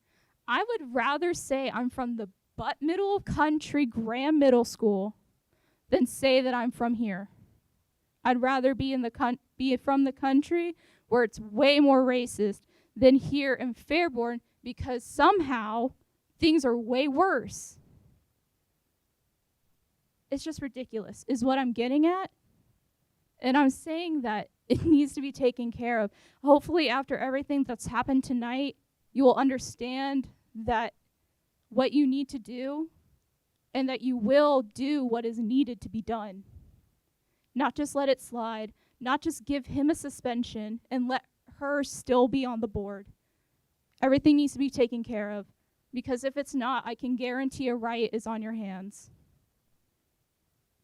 I would rather say I'm from the butt middle of country Graham Middle School than say that I'm from here. I'd rather be from the country where it's way more racist than here in Fairborn because somehow things are way worse. It's just ridiculous, is what I'm getting at. And I'm saying that it needs to be taken care of. Hopefully, after everything that's happened tonight, you will understand that what you need to do and that you will do what is needed to be done. Not just let it slide, not just give him a suspension and let her still be on the board. Everything needs to be taken care of, because if it's not, I can guarantee a riot is on your hands.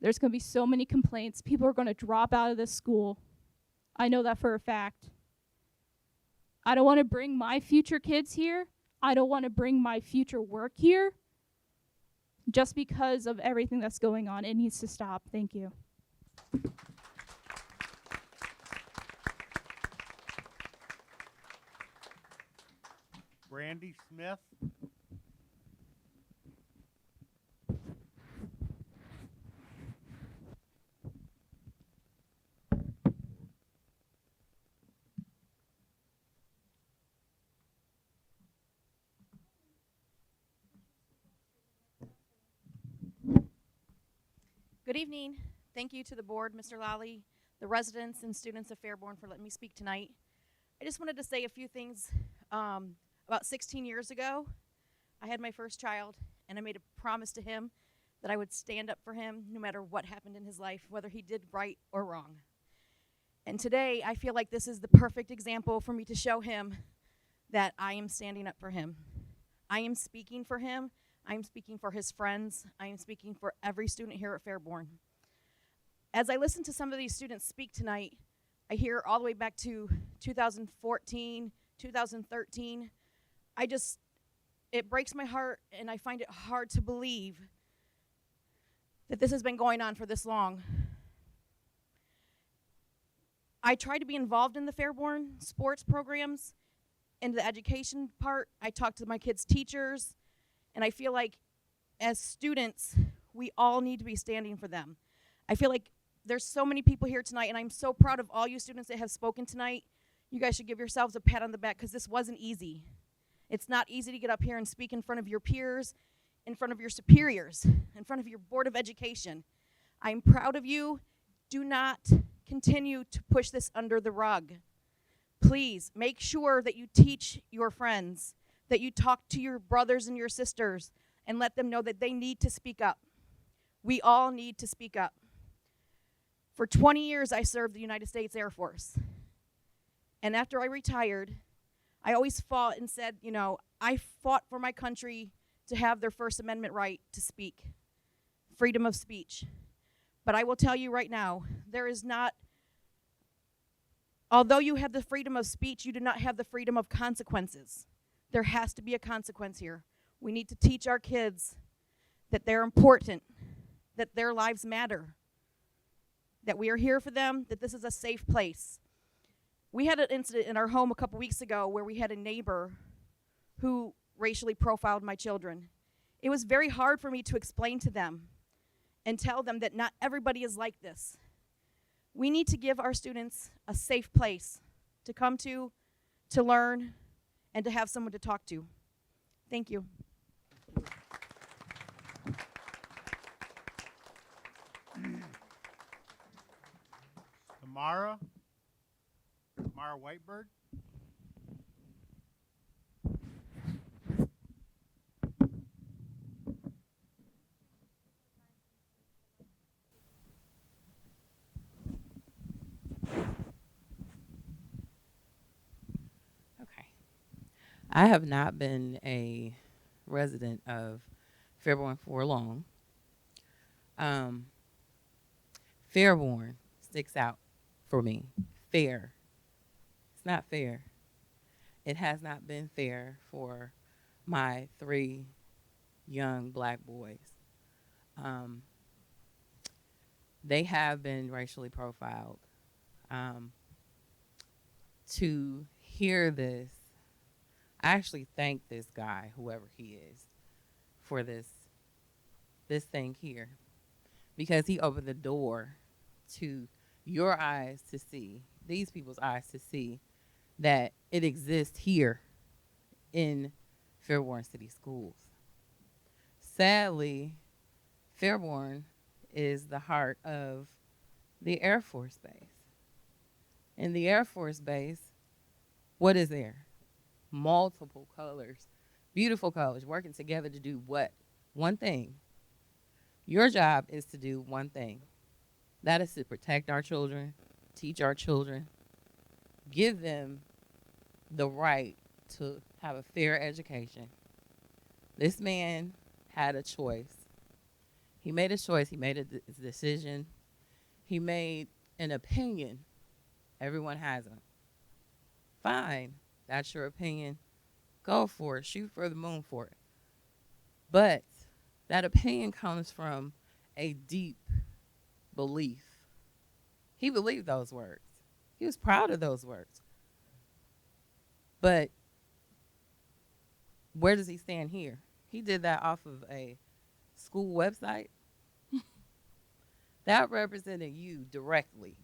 There's going to be so many complaints. People are going to drop out of this school. I know that for a fact. I don't want to bring my future kids here. I don't want to bring my future work here just because of everything that's going on. It needs to stop. Thank you. Brandy Smith. Good evening. Thank you to the board, Mr. Lally, the residents and students of Fairborn for letting me speak tonight. I just wanted to say a few things. About 16 years ago, I had my first child, and I made a promise to him that I would stand up for him no matter what happened in his life, whether he did right or wrong. And today, I feel like this is the perfect example for me to show him that I am standing up for him. I am speaking for him. I am speaking for his friends. I am speaking for every student here at Fairborn. As I listen to some of these students speak tonight, I hear all the way back to 2014, 2013. It breaks my heart, and I find it hard to believe that this has been going on for this long. I try to be involved in the Fairborn sports programs and the education part. I talk to my kids' teachers, and I feel like as students, we all need to be standing for them. I feel like there's so many people here tonight, and I'm so proud of all you students that have spoken tonight. You guys should give yourselves a pat on the back, because this wasn't easy. It's not easy to get up here and speak in front of your peers, in front of your superiors, in front of your Board of Education. I'm proud of you. Do not continue to push this under the rug. Please make sure that you teach your friends, that you talk to your brothers and your sisters, and let them know that they need to speak up. We all need to speak up. For 20 years, I served the United States Air Force. And after I retired, I always fought and said, I fought for my country to have their First Amendment right to speak, freedom of speech. But I will tell you right now, although you have the freedom of speech, you do not have the freedom of consequences. There has to be a consequence here. We need to teach our kids that they're important, that their lives matter, that we are here for them, that this is a safe place. We had an incident in our home a couple weeks ago where we had a neighbor who racially profiled my children. It was very hard for me to explain to them and tell them that not everybody is like this. We need to give our students a safe place to come to learn, and to have someone to talk to. Thank you. Tamara Whitebird. I have not been a resident of Fairborn for long. Fairborn sticks out for me. Fair. It's not fair. It has not been fair for my 3 young black boys. They have been racially profiled. To hear this, I actually thank this guy, whoever he is, for this thing here, because he opened the door to your eyes to see, these people's eyes to see, that it exists here in Fairborn City Schools. Sadly, Fairborn is the heart of the Air Force Base. In the Air Force Base, what is there? Multiple colors, beautiful colors, working together to do what? One thing. Your job is to do one thing. That is to protect our children, teach our children, give them the right to have a fair education. This man had a choice. He made a choice. He made a decision. He made an opinion. Everyone has them. Fine. That's your opinion. Go for it. Shoot for the moon for it. But that opinion comes from a deep belief. He believed those words. He was proud of those words. But where does he stand here? He did that off of a school website. That represented you directly.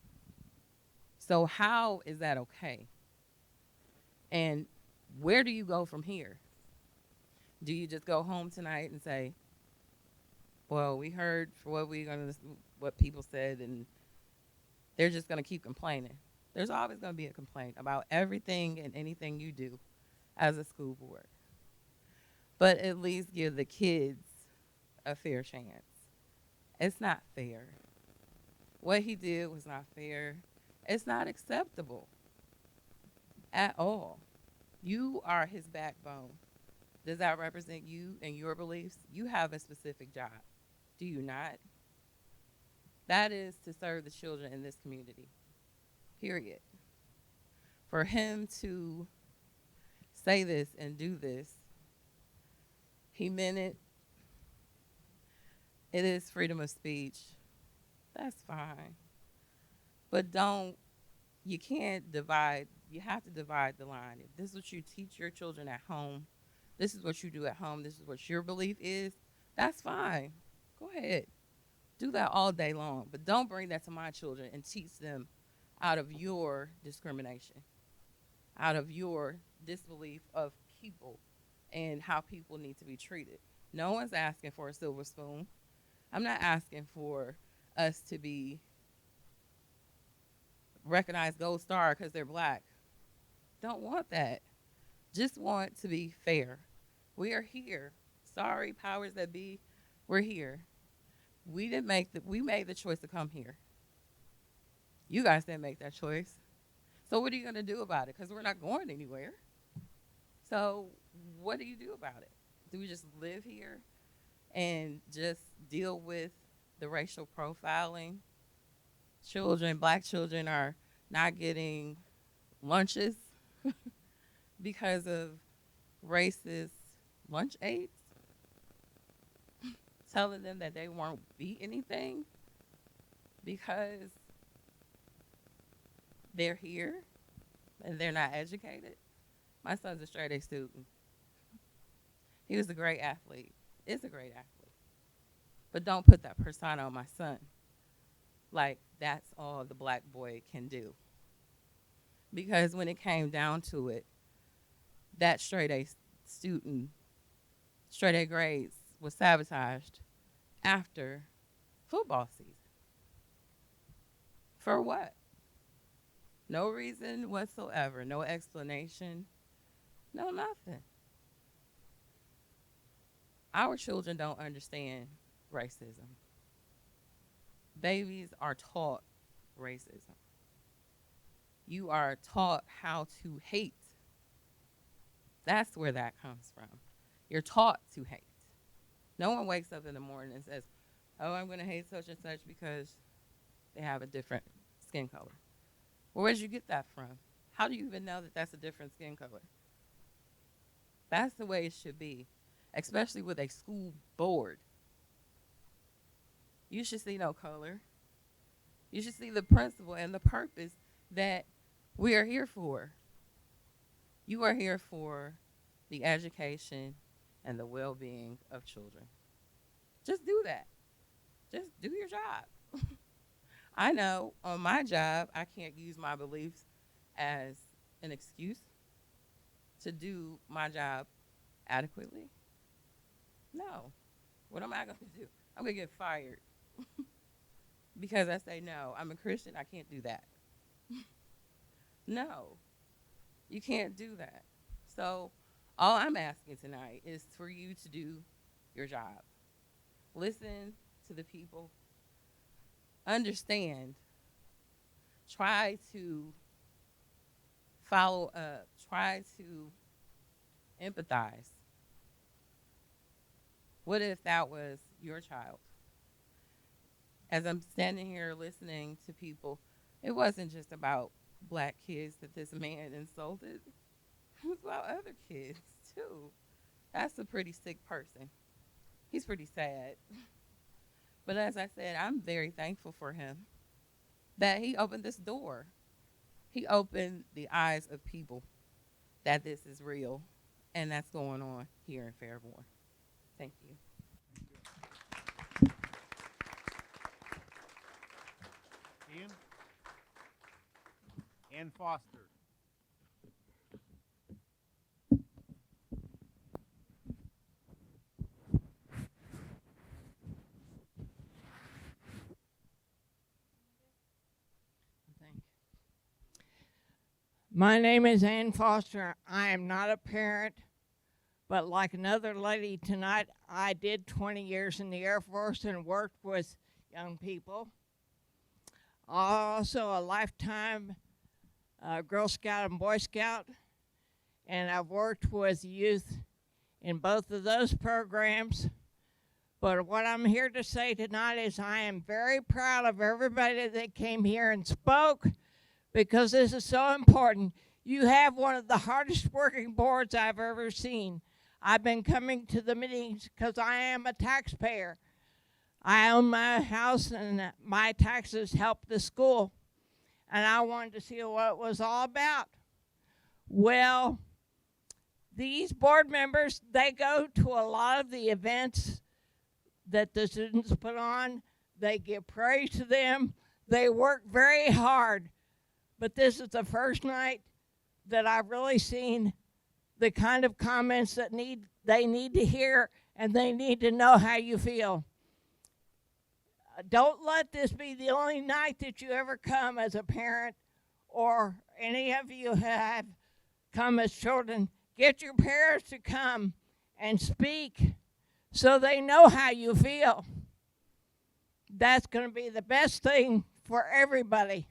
So how is that okay? And where do you go from here? Do you just go home tonight and say, well, we heard for what we're going to what people said, and they're just going to keep complaining. There's always going to be a complaint about everything and anything you do as a school board. But at least give the kids a fair chance. It's not fair. What he did was not fair. It's not acceptable at all. You are his backbone. Does that represent you and your beliefs? You have a specific job, do you not? That is to serve the children in this community, period. For him to say this and do this, he meant it. It is freedom of speech. That's fine. But you can't divide, you have to divide the line. If this is what you teach your children at home, this is what you do at home, this is what your belief is, that's fine. Go ahead. Do that all day long. But don't bring that to my children and teach them out of your discrimination, out of your disbelief of people and how people need to be treated. No one's asking for a silver spoon. I'm not asking for us to be recognized gold star because they're black. Don't want that. Just want to be fair. We are here. Sorry, powers that be, we're here. We made the choice to come here. You guys didn't make that choice. So what are you going to do about it? Because we're not going anywhere. So what do you do about it? Do we just live here and just deal with the racial profiling? Black children are not getting lunches because of racist lunch aides telling them that they won't be anything because they're here and they're not educated. My son's a straight A student. He was a great athlete. Is a great athlete. But don't put that persona on my son. Like that's all the black boy can do. Because when it came down to it, that straight A student, straight A grades was sabotaged after football season. For what? No reason whatsoever, no explanation, no nothing. Our children don't understand racism. Babies are taught racism. You are taught how to hate. That's where that comes from. You're taught to hate. No one wakes up in the morning and says, oh, I'm going to hate such and such because they have a different skin color. Well, where did you get that from? How do you even know that that's a different skin color? That's the way it should be, especially with a school board. You should see no color. You should see the principle and the purpose that we are here for. You are here for the education and the well-being of children. Just do that. Just do your job. I know on my job, I can't use my beliefs as an excuse to do my job adequately. No. What am I going to do? I'm going to get fired because I say, no, I'm a Christian, I can't do that. No, you can't do that. So all I'm asking tonight is for you to do your job. Listen to the people. Understand. Try to follow up. Try to empathize. What if that was your child? As I'm standing here listening to people, it wasn't just about black kids that this man insulted. It was about other kids, too. That's a pretty sick person. He's pretty sad. But as I said, I'm very thankful for him that he opened this door. He opened the eyes of people that this is real and that's going on here in Fairborn. Thank you. Ann Foster. My name is Ann Foster. I am not a parent, but like another lady tonight, I did 20 years in the Air Force and worked with young people. Also a lifetime Girl Scout and Boy Scout, and I've worked with youth in both of those programs. But what I'm here to say tonight is I am very proud of everybody that came here and spoke, because this is so important. You have one of the hardest working boards I've ever seen. I've been coming to the meetings because I am a taxpayer. I own my house and my taxes help the school. And I wanted to see what it was all about. Well, these board members, they go to a lot of the events that the students put on. They give praise to them. They work very hard. But this is the first night that I've really seen the kind of comments that they need to hear, and they need to know how you feel. Don't let this be the only night that you ever come as a parent, or any of you have come as children. Get your parents to come and speak so they know how you feel. That's going to be the best thing for everybody.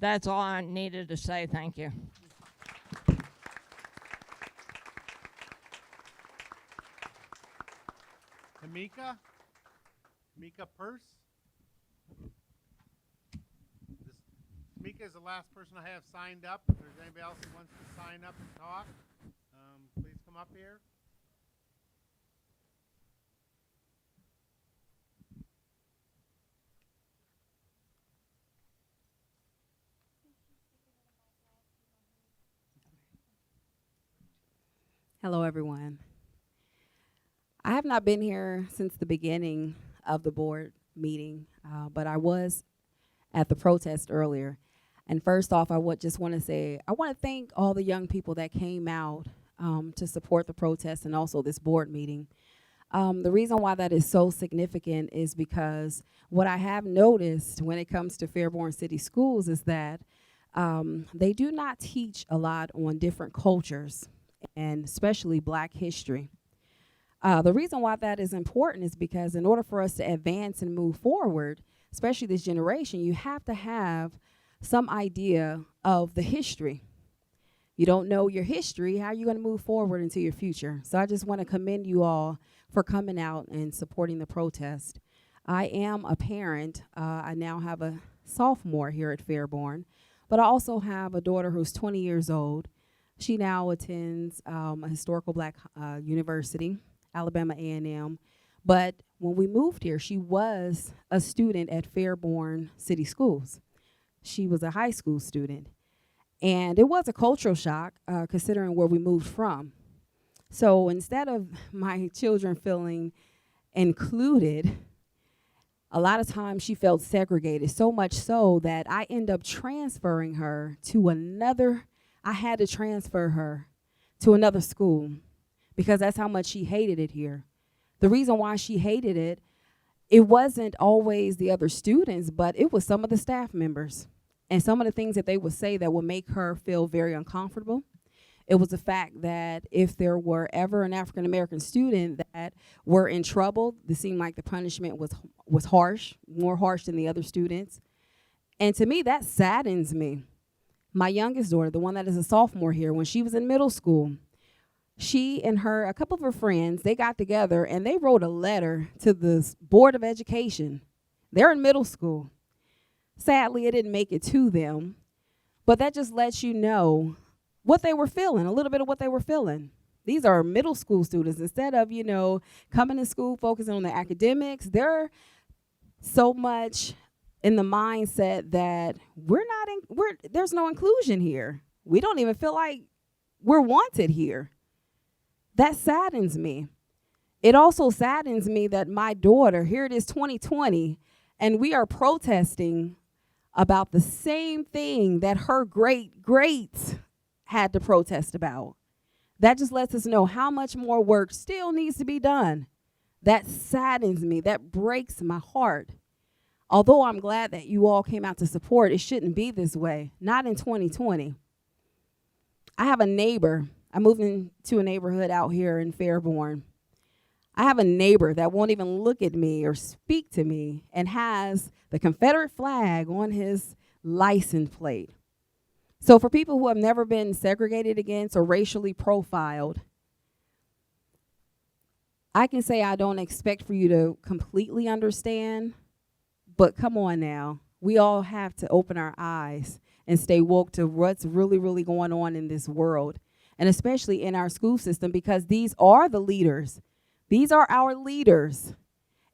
That's all I needed to say. Thank you. Tamika Purse. Tamika is the last person I have signed up. If there's anybody else who wants to sign up and talk, please come up here. Hello, everyone. I have not been here since the beginning of the board meeting, but I was at the protest earlier. And first off, I just want to say, I want to thank all the young people that came out to support the protest and also this board meeting. The reason why that is so significant is because what I have noticed when it comes to Fairborn City Schools is that they do not teach a lot on different cultures, and especially Black history. The reason why that is important is because in order for us to advance and move forward, especially this generation, you have to have some idea of the history. You don't know your history, how are you going to move forward into your future? So I just want to commend you all for coming out and supporting the protest. I am a parent. I now have a sophomore here at Fairborn, but I also have a daughter who's 20 years old. She now attends a historical Black university, Alabama A&M. But when we moved here, she was a student at Fairborn City Schools. She was a high school student. And it was a cultural shock considering where we moved from. So instead of my children feeling included, a lot of times she felt segregated, so much so that I ended up transferring her to I had to transfer her to another school because that's how much she hated it here. The reason why she hated it, it wasn't always the other students, but it was some of the staff members and some of the things that they would say that would make her feel very uncomfortable. It was the fact that if there were ever an African-American student that were in trouble, it seemed like the punishment was harsh, more harsh than the other students. And to me, that saddens me. My youngest daughter, the one that is a sophomore here, when she was in middle school, she and a couple of her friends, they got together and they wrote a letter to the Board of Education. They're in middle school. Sadly, it didn't make it to them, but that just lets you know what they were feeling, a little bit of what they were feeling. These are middle school students. Instead of, coming to school, focusing on the academics, they're so much in the mindset that there's no inclusion here. We don't even feel like we're wanted here. That saddens me. It also saddens me that my daughter, here it is 2020, and we are protesting about the same thing that her great-greats had to protest about. That just lets us know how much more work still needs to be done. That saddens me. That breaks my heart. Although I'm glad that you all came out to support, it shouldn't be this way. Not in 2020. I have a neighbor. I moved into a neighborhood out here in Fairborn. I have a neighbor that won't even look at me or speak to me and has the Confederate flag on his license plate. So for people who have never been segregated against or racially profiled, I can say I don't expect for you to completely understand, but come on now. We all have to open our eyes and stay woke to what's really, really going on in this world, and especially in our school system, because these are the leaders. These are our leaders.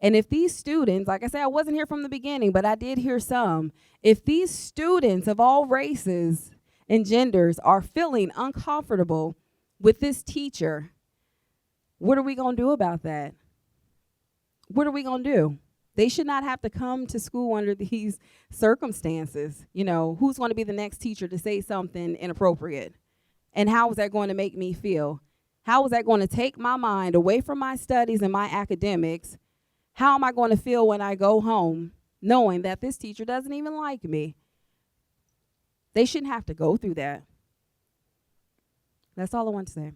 And if these students, like I said, I wasn't here from the beginning, but I did hear some. If these students of all races and genders are feeling uncomfortable with this teacher, what are we going to do about that? What are we going to do? They should not have to come to school under these circumstances. You know, who's going to be the next teacher to say something inappropriate? And how is that going to make me feel? How is that going to take my mind away from my studies and my academics? How am I going to feel when I go home knowing that this teacher doesn't even like me? They shouldn't have to go through that. That's all I want to say.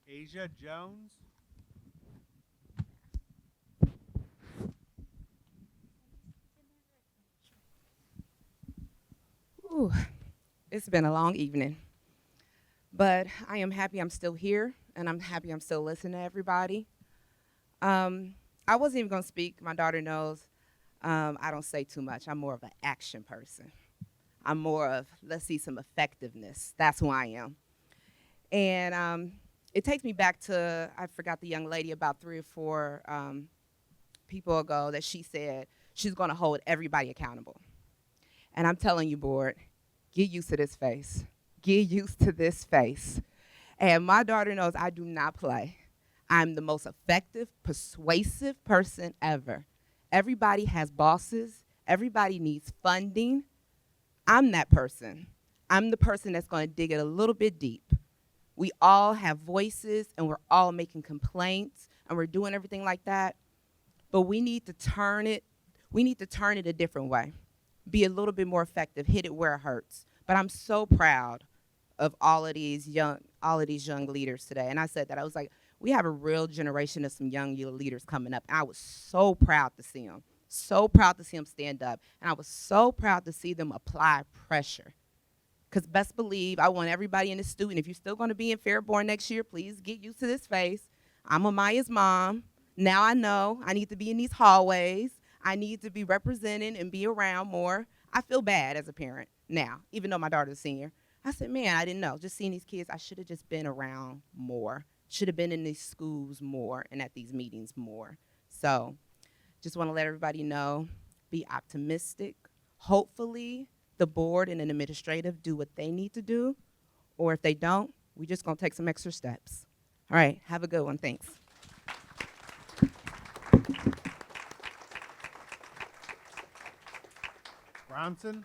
Asia Jones. Ooh, it's been a long evening, but I am happy I'm still here, and I'm happy I'm still listening to everybody. I wasn't even gonna speak. My daughter knows I don't say too much. I'm more of an action person. I'm more of, let's see some effectiveness. That's who I am. And it takes me back to, I forgot the young lady about 3 or 4 people ago that she said she's gonna hold everybody accountable. And I'm telling you, board, get used to this face. Get used to this face. And my daughter knows I do not play. I'm the most effective, persuasive person ever. Everybody has bosses. Everybody needs funding. I'm that person. I'm the person that's going to dig it a little bit deep. We all have voices, and we're all making complaints, and we're doing everything like that. But we need to turn it. We need to turn it a different way. Be a little bit more effective, hit it where it hurts. But I'm so proud of all of these young leaders today. And I said that, I was like, we have a real generation of some young leaders coming up. And I was so proud to see them, so proud to see them stand up. And I was so proud to see them apply pressure. Because best believe, I want everybody in the student, if you're still going to be in Fairborn next year, please get used to this face. I'm Amaya's mom. Now I know I need to be in these hallways. I need to be represented and be around more. I feel bad as a parent now, even though my daughter's a senior. I said, man, I didn't know. Just seeing these kids, I should have just been around more. Should have been in these schools more and at these meetings more. So just want to let everybody know, be optimistic. Hopefully the board and an administrative do what they need to do. Or if they don't, we're just going to take some extra steps. All right, have a good one. Thanks. Bronson.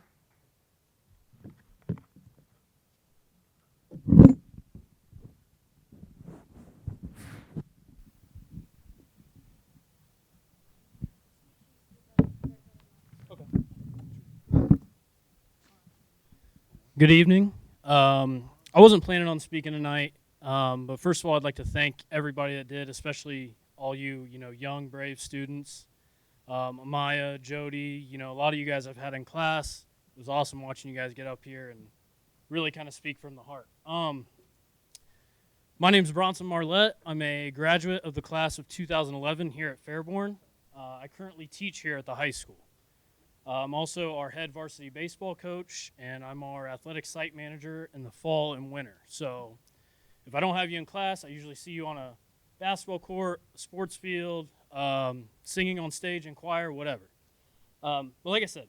Good evening. I wasn't planning on speaking tonight, but first of all, I'd like to thank everybody that did, especially all you, young, brave students. Amaya, Jody, a lot of you guys I've had in class. It was awesome watching you guys get up here and really kind of speak from the heart. My name is Bronson Marlette. I'm a graduate of the class of 2011 here at Fairborn. I currently teach here at the high school. I'm also our head varsity baseball coach, and I'm our athletic site manager in the fall and winter. So if I don't have you in class, I usually see you on a basketball court, sports field, singing on stage in choir, whatever. But like I said,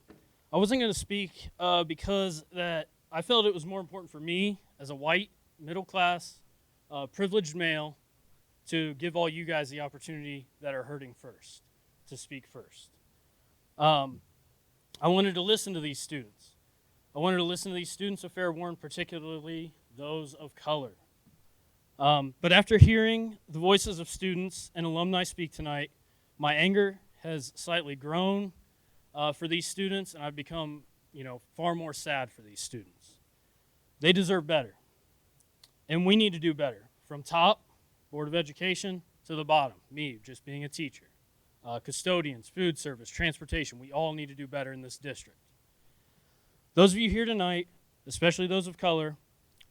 I wasn't going to speak because that I felt it was more important for me as a white, middle-class, privileged male to give all you guys the opportunity that are hurting first, to speak first. I wanted to listen to these students. I wanted to listen to these students of Fairborn, particularly those of color. But after hearing the voices of students and alumni speak tonight, my anger has slightly grown for these students, and I've become, far more sad for these students. They deserve better, and we need to do better. From top, Board of Education, to the bottom, me, just being a teacher. Custodians, food service, transportation, we all need to do better in this district. Those of you here tonight, especially those of color,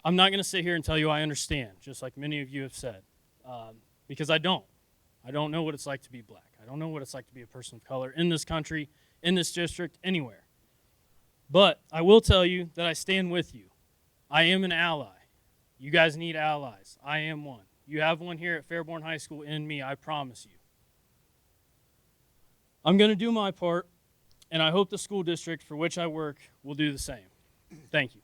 I'm not going to sit here and tell you I understand, just like many of you have said, because I don't. I don't know what it's like to be black. I don't know what it's like to be a person of color in this country, in this district, anywhere. But I will tell you that I stand with you. I am an ally. You guys need allies. I am one. You have one here at Fairborn High School in me, I promise you. I'm going to do my part, and I hope the school district for which I work will do the same. Thank you.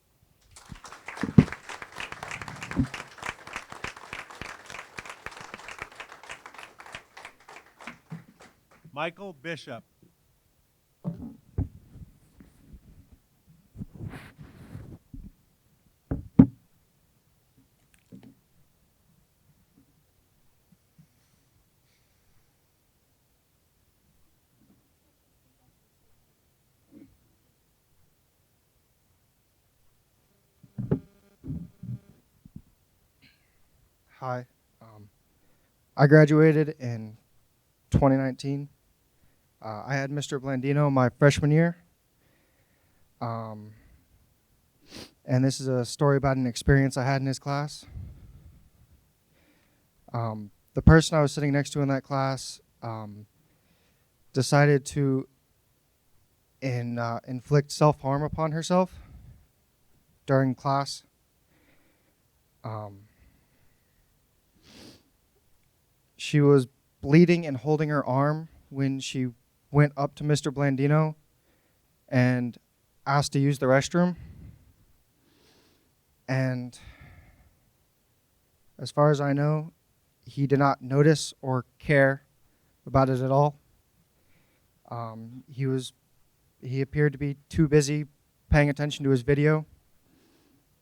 Michael Bishop. Hi. I graduated in 2019. I had Mr. Blandino my freshman year. And this is a story about an experience I had in his class. The person I was sitting next to in that class decided to inflict self-harm upon herself during class. She was bleeding and holding her arm when she went up to Mr. Blandino and asked to use the restroom. And as far as I know, he did not notice or care about it at all. He appeared to be too busy paying attention to his video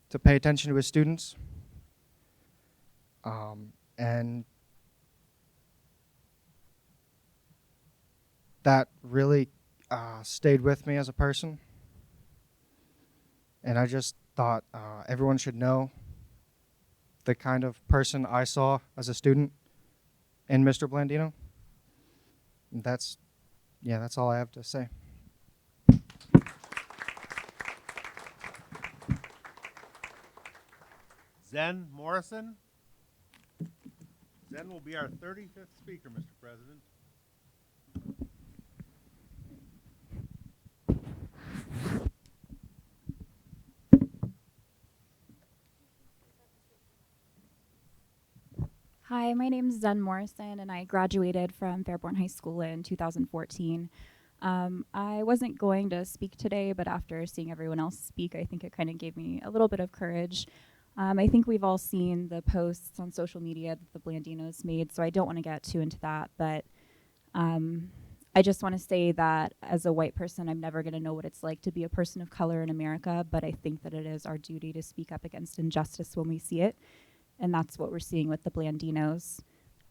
to pay attention to his students. And that really stayed with me as a person. And I just thought everyone should know the kind of person I saw as a student in Mr. Blandino. And that's all I have to say. Zen Morrison. Zen will be our 35th speaker, Mr. President. Hi, my name is Zen Morrison, and I graduated from Fairborn High School in 2014. I wasn't going to speak today, but after seeing everyone else speak, I think it kind of gave me a little bit of courage. I think we've all seen the posts on social media that the Blandinos made, so I don't want to get too into that, but I just want to say that as a white person, I'm never going to know what it's like to be a person of color in America, but I think that it is our duty to speak up against injustice when we see it. And that's what we're seeing with the Blandinos.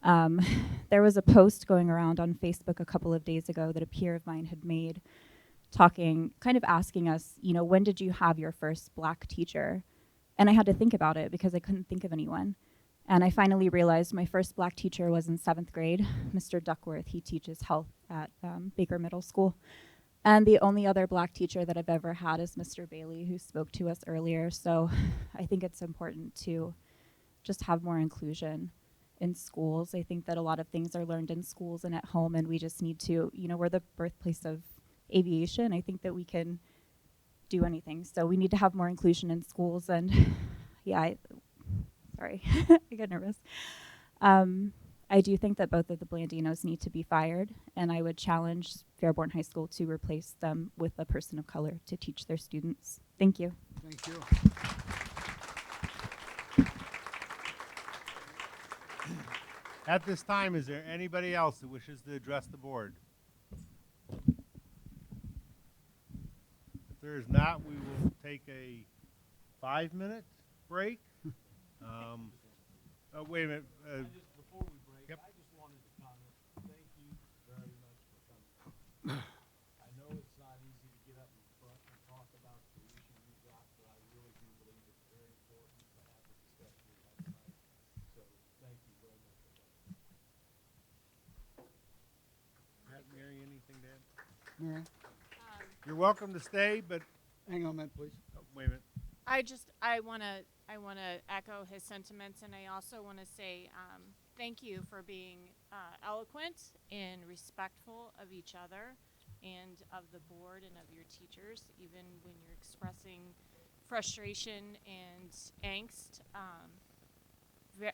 There was a post going around on Facebook a couple of days ago that a peer of mine had made, kind of asking us, when did you have your first black teacher? And I had to think about it because I couldn't think of anyone. And I finally realized my first black teacher was in 7th grade, Mr. Duckworth. He teaches health at Baker Middle School. And the only other black teacher that I've ever had is Mr. Bailey, who spoke to us earlier. So I think it's important to just have more inclusion in schools. I think that a lot of things are learned in schools and at home, and we just need to, we're the birthplace of aviation. I think that we can do anything. So we need to have more inclusion in schools. And sorry, I get nervous. I do think that both of the Blandinos need to be fired, and I would challenge Fairborn High School to replace them with a person of color to teach their students. Thank you. Thank you. At this time, is there anybody else that wishes to address the board? If there is not, we will take a 5-minute break. Wait a minute. Before we break, I just wanted to comment. Thank you very much for coming. I know it's anything, Dan? Mary? You're welcome to stay, but hang on a minute, please. Oh, wait a minute. I want to echo his sentiments, and I also want to say thank you for being eloquent and respectful of each other and of the board and of your teachers, even when you're expressing frustration and angst.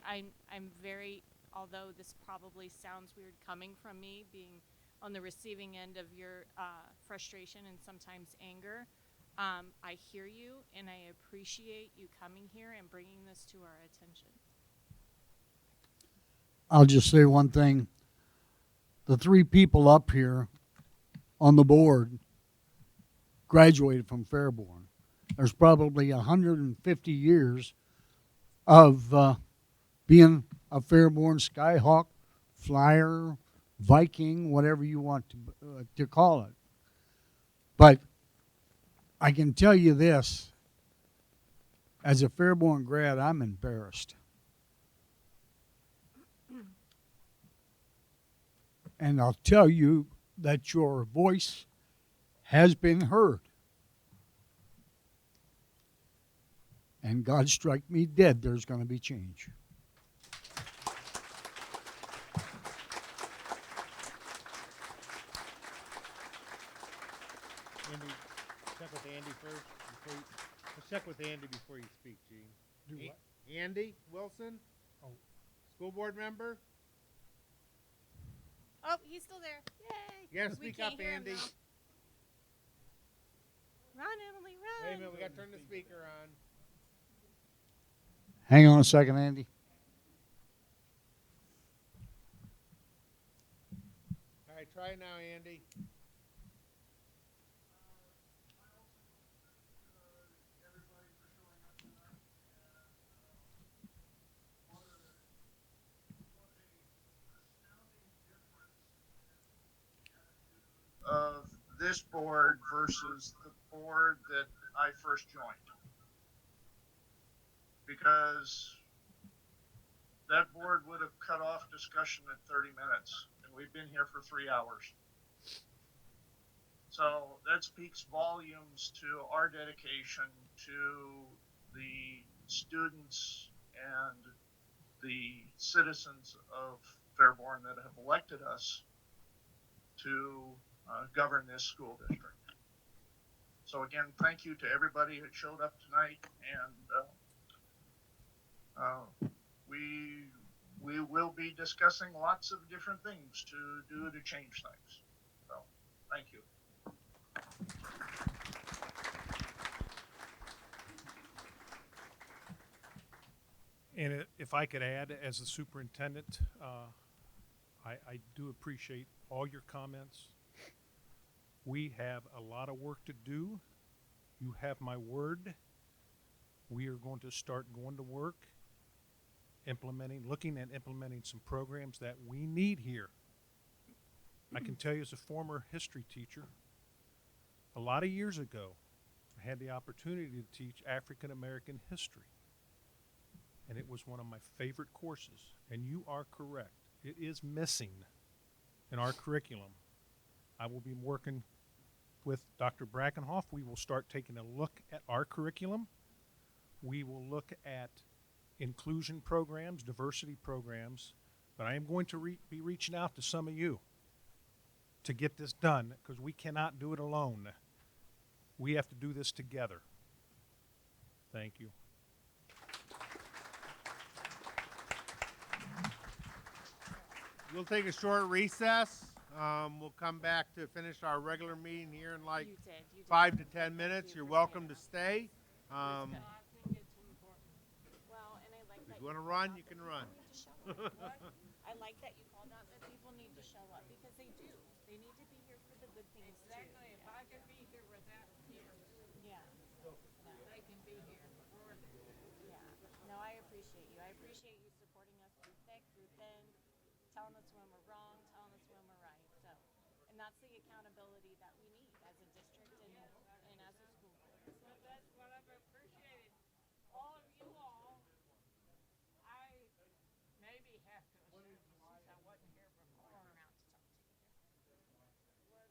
I'm very, although this probably sounds weird coming from me, being on the receiving end of your frustration and sometimes anger, I hear you, and I appreciate you coming here and bringing this to our attention. I'll just say one thing. The three people up here on the board graduated from Fairborn. There's probably 150 years of being a Fairborn Skyhawk, Flyer, Viking, whatever you want to call it. But I can tell you this, as a Fairborn grad, I'm embarrassed. And I'll tell you that your voice has been heard. And God strike me dead, there's going to be change. Andy, check with Andy first. Let's check with Andy before you speak, Gene. Do what? Andy Wilson? Oh. School board member? Oh, he's still there. Yay! You gotta We speak can't up, hear him, Andy. though. Run, Emily, run. Wait a minute, we gotta turn the speaker on. Hang on a second, Andy. All right, try it now, Andy. Of this board versus the board that I first joined. Because that board would have cut off discussion at 30 minutes, and we've been here for 3 hours. So that speaks volumes to our dedication to the students and the citizens of Fairborn that have elected us to govern this school district. So again, thank you to everybody who showed up tonight, and we will be discussing lots of different things to do to change things. So thank you. And if I could add, as the superintendent, I do appreciate all your comments. We have a lot of work to do. You have my word. We are going to start going to work, looking at implementing some programs that we need here. I can tell you as a former history teacher, a lot of years ago, I had the opportunity to teach African American history. And it was one of my favorite courses. And you are correct. It is missing in our curriculum. I will be working with Dr. Brackenhoff. We will start taking a look at our curriculum. We will look at inclusion programs, diversity programs, but I am going to be reaching out to some of you to get this done, because we cannot do it alone. We have to do this together. Thank you. We'll take a short recess. We'll come back to finish our regular meeting here in like You did. 5 to 10 minutes. You're welcome to stay. If you want to run, you can run. I like that you called out that people need to show up, because they do. They need to be here for the good things too. Exactly. If I can be here with that here, Yeah. they can be here for them. Yeah. No, I appreciate you. I appreciate you supporting us through thick, through thin, telling us when we're wrong, telling us when we're right. So, and that's the accountability that we need as a district and as a school board. But that's what I've appreciated. All of you all, I maybe have to assume, since I wasn't here before, was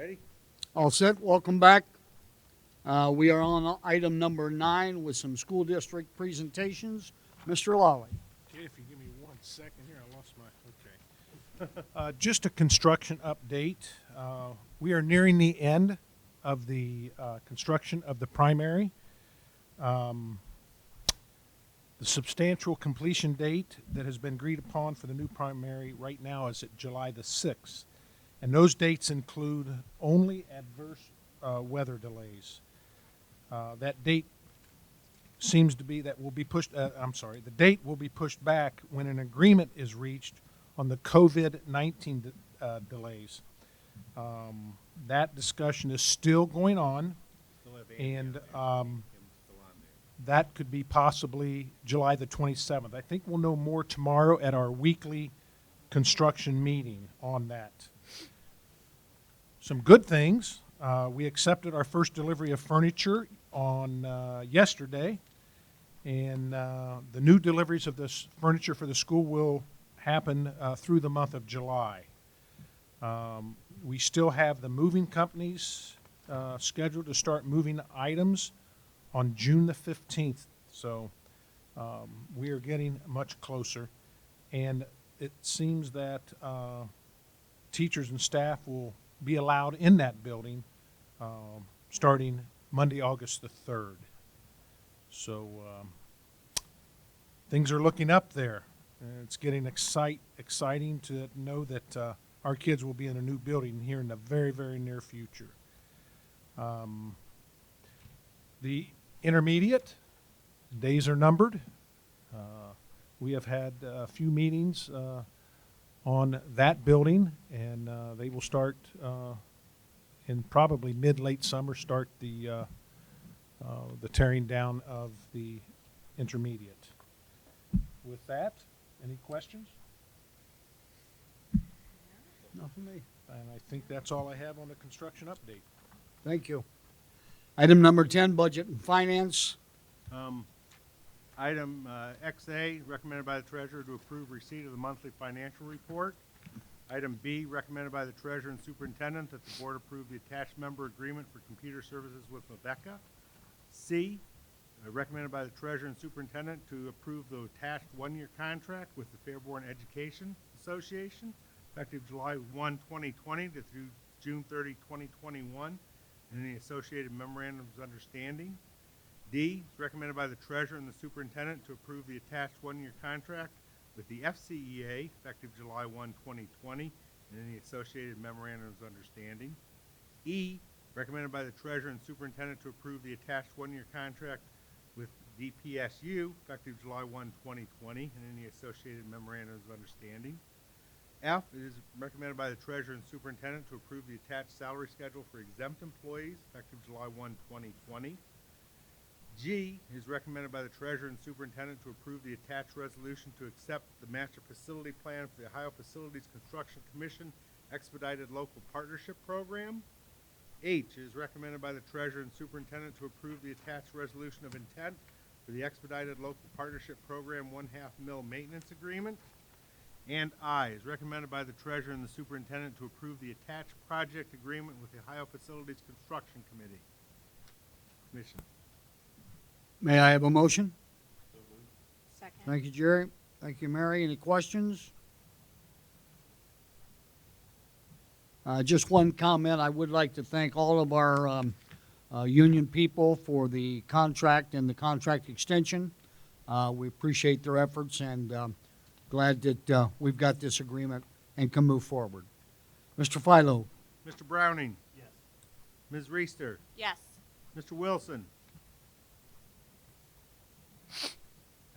Ready? All set. Welcome back. We are on item number 9 with some school district presentations. Mr. Lawley. Okay, if you give me 1 second here, I lost my, okay. Just a construction update. We are nearing the end of the construction of the primary. The substantial completion date that has been agreed upon for the new primary right now is at July the 6th. And those dates include only adverse weather delays. That date seems to be, that will be pushed, the date will be pushed back when an agreement is reached on the COVID-19 delays. That discussion is still going on, and that could be possibly July the 27th. I think we'll know more tomorrow at our weekly construction meeting on that. Some good things. We accepted our first delivery of furniture on yesterday, and the new deliveries of this furniture for the school will happen through the month of July. We still have the moving companies scheduled to start moving items on June the 15th, so we are getting much closer, and it seems that teachers and staff will be allowed in that building starting Monday, August the 3rd. So things are looking up there. And it's getting exciting to know that our kids will be in a new building here in the very, very near future. The intermediate days are numbered. We have had a few meetings on that building, and they will start in probably mid-late summer, start the tearing down of the intermediate. With that, any questions? Not for me. And I think that's all I have on the construction update. Thank you. Item number 10, budget and finance. Item XA, recommended by the treasurer to approve receipt of the monthly financial report. Item B, recommended by the treasurer and superintendent that the board approve the attached member agreement for computer services with Rebecca. C, recommended by the treasurer and superintendent to approve the attached one-year contract with the Fairborn Education Association, effective July 1, 2020 to through June 30, 2021, and any associated memorandums of understanding. D, is recommended by the treasurer and the superintendent to approve the attached one-year contract with the FCEA, effective July 1, 2020, and any associated memorandums of understanding. E, recommended by the treasurer and superintendent to approve the attached one-year contract with DPSU, effective July 1, 2020, and any associated memorandums of understanding. F, it is recommended by the treasurer and superintendent to approve the attached salary schedule for exempt employees, effective July 1, 2020. G is recommended by the treasurer and superintendent to approve the attached resolution to accept the master facility plan for the Ohio Facilities Construction Commission Expedited Local Partnership Program. H is recommended by the treasurer and superintendent to approve the attached resolution of intent for the Expedited Local Partnership Program 1/2 mil maintenance agreement. And I is recommended by the treasurer and the superintendent to approve the attached project agreement with the Ohio Facilities Construction Committee. Commission. May I have a motion? Second. Thank you, Jerry. Thank you, Mary. Any questions? Just one comment. I would like to thank all of our union people for the contract and the contract extension. We appreciate their efforts, and glad that we've got this agreement and can move forward. Mr. Philo. Mr. Browning. Yes. Ms. Reister. Yes. Mr. Wilson.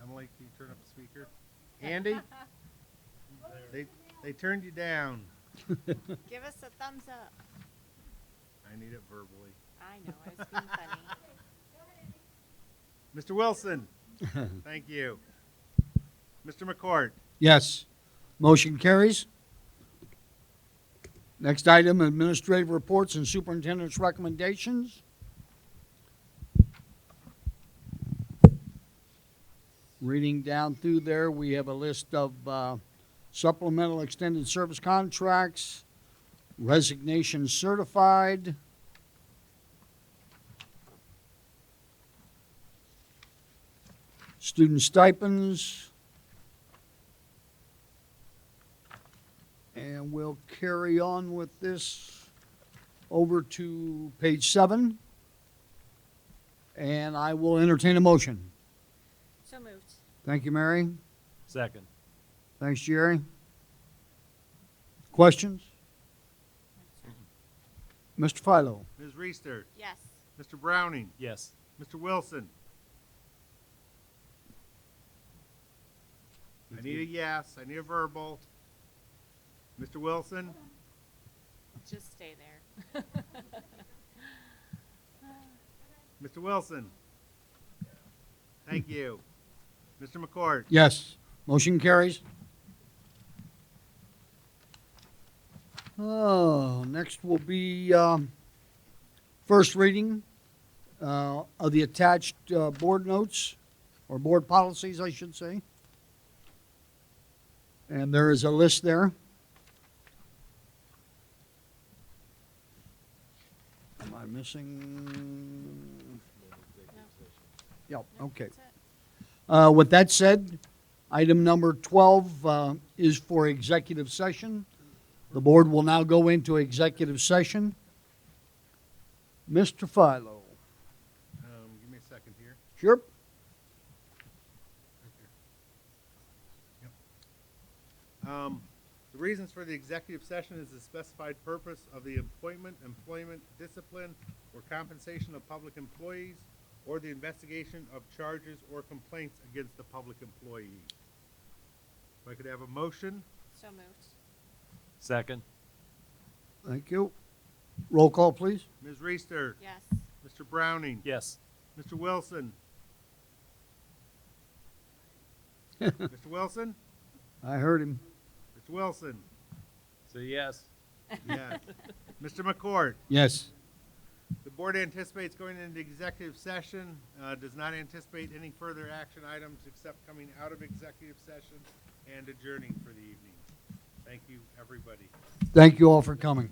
Emily, can you turn up the speaker? Andy? They turned you down. Give us a thumbs up. I need it verbally. I know, I was being funny. Mr. Wilson. Thank you. Mr. McCourt. Yes. Motion carries. Next item, administrative reports and superintendent's recommendations. Reading down through there, we have a list of supplemental extended service contracts, Resignation certified. Student stipends. And we'll carry on with this over to page 7. And I will entertain a motion. So moved. Thank you, Mary. Second. Thanks, Jerry. Questions? Mr. Philo. Ms. Reister. Yes. Mr. Browning. Yes. Mr. Wilson. I need a yes. I need a verbal. Mr. Wilson. Just stay there. Mr. Wilson. Thank you. Mr. McCourt. Yes. Motion carries. Oh, next will be first reading of the attached board notes, or board policies, I should say. And there is a list there. Am I missing? Yep, okay. With that said, item number 12 is for executive session. The board will now go into executive session. Mr. Philo. Give me a second here. Sure. The reasons for the executive session is the specified purpose of the appointment, employment, discipline, or compensation of public employees, or the investigation of charges or complaints against the public employee. If I could have a motion? So moved. Second. Thank you. Roll call, please. Ms. Reister. Yes. Mr. Browning. Yes. Mr. Wilson. Mr. Wilson? I heard him. Mr. Wilson? Say yes. Yes. Mr. McCourt? Yes. The board anticipates going into executive session, does not anticipate any further action items except coming out of executive session and adjourning for the evening. Thank you, everybody. Thank you all for coming.